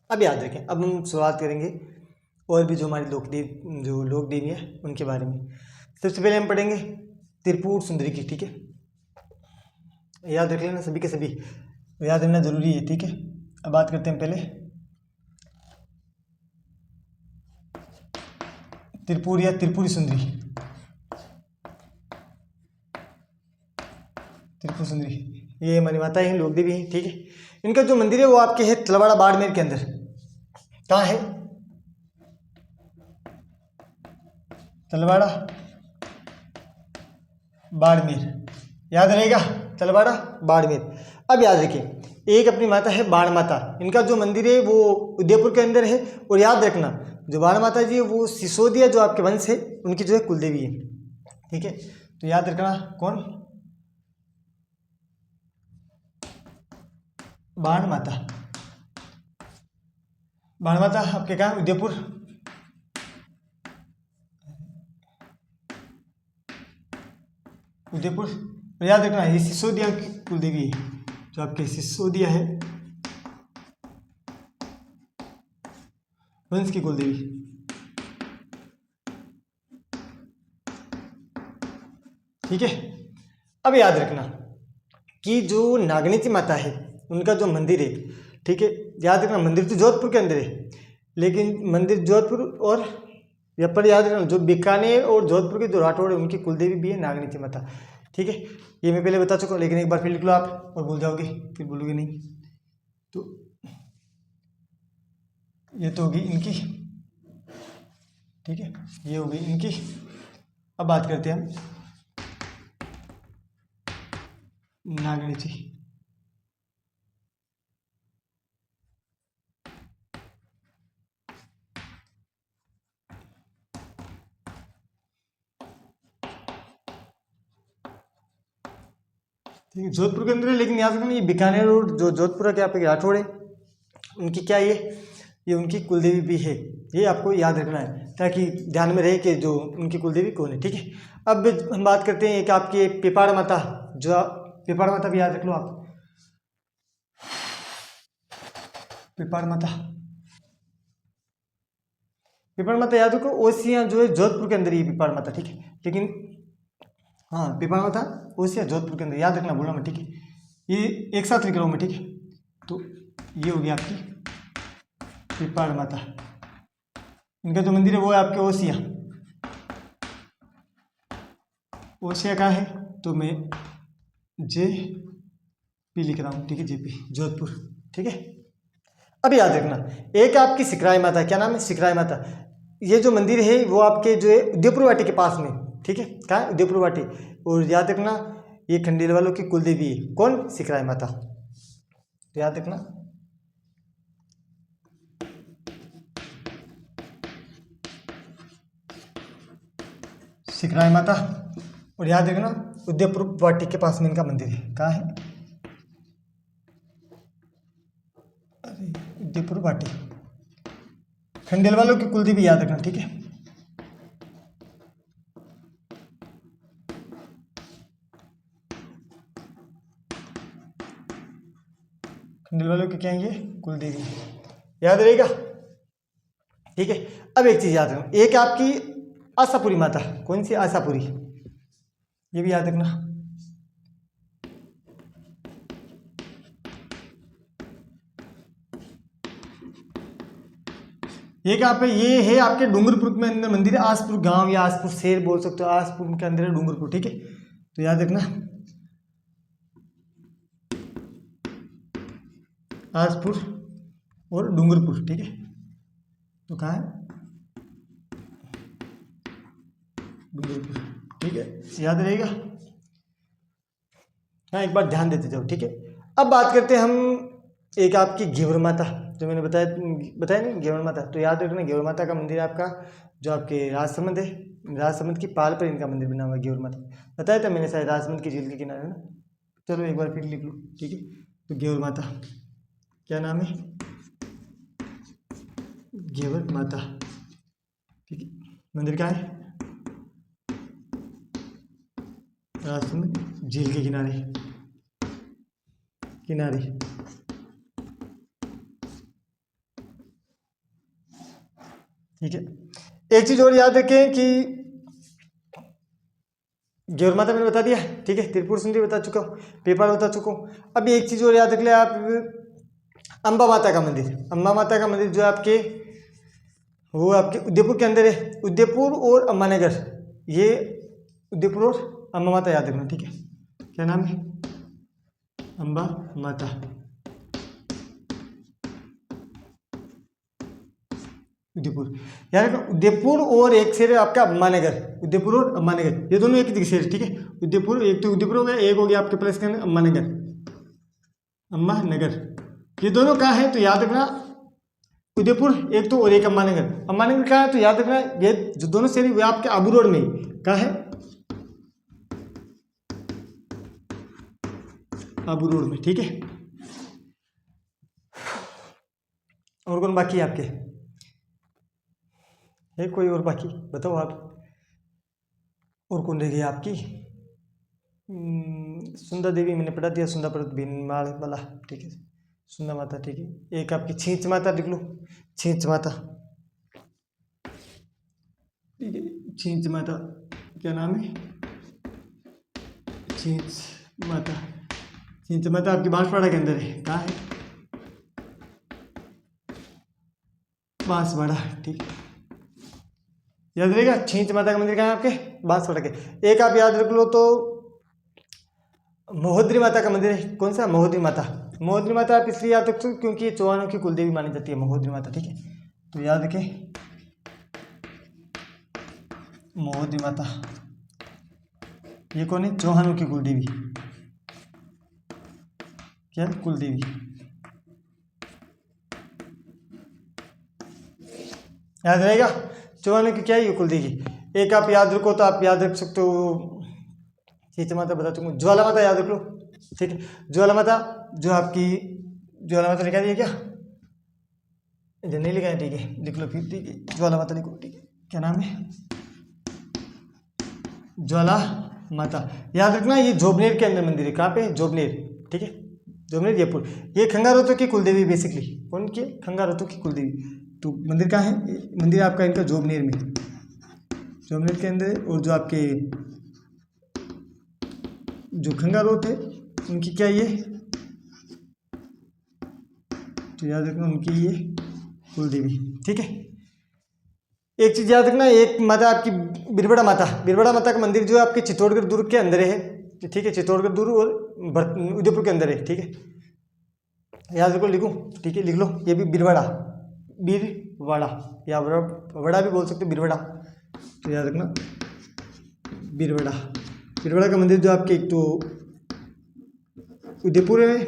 अब याद रखें, अब हम शुरुआत करेंगे और भी जो हमारी लोक देवी है उनके बारे में। सबसे पहले हम पढ़ेंगे त्रिपुर सुंदरी की, ठीक है। याद रख लेना सभी के सभी, याद रखना जरूरी है, ठीक है। अब बात करते हैं पहले त्रिपुर या त्रिपुरी सुंदरी, त्रिपुर सुंदरी, ये हमारी माता है, लोक देवी है। ठीक है, इनका जो मंदिर है वो आपके है तलवाड़ा बाड़मेर के अंदर। कहाँ है? तलवाड़ा बाड़मेर, याद रहेगा, तलवाड़ा बाड़मेर। अब याद रखिए, एक अपनी माता है बाण माता, इनका जो मंदिर है वो उदयपुर के अंदर है। और याद रखना, जो बाण माता जी है वो सिसोदिया जो आपके वंश है उनकी जो है कुलदेवी है। ठीक है, तो याद रखना कौन? बाण माता। बाण माता आपके कहाँ? उदयपुर। उदयपुर। और याद रखना ये सिसोदिया की कुलदेवी है, जो आपके सिसोदिया है वंश की कुलदेवी। ठीक है, अब याद रखना कि जो नागनीति माता है उनका जो मंदिर है, ठीक है, याद रखना मंदिर तो जोधपुर के अंदर है, लेकिन मंदिर जोधपुर और यहाँ पर याद रखना जो बीकानेर और जोधपुर के जो राठौड़ है उनकी कुलदेवी भी है नागनीति माता। ठीक है, ये मैं पहले बता चुका हूँ, लेकिन एक बार फिर लिख लो आप और भूल जाओगे, फिर बोलोगे नहीं। तो ये तो होगी इनकी, ठीक है, ये होगी इनकी। अब बात करते हैं हम नागनीति। ठीक है, जोधपुर के अंदर है, लेकिन याद रखना ये बीकानेर और जो जोधपुर के आपके राठौड़ है उनकी क्या ये उनकी कुलदेवी भी है, ये आपको याद रखना है ताकि ध्यान में रहे कि जो उनकी कुलदेवी कौन है। ठीक है, अब हम बात करते हैं कि आपकी पेपाड़ माता, जो पेपाड़ माता भी याद रख लो आप, पेपाड़ माता। पेपाड़ माता याद रखो, ओसिया जो है जोधपुर के अंदर ये पेपाड़ माता। ठीक है, लेकिन हाँ पेपाड़ माता ओसिया जोधपुर के अंदर, याद रखना, बोलना मैं। ठीक है, ये एक साथ लिख रहा हूँ मैं। ठीक है, तो ये होगी आपकी पेपाड़ माता। इनका जो मंदिर है वो है आपके ओसिया। ओसिया कहाँ है? तो मैं जे पी लिख रहा हूँ। ठीक है, जेपी जोधपुर। ठीक है, अब याद रखना एक आपकी सिकराई माता, क्या नाम है? सिकराई माता। ये जो मंदिर है वो आपके जो है उदयपुर वाटी के पास में। ठीक है, कहाँ है? उदयपुर वाटी। और याद रखना ये खंडेल वालों की कुलदेवी है, कौन? सिकराई माता। तो याद रखना सिकराई माता। और याद रखना उदयपुर वाटी के पास में इनका मंदिर है, कहाँ है? अरे उदयपुर वाटी, खंडेल वालों की कुलदेवी याद रखना। ठीक है, खंडेल वालों की क्या है? ये कुलदेवी, याद रहेगा। ठीक है, अब एक चीज याद रखना, एक आपकी आशापुरी माता, कौन सी? आशापुरी, ये भी याद रखना। एक आप ये है आपके डूंगरपुर में अंदर मंदिर है, आसपुर गांव या आसपुर शहर बोल सकते हो, आसपुर के अंदर है डूंगरपुर। ठीक है, तो याद रखना आसपुर और डूंगरपुर। ठीक है, तो कहाँ है? डूंगरपुर। ठीक है, याद रहेगा। हाँ, एक बार ध्यान देते जाओ। ठीक है, अब बात करते हैं हम एक आपकी घेवर माता, जो मैंने बताया नहीं, घेवर माता। तो याद रखना घेवर माता का मंदिर आपका जो आपके राजसमंद है, राजसमंद की पाल पर इनका मंदिर बना हुआ है घेवर माता। बताया था मैंने शायद, राजसमंद की झील के किनारे ना। चलो एक बार फिर लिख लो। ठीक है, तो घेवर माता, क्या नाम है? घेवर माता। ठीक है, मंदिर कहाँ है? राजसमंद झील के किनारे, किनारे। ठीक है, एक चीज और याद रखें कि घेवर माता मैंने बता दिया। ठीक है, त्रिपुर सुंदरी बता चुका हूँ, पेपर बता चुका हूँ। अब एक चीज और याद रख ले आप, अम्बा माता का मंदिर। अम्बा माता का मंदिर जो आपके वो आपके उदयपुर के अंदर है। उदयपुर और अम्बानगर, ये उदयपुर और अम्बा माता याद रखना, ठीक है। क्या नाम है? अम्बा माता। उदयपुर, यार उदयपुर और एक शहर है आपका अम्बानगर। उदयपुर और अम्बानगर ये दोनों एक ही शहर, ठीक है। उदयपुर, एक तो उदयपुर हो गया, एक हो गया आपके प्लस के अंदर अम्बानगर। अम्बानगर ये दोनों कहाँ है तो याद रखना, उदयपुर एक तो और एक अम्बानगर। अम्बानगर कहाँ है तो याद रखना, ये जो दोनों शहर वे आपके आबू रोड में कहाँ है, आबू रोड में, ठीक है। और कौन बाकी है आपके? है कोई और बाकी? बताओ आप, और कौन रह गई आपकी? सुंदर देवी मैंने पढ़ा दिया, सुंदर पर्वत भीनमाल वाला, ठीक है। सुंदर माता, ठीक है। एक आपकी छींच माता लिख लो, छींच माता, ठीक है। छींच माता, क्या नाम है? छींच माता। छींच माता आपकी बांसवाड़ा के अंदर है, कहाँ है? बांसवाड़ा, ठीक है। याद रहेगा, छींच माता का मंदिर कहाँ है आपके? बांसवाड़ा के। एक आप याद रख लो तो महोदरी माता का मंदिर है। कौन सा? महोदरी माता। महोदरी माता आप इसलिए याद रखते हो क्योंकि ये चौहानों की कुलदेवी मानी जाती है, महोदरी माता, ठीक है। तो याद रखें, महोदरी माता ये कौन है? चौहानों की कुलदेवी, क्या? कुलदेवी। याद रहेगा, चौहानों की क्या है? ये कुलदेवी। एक आप याद रखो तो आप याद रख सकते हो, छींच माता बता चुका हूँ। ज्वाला माता याद रख लो, ठीक है। ज्वाला माता जो आपकी, ज्वाला माता लिखा दिया क्या? नहीं लिखा है, ठीक है, लिख लो फिर, ठीक है। ज्वाला माता लिखो, ठीक है। क्या नाम है? ज्वाला माता। याद रखना, ये जोबनेर के अंदर मंदिर है। कहाँ पे? जोबनेर, ठीक है। जोबनेर जयपुर। ये खंगारोतों की कुलदेवी बेसिकली। कौन की? खंगारोतों की कुलदेवी। तो मंदिर कहाँ है? मंदिर आपका इनका जोबनेर में, जोबनेर के अंदर। और जो आपके जो खंगारोत है उनकी क्या ये, तो याद रखना उनकी ये कुलदेवी, ठीक है। एक चीज याद रखना, एक माता आपकी बिरबड़ा माता। बिरबड़ा माता का मंदिर जो है आपके चित्तौड़गढ़ दुर्ग के अंदर है, ठीक है। चित्तौड़गढ़ दुर्ग और उदयपुर के अंदर है, ठीक है। याद रखो, लिखूं, ठीक है, लिख लो। ये भी बिरबड़ा, बिरवाड़ा या वड़ा भी बोल सकते हो, बिरबड़ा। तो याद रखना बिरबड़ा। बिरबड़ा का मंदिर जो आपके एक तो उदयपुर है,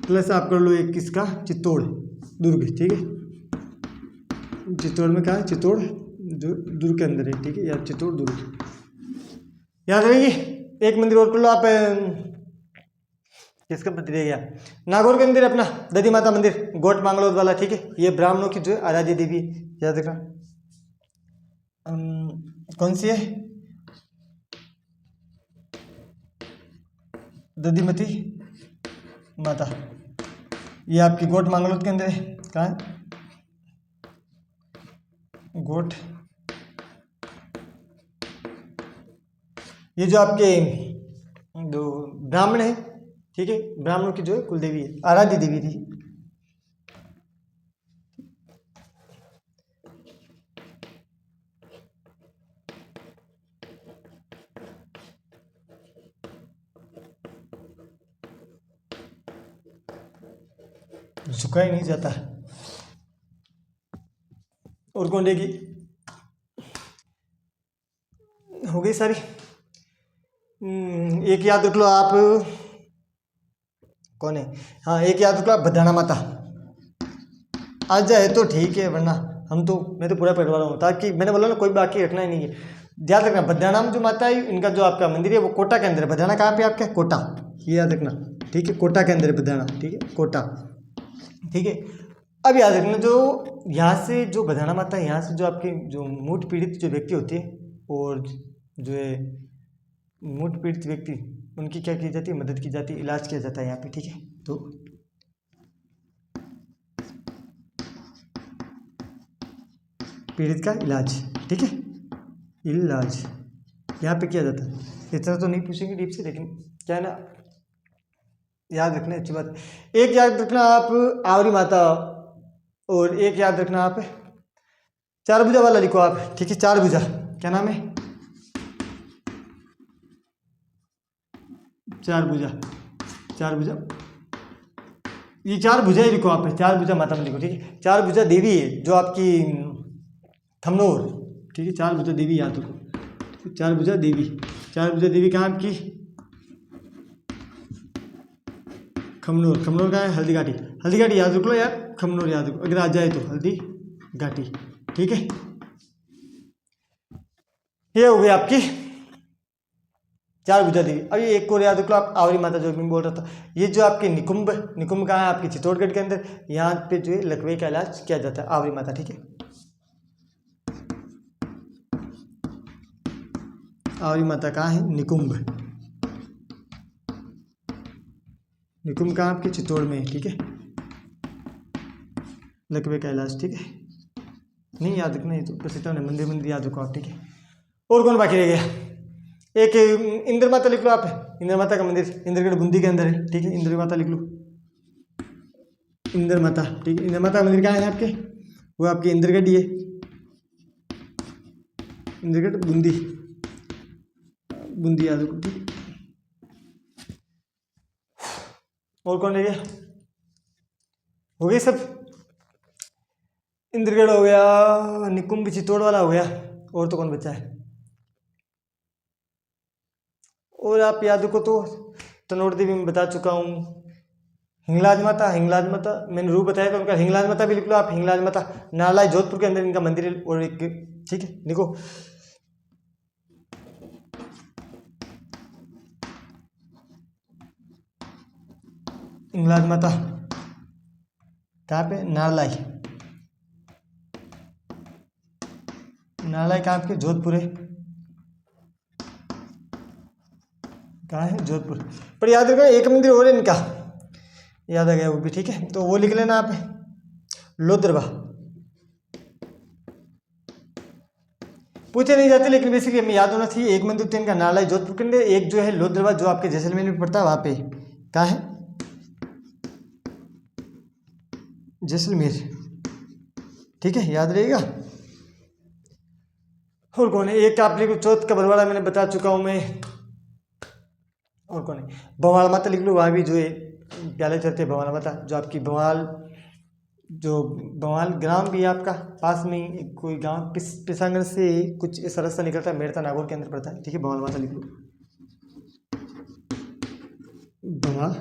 प्लस आप कर लो एक किसका, चित्तौड़ दुर्ग, ठीक है। चित्तौड़ में कहा है? चित्तौड़ जो दुर्ग के अंदर है, ठीक है, या चित्तौड़ दुर्ग। याद रहेगी। एक मंदिर और कर लो आप, किसका मंदिर रह गया? नागौर के अंदर अपना दधी माता मंदिर, गोट मांगलोद वाला, ठीक है। ये ब्राह्मणों की जो है आराध्य देवी, याद रखना। कौन सी है? दधीमती माता। ये आपकी गोट मांगलोद के अंदर है। कहाँ है? गोट। ये जो आपके जो ब्राह्मण है, ठीक है, ब्राह्मणों की जो है कुलदेवी है, आराध्य देवी थी। झुका ही नहीं जाता। और कौन रहेगी? हो गई सारी। एक याद रख लो आप, कौन है? हाँ, एक याद रख लो आप, बदाना माता। आ जाए तो ठीक है, वरना हम तो, मैं तो पूरा पढ़वा रहा हूँ, ताकि मैंने बोला ना कोई बाकी रखना ही नहीं है। याद रखना, बदाना में जो माता है इनका जो आपका मंदिर है वो कोटा के अंदर है। बदाना कहाँ पे आपका? कोटा, ये याद रखना, ठीक है। कोटा के अंदर है बदाना, ठीक है, कोटा, ठीक है। अब याद रखना, जो यहाँ से जो बदाना माता है, यहाँ से जो आपके जो मूठ पीड़ित जो व्यक्ति होते हैं, और जो है मूठ पीड़ित व्यक्ति, उनकी क्या की जाती है? मदद की जाती है, इलाज किया जाता है यहाँ पे, ठीक है। तो पीड़ित का इलाज, ठीक है, इलाज यहाँ पे किया जाता है। इतना तो नहीं पूछेंगे डीप से, लेकिन क्या है ना, याद रखना अच्छी बात। एक याद रखना आप, आवरी माता, और एक याद रखना आप चार भुजा वाला लिखो आप, ठीक है। चार भुजा क्या नाम है? चार भुजा, चार भुजा, ये चार भुजा ही लिखो आप, चार भुजा माता में लिखो, ठीक है। चार भुजा देवी है जो आपकी खमनोर, ठीक है। चार भुजा देवी याद रखो, चार भुजा देवी। चार भुजा देवी कहाँ आपकी? खमनोर। खमनोर कहाँ है? हल्दी घाटी। हल्दी घाटी याद रख लो यार, खमनोर याद रखो अगर आ जाए तो, हल्दी घाटी, ठीक है। ये हो गई आपकी चार भुजा देवी। अब ये एक और याद रख लो आप, आवरी माता जो मैं बोल रहा था, ये जो आपके निकुंभ, निकुंभ कहाँ है आपकी? चित्तौड़गढ़ के अंदर। यहाँ पे जो है लकवे का इलाज किया जाता है, आवरी माता, ठीक है। आवरी माता कहाँ है? निकुंभ। निकुंभ कहाँ आपके? चित्तौड़ में, ठीक है। लकवे का इलाज, ठीक है। नहीं याद रखना है तो बस इतना, मंदिर मंदिर याद रखो आप, ठीक है। और कौन बाकी रह गया? एक इंद्र माता लिख लो आप, इंद्र माता का मंदिर इंद्रगढ़ बूंदी के अंदर है, ठीक है। इंद्र माता लिख लो, इंद्र माता, ठीक है। इंद्र माता मंदिर कहाँ है आपके? वो आपके इंद्रगढ़ ही है, इंद्रगढ़ बूंदी, बूंदी याद रखो, ठीक है। और कौन रह गया? हो गए सब। इंद्रगढ़ हो गया, निकुंभ चित्तौड़ वाला हो गया, और तो कौन बचा है? और आप याद रखो तो तनोट देवी में बता चुका हूँ। हिंगलाज माता, हिंगलाज माता मैंने रूप बताया था उनका, हिंगलाज माता भी लिख लो आप। हिंगलाज माता नालाई जोधपुर के अंदर इनका मंदिर है, और एक, ठीक है, लिखो। हिंगलाज माता कहाँ पे? नालाई, नालाई कहाँ पे? जोधपुर है, कहाँ है? जोधपुर। पर याद रखना एक मंदिर और है इनका, याद आ गया वो भी, ठीक है। तो वो लिख लेना आप, लोद्रवा। पूछे नहीं जाते लेकिन बेसिकली हमें याद होना चाहिए। एक मंदिर तो इनका नालाई जोधपुर के अंदर, एक जो है लोद्रवा जो आपके जैसलमेर में पड़ता है, वहाँ पे कहाँ है? जैसलमेर, ठीक है, याद रहेगा। और कौन है? एक आप लिखो चौथ का बरवाड़ा, मैंने बता चुका हूँ मैं। और कौन है? भवाल माता लिख लो, वहाँ भी जो है प्याले चढ़ते हैं भवाल माता, जो आपकी भवाल, जो भवाल ग्राम भी है आपका पास में ही, कोई गांव पिसांगन से कुछ इस रास्ता निकलता है, मेड़ता नागौर के अंदर पड़ता है, ठीक है। भवाल माता लिख लो, भवाल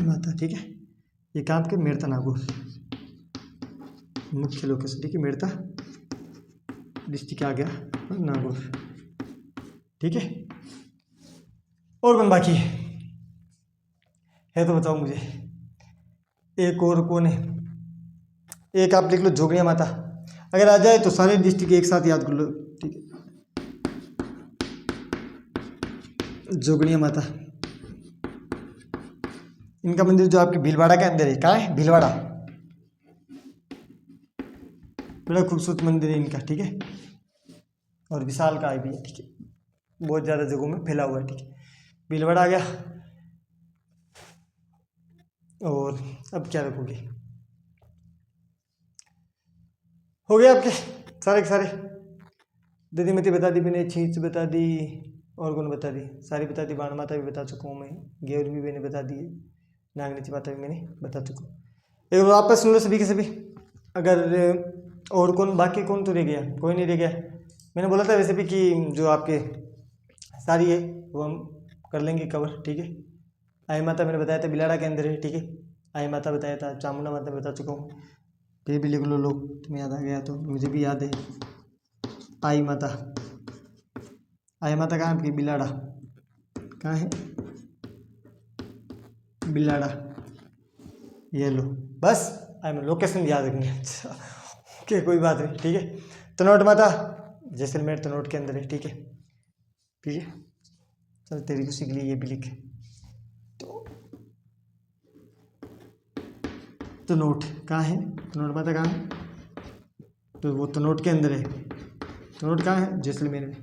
माता, ठीक है। ये काम के मेड़ता नागौर मुख्य लोकेशन, ठीक है। मेड़ता डिस्ट्रिक्ट आ गया नागौर, ठीक है। और कौन बाकी है तो बताओ मुझे। एक और कौन है? एक आप लिख लो जोगनिया माता, अगर आ जाए तो सारे डिस्ट्रिक्ट एक साथ याद कर लो, ठीक है। जोगनिया माता, इनका मंदिर जो आपके भीलवाड़ा के अंदर है, कहाँ है? भीलवाड़ा, बड़ा खूबसूरत मंदिर है इनका, ठीक है। और विशाल काय भी है, ठीक है, बहुत ज़्यादा जगहों में फैला हुआ है, ठीक है। भीलवाड़ा आ गया। और अब क्या रखोगे? हो गया आपके सारे के सारे। दीदी मती बता दी मैंने, छींच बता दी, और कौन बता दी? सारी बता दी। बाण माता भी बता चुका हूँ मैं, गेवर भी मैंने बता दी, नागनीची माता भी मैंने बता चुका हूँ। एक बार वापस सुन लो सभी के सभी। अगर और कौन बाकी, कौन तो रह गया? कोई नहीं रह गया। मैंने बोला था वैसे भी कि जो आपके सारी है वो हम कर लेंगे कवर, ठीक है। आई माता मैंने बताया था बिलाड़ा के अंदर है, ठीक है। आई माता बताया था, चामुंडा माता बता चुका हूँ। फिर भी लिख लो लोग, तुम्हें याद आ गया तो, मुझे भी याद है। आई माता, आई माता कहाँ आपकी? बिलाड़ा, कहाँ है? बिलाड़ा, ये लो बस। आई मैं लोकेशन याद रखनी है, अच्छा ओके, कोई बात नहीं, ठीक है। तनोट माता जैसलमेर तनोट के अंदर है, ठीक है, ठीक है। चल तेरी खुशी के लिए ये भी लिख। तो तनोट कहाँ है? तनोट माता कहाँ है? तो वो तनोट के अंदर है। तनोट कहाँ है? जैसलमेर में।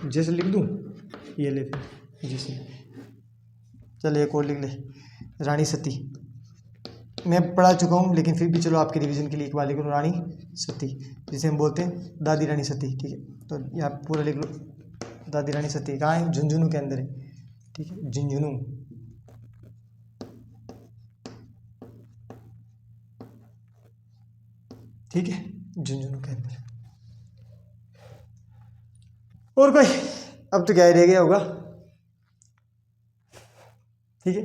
जैसे लिख दूँ, ये ले फिर जैसे। चल एक और लिख ले, रानी सती, मैं पढ़ा चुका हूँ, लेकिन फिर भी चलो आपके रिवीजन के लिए एक बार लिख लो, रानी सती, जिसे हम बोलते हैं दादी रानी सती। ठीक है, तो यहाँ पूरा लिख लो, दादी रानी सती कहाँ है? झुंझुनू के अंदर है। ठीक है, झुंझुनू। ठीक है, झुंझुनू के अंदर। और कोई? अब तो क्या ही रह गया होगा। ठीक है,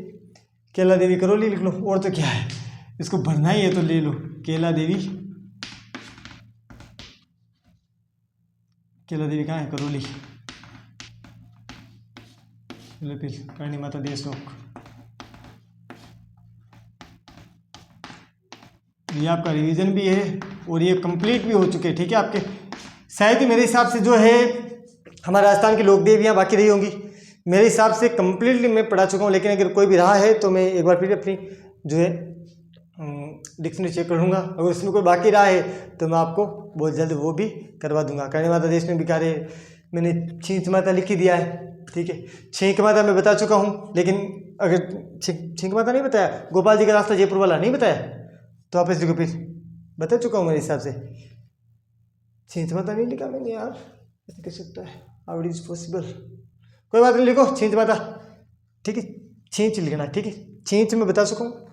केला देवी करौली लिख लो, और तो क्या है, इसको भरना ही है तो ले लो, केला देवी। केला देवी कहाँ है? करौली। फिर करणी माता देशलोक, ये आपका रिवीजन भी है और ये कंप्लीट भी हो चुके हैं। ठीक है, आपके शायद ही मेरे हिसाब से जो है हमारे राजस्थान की लोक देवियाँ बाकी रही होंगी। मेरे हिसाब से कंप्लीटली मैं पढ़ा चुका हूँ, लेकिन अगर कोई भी रहा है तो मैं एक बार फिर अपनी जो है डिक्शनरी चेक करूँगा। अगर उसमें कोई बाकी रहा है तो मैं आपको बहुत जल्द वो भी करवा दूंगा। करणी माता देश में बिकारे मैंने छींच माता लिख ही दिया है। ठीक है, छींक माता मैं बता चुका हूँ, लेकिन अगर छींक माता नहीं बताया, गोपाल जी का रास्ता जयपुर वाला नहीं बताया, तो आप इसको फिर बता चुका हूँ मेरे हिसाब से। छींच माता नहीं लिखा मैंने यार, ऐसे कैसे सकता है? How it is possible? कोई बात नहीं, लिखो छींच माता। ठीक है, छींच लिखना। ठीक है, छींच मैं बता चुका हूँ,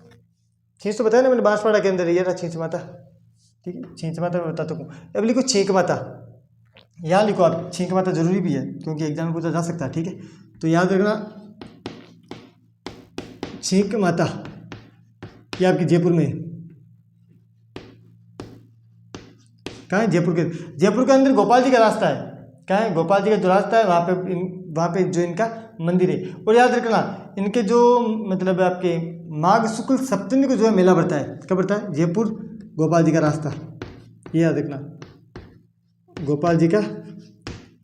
छींच तो बताया ना मैंने, बांसवाड़ा के अंदर ये रहा छींच माता। ठीक है, छींच माता मैं बता चुका हूँ। अब लिखो छींक माता, यहाँ लिखो आप, छींक माता जरूरी भी है क्योंकि एग्जाम में पूछा जा सकता है। ठीक है, तो याद रखना छींक माता, ये आपकी जयपुर में है। कहाँ है? जयपुर के अंदर गोपाल जी का रास्ता है। कहाँ है? गोपाल जी का जो रास्ता है वहाँ पे जो इनका मंदिर है। और याद रखना इनके जो मतलब आपके माघ शुक्ल सप्तमी को जो है मेला बढ़ता है। कब बढ़ता है? जयपुर गोपाल जी का रास्ता, ये याद रखना, गोपाल जी का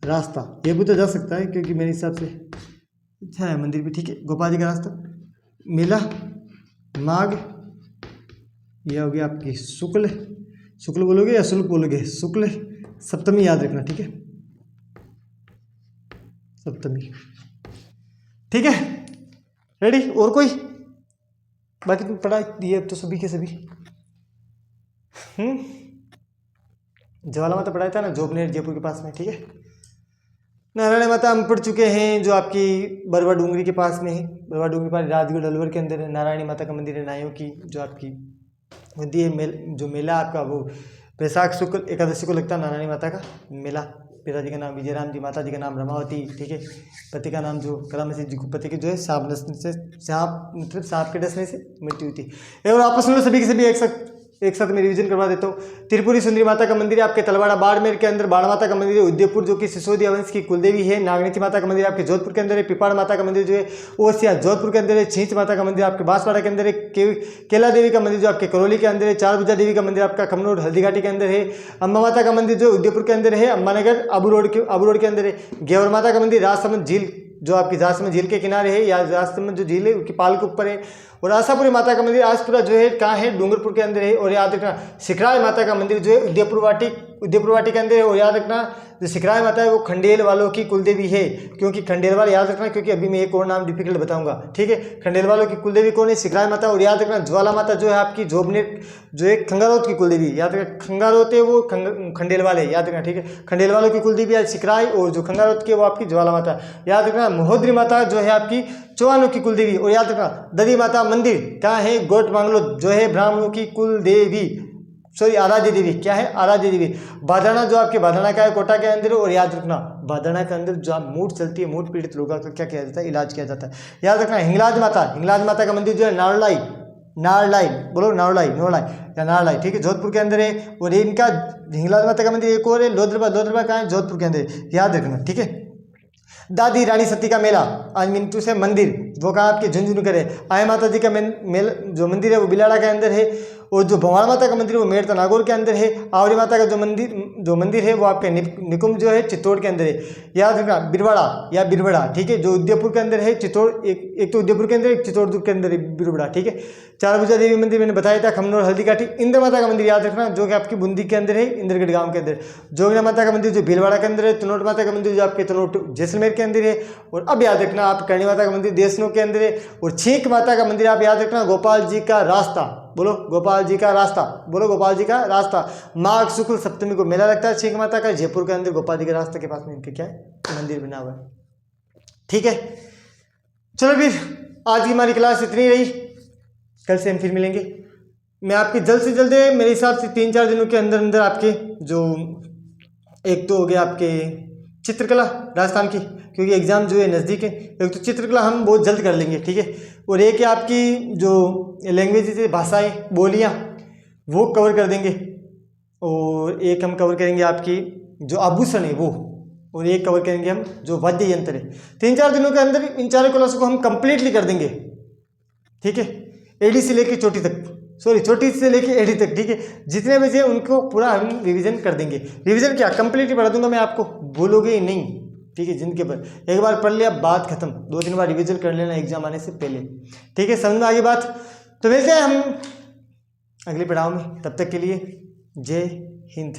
रास्ता। ये भी तो जा सकता है क्योंकि मेरे हिसाब से अच्छा है मंदिर भी। ठीक है, गोपाल जी का रास्ता, मेला माघ, ये हो गया आपकी शुक्ल बोलोगे या शुल्क बोलोगे? शुक्ल सप्तमी याद रखना। ठीक है, सप्तमी। ठीक है, रेडी? और कोई? बाकी तुम पढ़ा दिए अब तो सभी के सभी। ज्वाला माता पढ़ाया था ना, जोबनेर जयपुर के पास में। ठीक है, नारायणी माता हम पढ़ चुके हैं, जो आपकी बरवा डूंगरी के पास में है। बरवा डूंगरी के पास राजगढ़ अलवर के अंदर है नारायणी माता का मंदिर है। नाइयों की जो आपकी होती है जो मेला आपका वो वैशाख शुक्ल एकादशी को लगता है। नारायणी माता का मेला, पिताजी का नाम विजयराम जी, माता जी का नाम रमावती। ठीक है, पति का नाम जो कलाम जी को पति के जो है सांप मतलब सांप के डसने से मृत्यु हुई थी। और आपस में सभी के सभी एक साथ मैं रिवीजन करवा देता हूँ। त्रिपुरी सुंदरी माता का मंदिर है आपके तलवाड़ा बाड़मेर के अंदर। बाण माता का मंदिर है उदयपुर, जो कि सिसोदिया वंश की कुलदेवी है। नागनीति माता का मंदिर आपके जोधपुर के अंदर है। पिपाड़ माता का मंदिर जो है ओसिया जोधपुर के अंदर है। छींच माता का मंदिर आपके बांसवाड़ा के अंदर है। केला देवी का मंदिर जो आपके करौली के अंदर है। चारभुजा देवी का मंदिर आपका कमनोर हल्दीघाटी के अंदर है। अम्बा माता का मंदिर जो उदयपुर के अंदर है। अम्बानगर आबू रोड के अंदर है। गेवर माता का मंदिर राजसमंद झील जो आपकी राजसमंद झील के किनारे है, या राजसमंद जो झील है उसकी पाल के ऊपर है। और आशापुरी माता का मंदिर आसपुरा जो है कहाँ है? डूंगरपुर के अंदर है। और याद रखना सिखराय माता का मंदिर जो है उदयपुर वाटी के अंदर है। और याद रखना जो सिखराय माता है वो खंडेल वालों की कुलदेवी है। क्योंकि खंडेल वाले याद रखना, क्योंकि अभी मैं एक और नाम डिफिकल्ट बताऊंगा। ठीक है, खंडेल वालों की कुलदेवी कौन है? सिखराय माता। और याद रखना ज्वाला माता जो है आपकी जोबनेर जो है खंगारोत की कुलदेवी, याद रखना खंगारोत है वो खंडेल वाले, याद रखना। ठीक है, खंडेल वालों की कुलदेवी है सिखराय, और जो खंगारोत की वो आपकी ज्वाला माता। याद रखना महोदरी माता जो है आपकी चौहानों की कुलदेवी। और याद रखना दधी माता मंदिर कहाँ है? गोट मांगलो जो है ब्राह्मणों की कुलदेवी, सॉरी आराध्य देवी। क्या है? आराध्य देवी। बाधाना जो आपके बाधाना का है कोटा के अंदर। और याद रखना बाधाना के अंदर जो मूड चलती है, मूड पीड़ित लोगों का क्या किया जाता है? इलाज किया जाता है। याद रखना हिंगलाज माता का मंदिर जो है नारलाई बोलो, नौलाई या नारलाई। ठीक है, जोधपुर के अंदर है। और इनका हिंगलाज माता का मंदिर एक और है लोधरबा कहाँ है? जोधपुर के अंदर, याद रखना। ठीक है, दादी रानी सती का मेला आज मिंटू से मंदिर वो कहाँ? आपके झुंझुनू करे। आय माता जी का मेला जो मंदिर है वो बिलाड़ा के अंदर है। और जो भवान माता का मंदिर है वो मेड़ता नागौर के अंदर है। आवरी माता का जो मंदिर है वो आपके निकुंभ जो है चित्तौड़ के अंदर है। याद रखना बिरबड़ा। ठीक है, जो उदयपुर के अंदर है। चित्तौड़ एक तो उदयपुर के अंदर, एक चित्तौड़ के अंदर है बिरबड़ा। ठीक है, चारभुजा देवी मंदिर मैंने बताया था, खमनोर हल्दीघाटी। इंद्र माता का मंदिर याद रखना जो कि आपकी बूंदी के अंदर है, इंद्रगढ़ गांव के अंदर। जोगना माता का मंदिर जो भीलवाड़ा के अंदर है। तनोट माता का मंदिर जो आपके तनोट जैसलमेर के अंदर है। और अब याद रखना आप करणी माता का मंदिर देशनों के अंदर है। और छींक माता का मंदिर आप याद रखना गोपाल जी का रास्ता, बोलो गोपाल जी का रास्ता, बोलो गोपाल जी का रास्ता। माघ शुक्ल सप्तमी को मेला लगता है छिंग माता का, जयपुर के अंदर गोपाल जी के रास्ते के पास में इनके क्या है मंदिर बना हुआ है। ठीक है, चलो फिर आज की हमारी क्लास इतनी रही, कल से हम फिर मिलेंगे। मैं आपकी जल्द से जल्द मेरे हिसाब से 3-4 दिनों के अंदर अंदर आपके जो एक तो हो गया आपके चित्रकला राजस्थान की, क्योंकि एग्ज़ाम जो है नज़दीक है, एक तो चित्रकला हम बहुत जल्द कर लेंगे, ठीक है। और एक है आपकी जो लैंग्वेज है भाषाएं बोलियाँ वो कवर कर देंगे, और एक हम कवर करेंगे आपकी जो आभूषण है वो, और एक कवर करेंगे हम जो वाद्य यंत्र है। 3-4 दिनों के अंदर इन चारों क्लासों को हम कंप्लीटली कर देंगे, ठीक है। एडी से लेके चोटी तक, सॉरी चोटी से लेके एडी तक, ठीक है। जितने बजे उनको पूरा हम रिवीजन कर देंगे। रिवीजन क्या कंप्लीटली पढ़ा दूंगा मैं आपको, भूलोगे ही नहीं, ठीक है। जिनके पर एक बार पढ़ लिया बात खत्म, 2-3 बार रिवीजन कर लेना एग्जाम आने से पहले, ठीक है। समझ में आगे बात। तो मिलते हैं हम अगली पड़ाव में, तब तक के लिए जय हिंद।